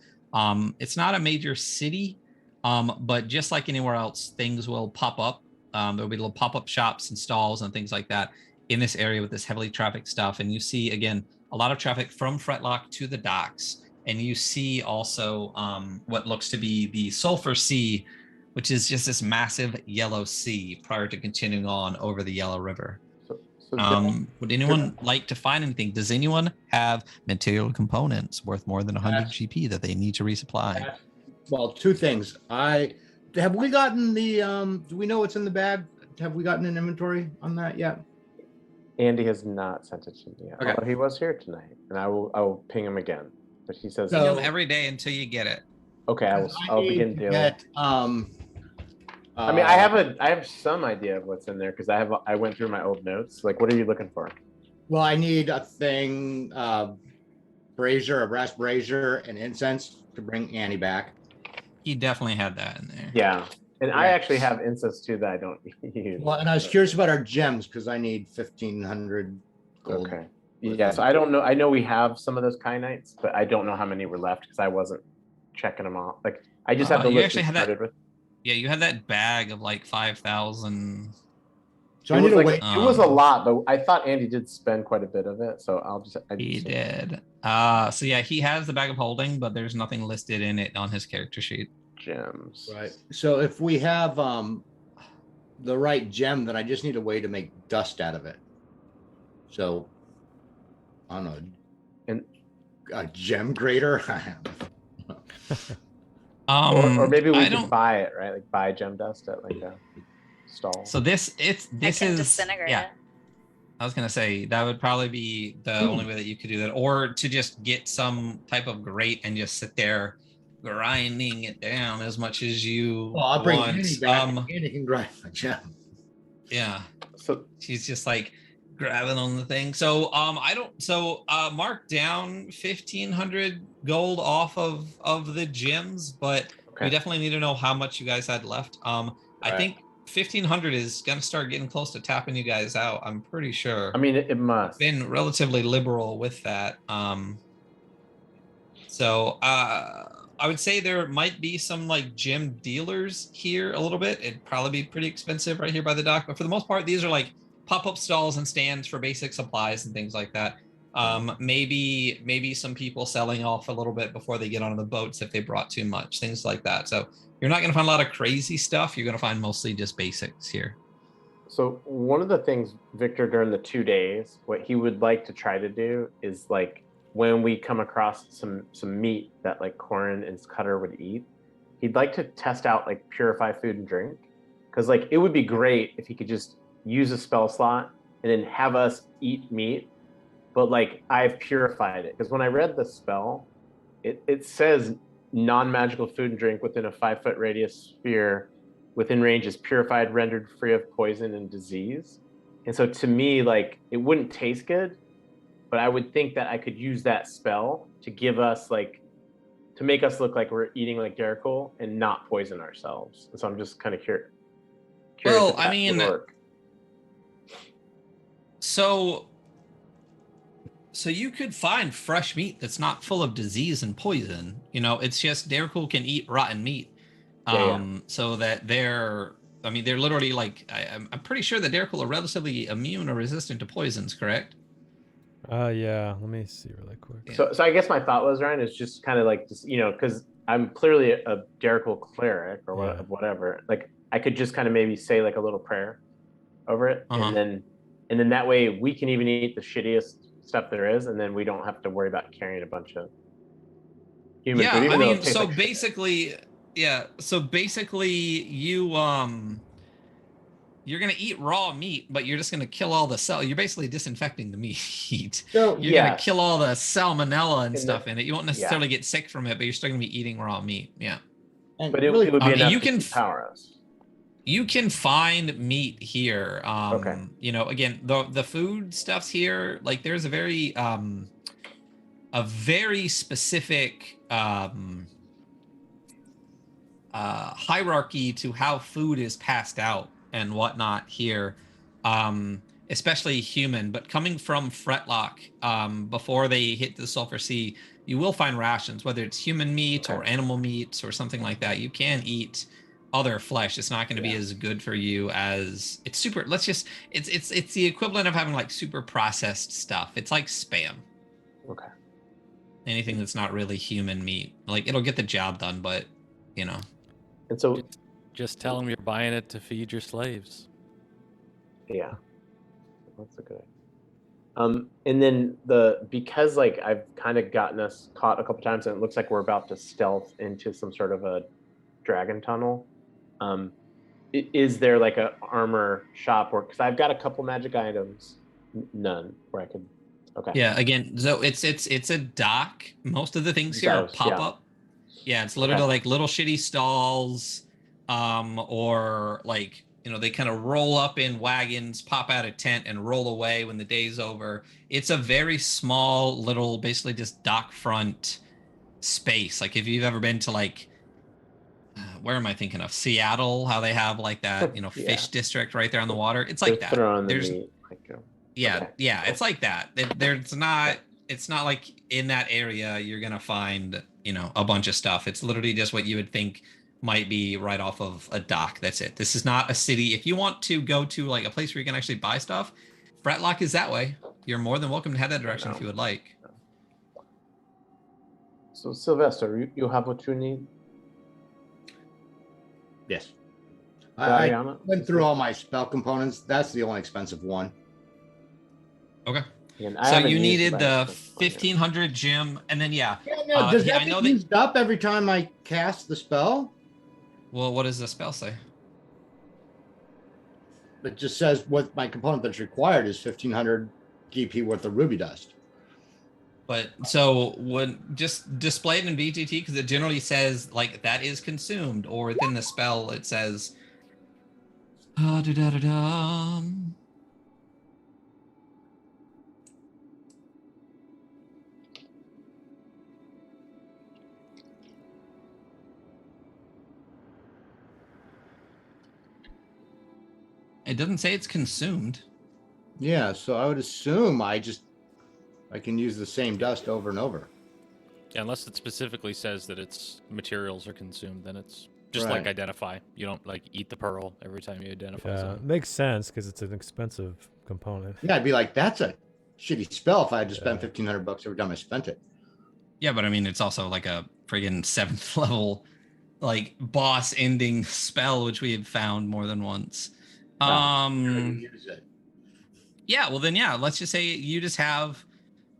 It's not a major city, but just like anywhere else, things will pop up. There'll be little pop-up shops and stalls and things like that in this area with this heavily trafficked stuff. And you see, again, a lot of traffic from Fretlock to the docks. And you see also what looks to be the Sulphur Sea, which is just this massive yellow sea prior to continuing on over the Yellow River. So Would anyone like to find anything? Does anyone have material components worth more than 100 GP that they need to resupply? Well, two things. Have we gotten the do we know what's in the bag? Have we gotten an inventory on that yet? Andy has not sent it to me yet. Okay. Although he was here tonight, and I will ping him again. But he says, Ping them every day until you get it. "Okay, I'll begin need to doing." get, I mean, I have some idea of what's in there because I went through my old notes. Like, what are you looking for? Well, I need a thing, brazier, a brass brazier, and incense to bring Annie back. He definitely had that in there. Yeah, and I Yeah. actually have incense too that I don't use. Well, and I was curious about our gems because I need 1,500 gold. Okay. Yeah, so I don't know. I know we have some of those kynites, but I don't know how many were left because I wasn't checking them off. Like, I just have the You list actually we had that- started with. Yeah, you had that bag of like 5,000. So I It need was, to like, wait. it was a lot, but I thought Andy did spend quite a bit of it. So He did. So yeah, he has the bag of holding, but there's nothing listed in it on his character sheet. Gems. Right. So if we have the right gem, then I just need a way to make dust out of it. So I don't know. And a gem grater. Or maybe we I could don't. buy it, right? Like buy gem dust at like a stall. So this I can is disintegrate yeah. it. I was gonna say that would probably be the only way that you could do that, or to just get some type of grate and just sit there grinding it down as much as you Well, I'll bring want. Annie back. Annie can grind my gem. Yeah, So she's just like grabbing on the thing. So I don't. So mark down 1,500 gold off of the gems, but we definitely need to know how much you guys had left. I Right. think 1,500 is gonna start getting close to tapping you guys out. I'm pretty sure. I mean, it must. Been relatively liberal with that. So I would say there might be some like gem dealers here a little bit. It'd probably be pretty expensive right here by the dock, but for the most part, these are like pop-up stalls and stands for basic supplies and things like that. Maybe some people selling off a little bit before they get onto the boats if they brought too much, things like that. So you're not going to find a lot of crazy stuff. You're going to find mostly just basics here. So one of the things, Victor, during the 2 days, what he would like to try to do is like when we come across some meat that like Corin and Cutter would eat, he'd like to test out like purify food and drink. Because like it would be great if he could just use a spell slot and then have us eat meat. But like I've purified it. Because when I read the spell, it says non-magical food and drink within a 5-foot radius sphere within range is purified, rendered free of poison and disease. And so to me, like, it wouldn't taste good, but I would think that I could use that spell to give us like, to make us look like we're eating like Derrickle and not poison ourselves. And so I'm just kind of curious. Well, if that I would mean, work. so you could find fresh meat that's not full of disease and poison. You know, it's just Derrickle can eat rotten meat. So that they're literally like, I'm pretty sure that Derrickle are relatively immune or resistant to poisons, correct? Yeah. Let me see really quick. Yeah. So I guess my thought was, Ryan, is just kind of like, just, you know, because I'm clearly a Derrickle cleric or whatever. Like, I could just kind of maybe say like a little prayer over it, and then that way we can even eat the shittiest stuff there is, and then we don't have to worry about carrying a bunch of human food. I mean, so basically, you're gonna eat raw meat, but you're just gonna kill all the cell. You're basically disinfecting the meat. So You're gonna kill all the salmonella and stuff in it. You won't necessarily get sick from it, but you're still gonna be eating raw meat. Yeah. But it would be enough to power us. You can find meat here. Okay. You know, again, the food stuffs here, like there's a very specific hierarchy to how food is passed out and whatnot here, especially human. But coming from Fretlock, before they hit the Sulphur Sea, you will find rations, whether it's human meat or animal meats or something like that. You can eat other flesh. It's not going to be as good for you as it's super. It's the equivalent of having like super processed stuff. It's like Spam. Okay. Anything that's not really human meat, like it'll get the job done, but you know. And so just tell them you're buying it to feed your slaves. Yeah, that's a good idea. And then because like I've kind of gotten us caught a couple times, and it looks like we're about to stealth into some sort of a dragon tunnel. Is there like a armor shop, or because I've got a couple magic items, none where I could. Okay. Yeah. Again, so it's a dock. Most of the things here are pop up. Yeah, it's literally like little shitty stalls, or like, you know, they kind of roll up in wagons, pop out a tent, and roll away when the day's over. It's a very small little, basically just dock front space. Like if you've ever been to like, where am I thinking of? Seattle, how they have like that, you know, fish district right there on the water. It's like that. There's, it's like that. It's not like in that area you're gonna find, you know, a bunch of stuff. It's literally just what you would think might be right off of a dock. That's it. This is not a city. If you want to go to like a place where you can actually buy stuff, Fretlock is that way. You're more than welcome to head that direction if you would like. So Sylvester, you have what you need? Yes. I went through all my spell components. That's the only expensive one. Okay. So you needed the 1500 gem, and then does that get used up every time I cast the spell? Well, what does the spell say? It just says what my component that's required is 1500 GP worth of ruby dust. But so when just display it in BTT, because it generally says like that is consumed, or within the spell it says It doesn't say it's consumed. Yeah, so I would assume I can use the same dust over and over. Yeah, unless it specifically says that its materials are consumed, then it's just like identify. You don't like eat the pearl every time you identify. Yeah, it makes sense because it's an expensive component. Yeah, I'd be like, that's a shitty spell if I had to spend $1,500 every time I spent it. Yeah, but I mean, it's also like a friggin' 7th level, like boss ending spell, which we have found more than once. Yeah, well then, let's just say you just have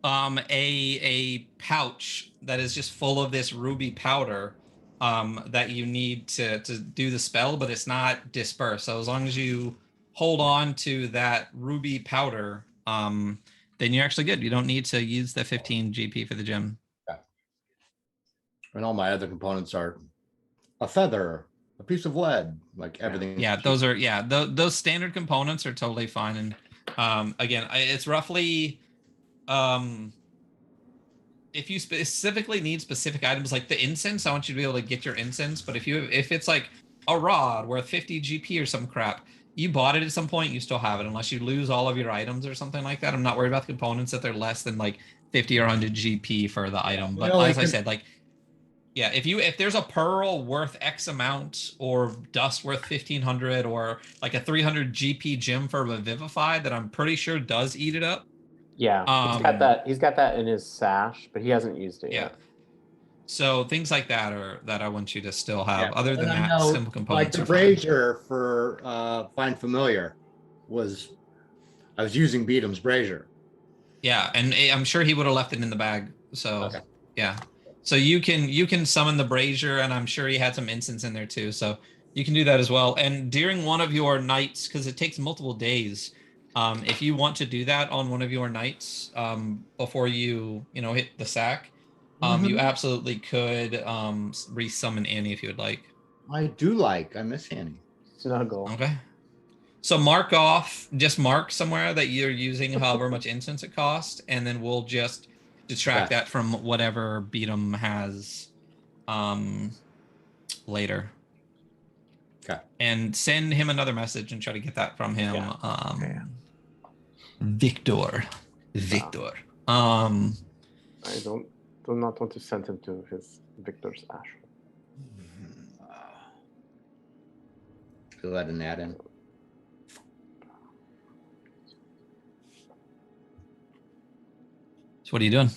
a pouch that is just full of this ruby powder that you need to do the spell, but it's not dispersed. So as long as you hold on to that ruby powder, then you're actually good. You don't need to use the 15 GP for the gem. And all my other components are a feather, a piece of lead, like everything. Yeah, those are those standard components are totally fine. And again, it's roughly if you specifically need specific items like the incense, I want you to be able to get your incense. But if it's like a rod worth 50 GP or some crap, you bought it at some point, you still have it unless you lose all of your items or something like that. I'm not worried about the components that they're less than like 50 or 100 GP for the item. But as I said, like, yeah, if there's a pearl worth X amount or dust worth 1500 or like a 300 GP gem for Revivify that I'm pretty sure does eat it up. Yeah, he's got that in his sash, but he hasn't used it yet. So things like that I want you to still have. Yeah, Other than and I that, know, simple components. like the brazier for Find Familiar I was using Beatham's brazier. Yeah, and I'm sure he would have left it in the bag. So Okay. yeah. So you can summon the brazier, and I'm sure he had some incense in there too. So you can do that as well. And during one of your nights, because it takes multiple days, if you want to do that on one of your nights before you hit the sack, you absolutely could resummon Annie if you would like. I do like. I miss Annie. Snuggle. Okay. So just mark somewhere that you're using however much incense it costs, and then we'll just detract that from whatever Beatum has later. Okay. And send him another message and try to get that from him. Okay. Victor. I do not want to send him to his Victor's ash. Go ahead and add in. So what are you doing?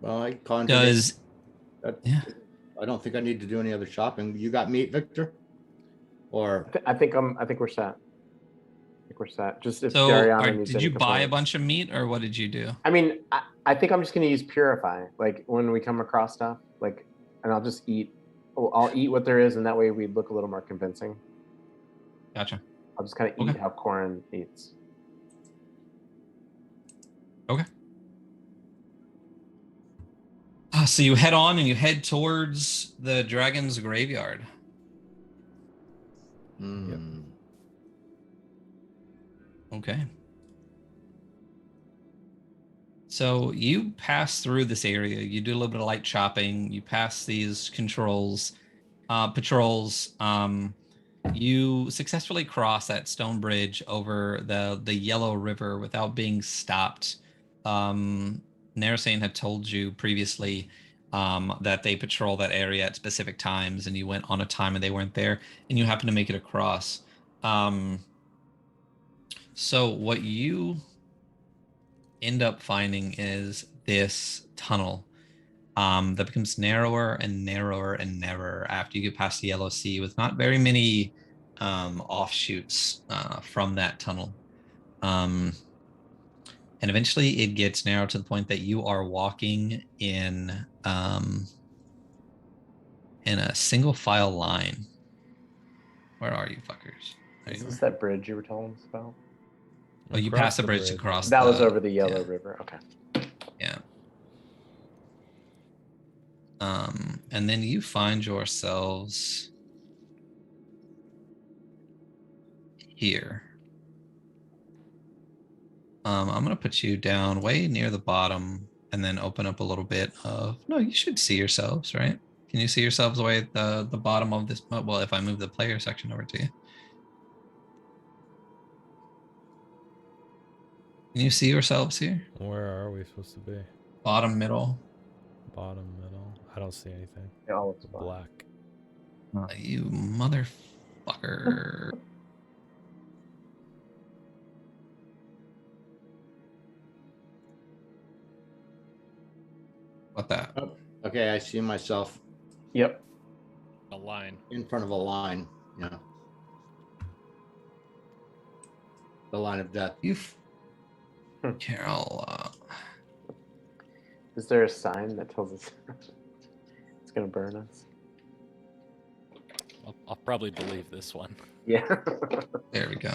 Well, I conjured yeah. I don't think I need to do any other shopping. You got meat, Victor? Or I think we're set. We're set. Just if so Dariana needs did you any buy a components. bunch of meat, or what did you do? I mean, I think I'm just gonna use Purify. Like when we come across stuff, like, and I'll just eat. I'll eat what there is, and that way we look a little more convincing. Gotcha. I'll just kind of eat how Corin eats. Okay. So you head on and you head towards the dragon's graveyard. Okay. So you pass through this area. You do a little bit of light chopping. You pass these patrols. You successfully cross that stone bridge over the Yellow River without being stopped. Narasane had told you previously that they patrol that area at specific times, and you went on a time and they weren't there, and you happened to make it across. So what you end up finding is this tunnel that becomes narrower and narrower and narrower after you get past the Yellow Sea, with not very many offshoots from that tunnel. And eventually it gets narrow to the point that you are walking in a single file line. Where are you fuckers? Is this that bridge you were telling us about? Oh, you passed the bridge across. That was over the Yellow River. Okay. Yeah. And then you find yourselves here. I'm going to put you down way near the bottom and then open up a little bit of... No, you should see yourselves, right? Can you see yourselves away at the bottom of this? Well, if I move the player section over to you. Can you see yourselves here? Where are we supposed to be? Bottom, middle. Bottom, middle. I don't see anything. Yeah, all at the bottom. Black. You motherfucker. What that? Oh, okay, I see myself. Yep. A line. In front of a line. Yeah. The line of death. Carol. Is there a sign that tells us it's gonna burn us? I'll probably believe this one. Yeah. There we go.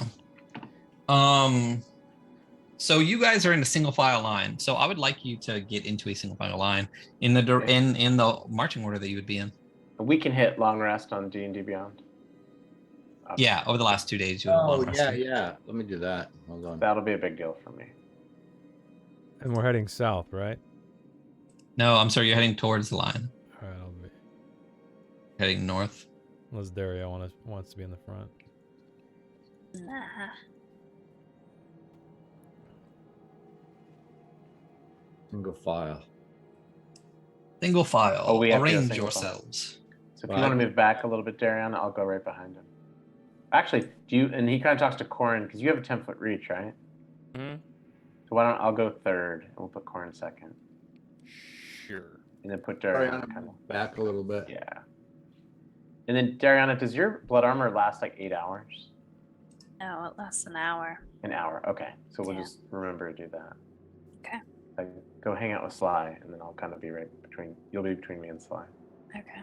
So you guys are in a single file line. So I would like you to get into a single file line in the in the marching order that you would be in. We can hit long rest on D&D Beyond. Yeah, over the last 2 days you have long rested. yeah. Let me do that. Hold on. That'll be a big deal for me. And we're heading south, right? No, I'm sorry, you're heading towards the line. All right, I'll be. Heading north. Unless Dario wants to be in the front. Nah. Single file. Single file. Oh, we have to go Arrange single file. yourselves. So if you want to move back a little bit, Darion, I'll go right behind him. Actually, do you? And he kind of talks to Corin because you have a 10-foot reach, right? Hmm? So why don't I'll go third and we'll put Corin second, Sure. and then put Sorry, Darion I'm kind of. back a little bit. Yeah. And then Dariana, does your blood armor last like 8 hours? No, it lasts an hour. An hour. Okay. So we'll Yeah. just remember to do that. Okay. Like, go hang out with Sly, and then I'll kind of be right between. You'll be between me and Sly. Okay.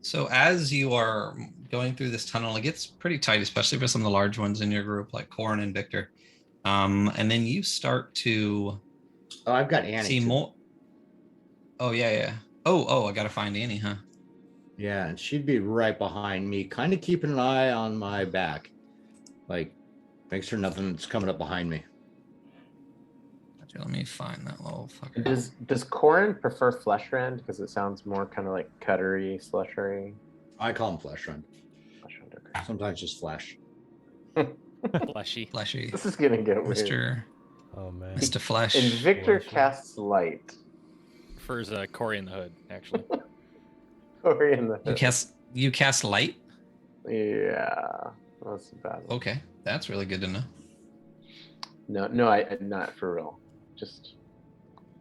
So as you are going through this tunnel, it gets pretty tight, especially for some of the large ones in your group, like Corin and Victor. And then you start to Oh, I've got Annie. see too. more. Oh yeah. Oh, I gotta find Annie, huh? Yeah, and she'd be right behind me, kind of keeping an eye on my back. Like, make sure nothing's coming up behind me. Okay, let me find that little fucker. Does Corin prefer Fleshrend because it sounds more kind of like cuttery, slushery? I call him Flesh Run. Fleshrend, okay. Sometimes just Flesh. Fleshy. Fleshy. This is gonna get weird. Mr. Oh man. Mr. Flesh. And Victor Flesh. casts light. Prefers Corey in the Hood, actually. Cory in the You cast light? Yeah, that's bad. Okay. That's really good to know. No, I not for real. Just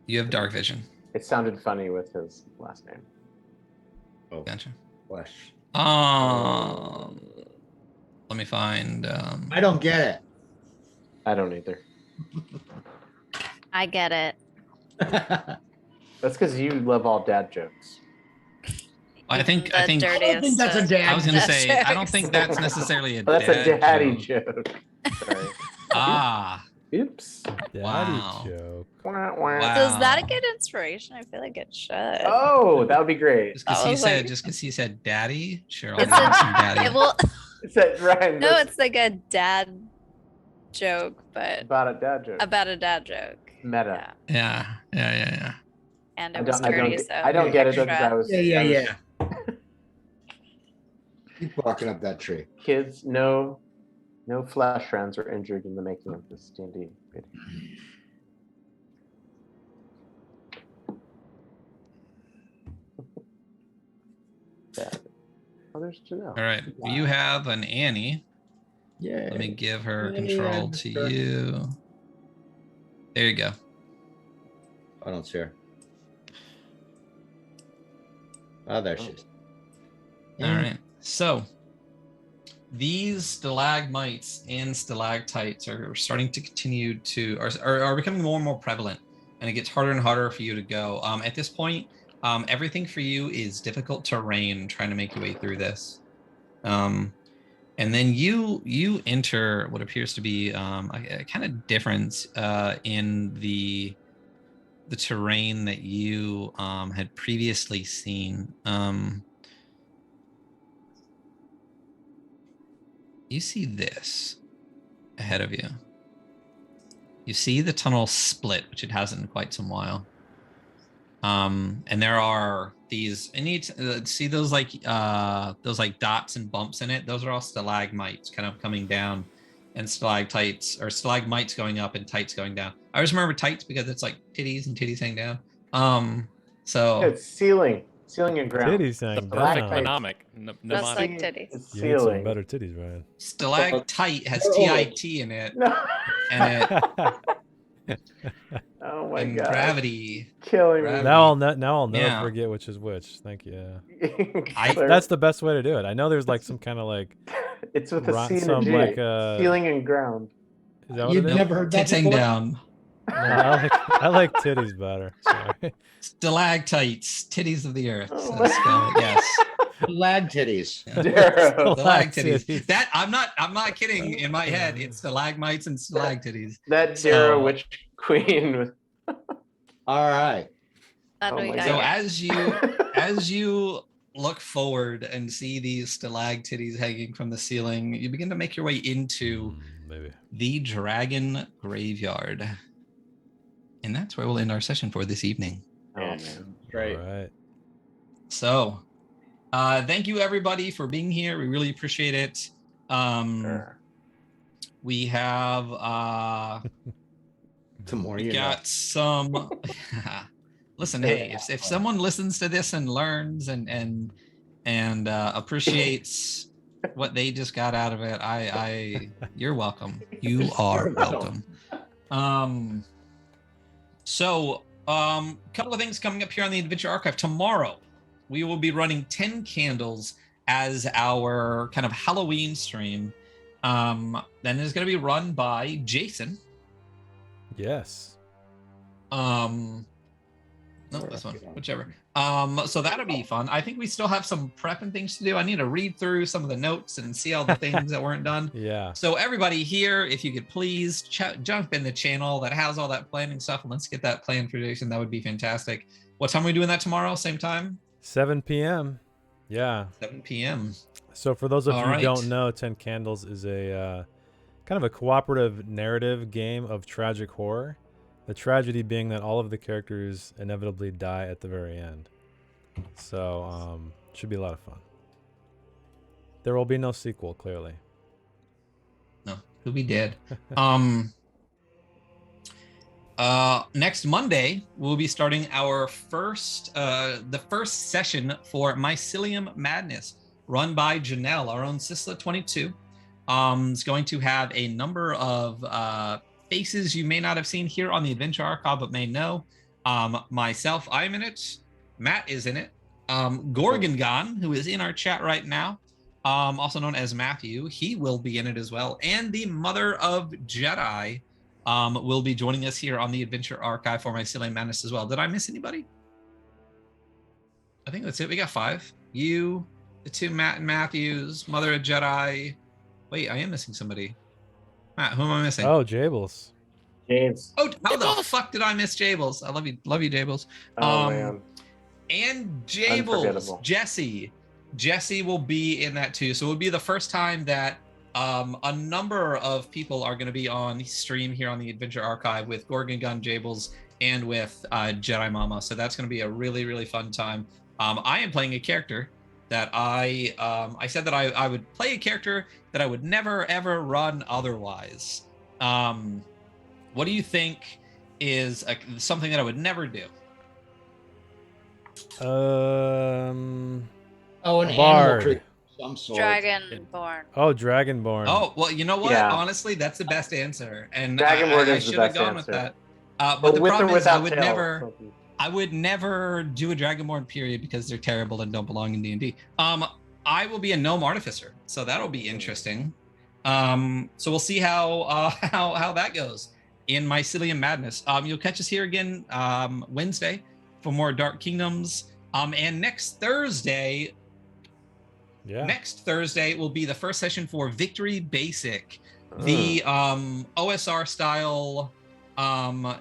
You have dark vision. it sounded funny with his last name. Oh, Gotcha. Flesh. Let me find I don't get it. I don't either. I get it. That's because you love all dad jokes. I think The I think dirtiest that's a of dad I was gonna dad say I don't jokes. think that's necessarily a That's a dad daddy joke. joke. Sorry. Ah, Oops. Daddy Wow. joke. Wah, wah. Wow. Does that get inspiration? I feel like it should. Oh, that would be great. just because I he was said like- just because he said daddy, sure I'll It's give a- him some daddy. It will. It's that Ryan. No, that's it's like a dad joke, but about a dad joke. about a dad joke. Meta. Yeah. Yeah. And I it was don't, I don't, Cody, get- so I don't get it though, 'cause extra. I was. Yeah. I was- Keep barking up that tree. Kids, no flesh rounds were injured in the making of this D&D video. Bad. Oh, there's Janelle. All right. You have an Annie. Yeah. Let me give her Yeah, control to sure. you. There you go. I don't see her. Oh, there she is. All right. So these stalagmites and stalactites are starting to continue to are becoming more and more prevalent, and it gets harder and harder for you to go. At this point, everything for you is difficult terrain trying to make your way through this. And then you enter what appears to be a kind of difference in the terrain that you had previously seen. You see this ahead of you. You see the tunnel split, which it hasn't in quite some while. And there are these, and you see those like dots and bumps in it. Those are all stalagmites kind of coming down, and stalactites or stalagmites going up and tights going down. I always remember tights because it's like titties and titties hang down. So It's ceiling and ground. Titties hang Stalactites. down. Mnemonic. That's Mnemonic. like titties. It's You need some ceiling. better titties, Ryan. stalactite has Oh. TIT in it, No. and it Oh my and god. gravity. Killing Gravity. Now I'll never Yeah. forget which is which. Thank you. me. I- That's the best way to do it. I know there's like some kind of like It's with a Ro- C and a some G. like Ceiling and ground. is that what You've it is? never heard that Tits hang before? down. No, I like titties better. Sorry. Stalactites, titties of the earth. Oh Let's my- go. Yes. Lag titties. Darrow. Stalactities. That I'm not kidding. In my head, it's stalagmites and stalactities. That So- Darrow Witch Queen was. All right. What Oh do we my got So here? as you look forward and see these stalactities hanging from the ceiling, you begin to make your way into Maybe. the Dragon Graveyard. And that's where we'll end our session for this evening. Oh man. Great. All right. So, thank you everybody for being here. We really appreciate it. Sure. We have The more we you know. got some. Listen, hey, if someone listens to this and learns and appreciates what they just got out of it, you're welcome. You are You're welcome. welcome. So, couple of things coming up here on the Adventure Archive. Tomorrow, we will be running 10 Candles as our kind of Halloween stream. Then it's going to be run by Jason. Yes. No, this one, whichever. So that'll be fun. I think we still have some prep and things to do. I need to read through some of the notes and see all the things that weren't done. Yeah. So everybody here, if you could please jump in the channel that has all that planning stuff, and let's get that planned for Jason. That would be fantastic. What time are we doing that tomorrow? Same time? 7 p.m. Yeah. 7 p.m. So for those of All you who right. don't know, 10 Candles is a kind of a cooperative narrative game of tragic horror. The tragedy being that all of the characters inevitably die at the very end. So should be a lot of fun. There will be no sequel, clearly. No, he'll be dead. Next Monday, we'll be starting our the first session for Mycelium Madness, run by Janelle, our own Sisla22. It's going to have a number of faces you may not have seen here on the Adventure Archive, but may know. Myself, I'm in it. Matt is in it. Gorgongon, who is in our chat right now, also known as Matthew, he will be in it as well. And the Mother of Jedi will be joining us here on the Adventure Archive for Mycelium Madness as well. Did I miss anybody? I think that's it. We got 5. You, the 2 Matt and Matthews, Mother of Jedi. Wait, I am missing somebody. Matt, who am I missing? Oh, Jables. James. Oh, how the fuck did I miss Jables? I love you, Jables. Oh man. And Jables, Unforgettable. Jesse will be in that too. So it will be the first time that a number of people are going to be on stream here on the Adventure Archive with Gorgongon, Jables, and with Jedi Mama. So that's going to be a really, really fun time. I am playing a character that I said that I would play a character that I would never ever run otherwise. What do you think is something that I would never do? Oh, an animal Bard. creature of some sort. Dragonborn. Oh, Dragonborn. Oh, well, you know what? Yeah. Honestly, that's the best answer. And Dragonborn I is the should have best gone with answer. that. But the with or problem is I without would tail. never do a Dragonborn period because they're terrible and don't belong in D&D. I will be a gnome artificer, so that'll be interesting. So we'll see how that goes in Mycelium Madness. You'll catch us here again Wednesday for more Dark Kingdoms. And next Thursday will be the first session for Victory Basic, the OSR style. I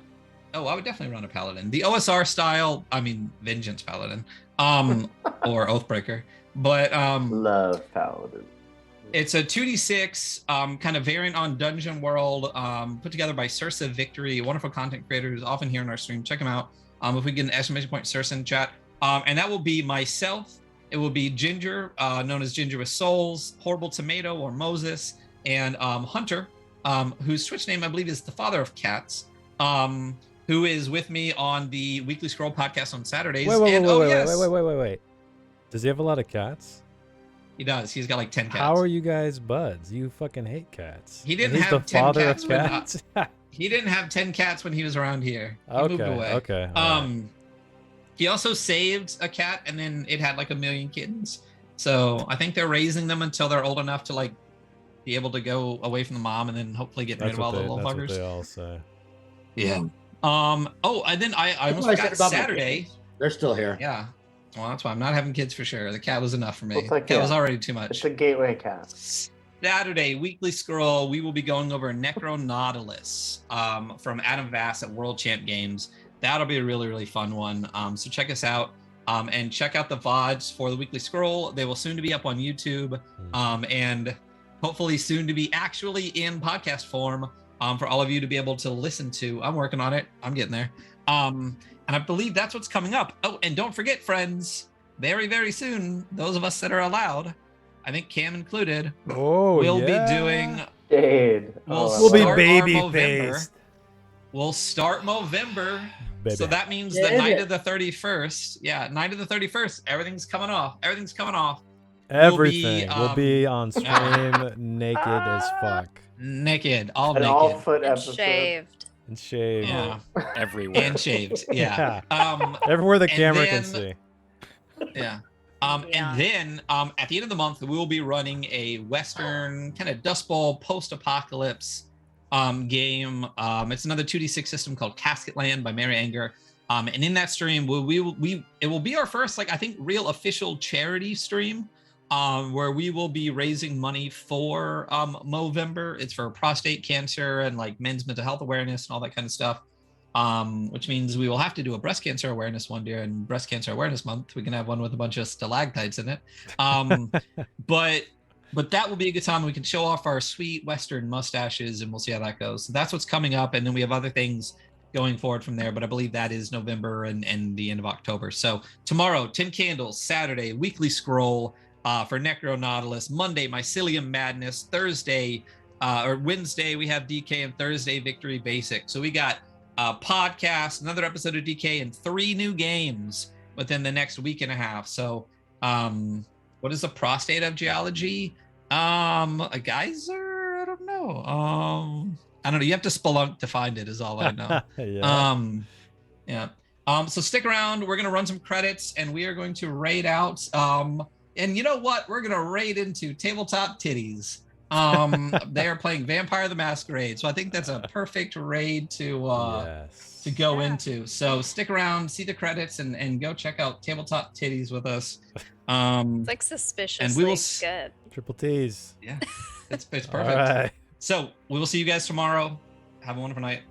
would definitely run a paladin. The OSR style, I mean Vengeance Paladin, or Oathbreaker. But Love Paladin. it's a 2d6 kind of variant on Dungeon World, put together by Sursa Victory, a wonderful content creator who's often here in our stream. Check him out. If we get an exclamation point, Sursa in chat. And that will be myself. It will be Ginger, known as Ginger with Souls, Horrible Tomato or Moses, and Hunter, whose Twitch name I believe is the Father of Cats, who is with me on the Weekly Scroll podcast on Saturdays. Wait. Does he have a lot of cats? He does. He's got like 10 cats. How are you guys buds? You fucking hate cats. He didn't And he's have the 10 father cats of when, cats. He didn't have 10 cats when he was around here. He moved away. Okay. all right. He also saved a cat, and then it had like 1 million kittens. So I think they're raising them until they're old enough to like be able to go away from the mom, and then hopefully get rid of all the little That's what buggers. they all say. Yeah. Oh, and then I almost That's what I forgot said about my Saturday. kittens. They're still here. Yeah. Well, that's why I'm not having kids for sure. The cat was enough for me. Well, it's like, Cat was yeah, already too It's much. a gateway cast. Saturday, Weekly Scroll, we will be going over Necro Nautilus from Adam Vass at World Champ Games. That'll be a really, really fun one. So check us out and check out the VODs for the Weekly Scroll. They will soon to be up on YouTube and hopefully soon to be actually in podcast form for all of you to be able to listen to. I'm working on it. I'm getting there. And I believe that's what's coming up. Oh, and don't forget, friends, very, very soon, those of us that are allowed, I think Cam included, we'll be doing. Jade. We'll be start our baby Movember. faced. We'll start Movember. Baby. So that means the night of the 31st. Yeah, night of the 31st. Everything's coming off. Everything's coming off. Everything will be on stream naked as fuck. Naked. All An naked. all foot And episode. shaved. And shaved. Yeah. Everywhere. And shaved. Yeah. Everywhere the and camera can then- see. Yeah. Yeah. And then at the end of the month, we will be running a Western kind of Dust Bowl post-apocalypse game. It's another 2D6 system called Casket Land by Mary Anger. And in that stream, it will be our first, like, I think, real official charity stream where we will be raising money for Movember. It's for prostate cancer and like men's mental health awareness and all that kind of stuff. Which means we will have to do a breast cancer awareness one during Breast Cancer Awareness Month. We can have one with a bunch of stalactites in it. But that will be a good time. We can show off our sweet Western mustaches and we'll see how that goes. So that's what's coming up. And then we have other things going forward from there. But I believe that is November and the end of October. So tomorrow, 10 Candles, Saturday, Weekly Scroll for Necro Nautilus, Monday, Mycelium Madness, Thursday or Wednesday, we have DK, and Thursday, Victory Basic. So we got podcast, another episode of DK, and 3 new games within the next week and a half. So what is a prostate of geology? A geyser? I don't know. I don't know. You have to spelunk to find it is all I know. Yeah. So stick around. We're gonna run some credits and we are going to raid out and you know what? We're gonna raid into Tabletop Titties. They are playing Vampire the Masquerade. So I think that's a perfect raid to Yes. to go into. So stick around, see the credits, and go check out Tabletop Titties with us. It's like suspiciously good. Triple T's. Yeah, it's perfect. All right. So we will see you guys tomorrow. Have a wonderful night.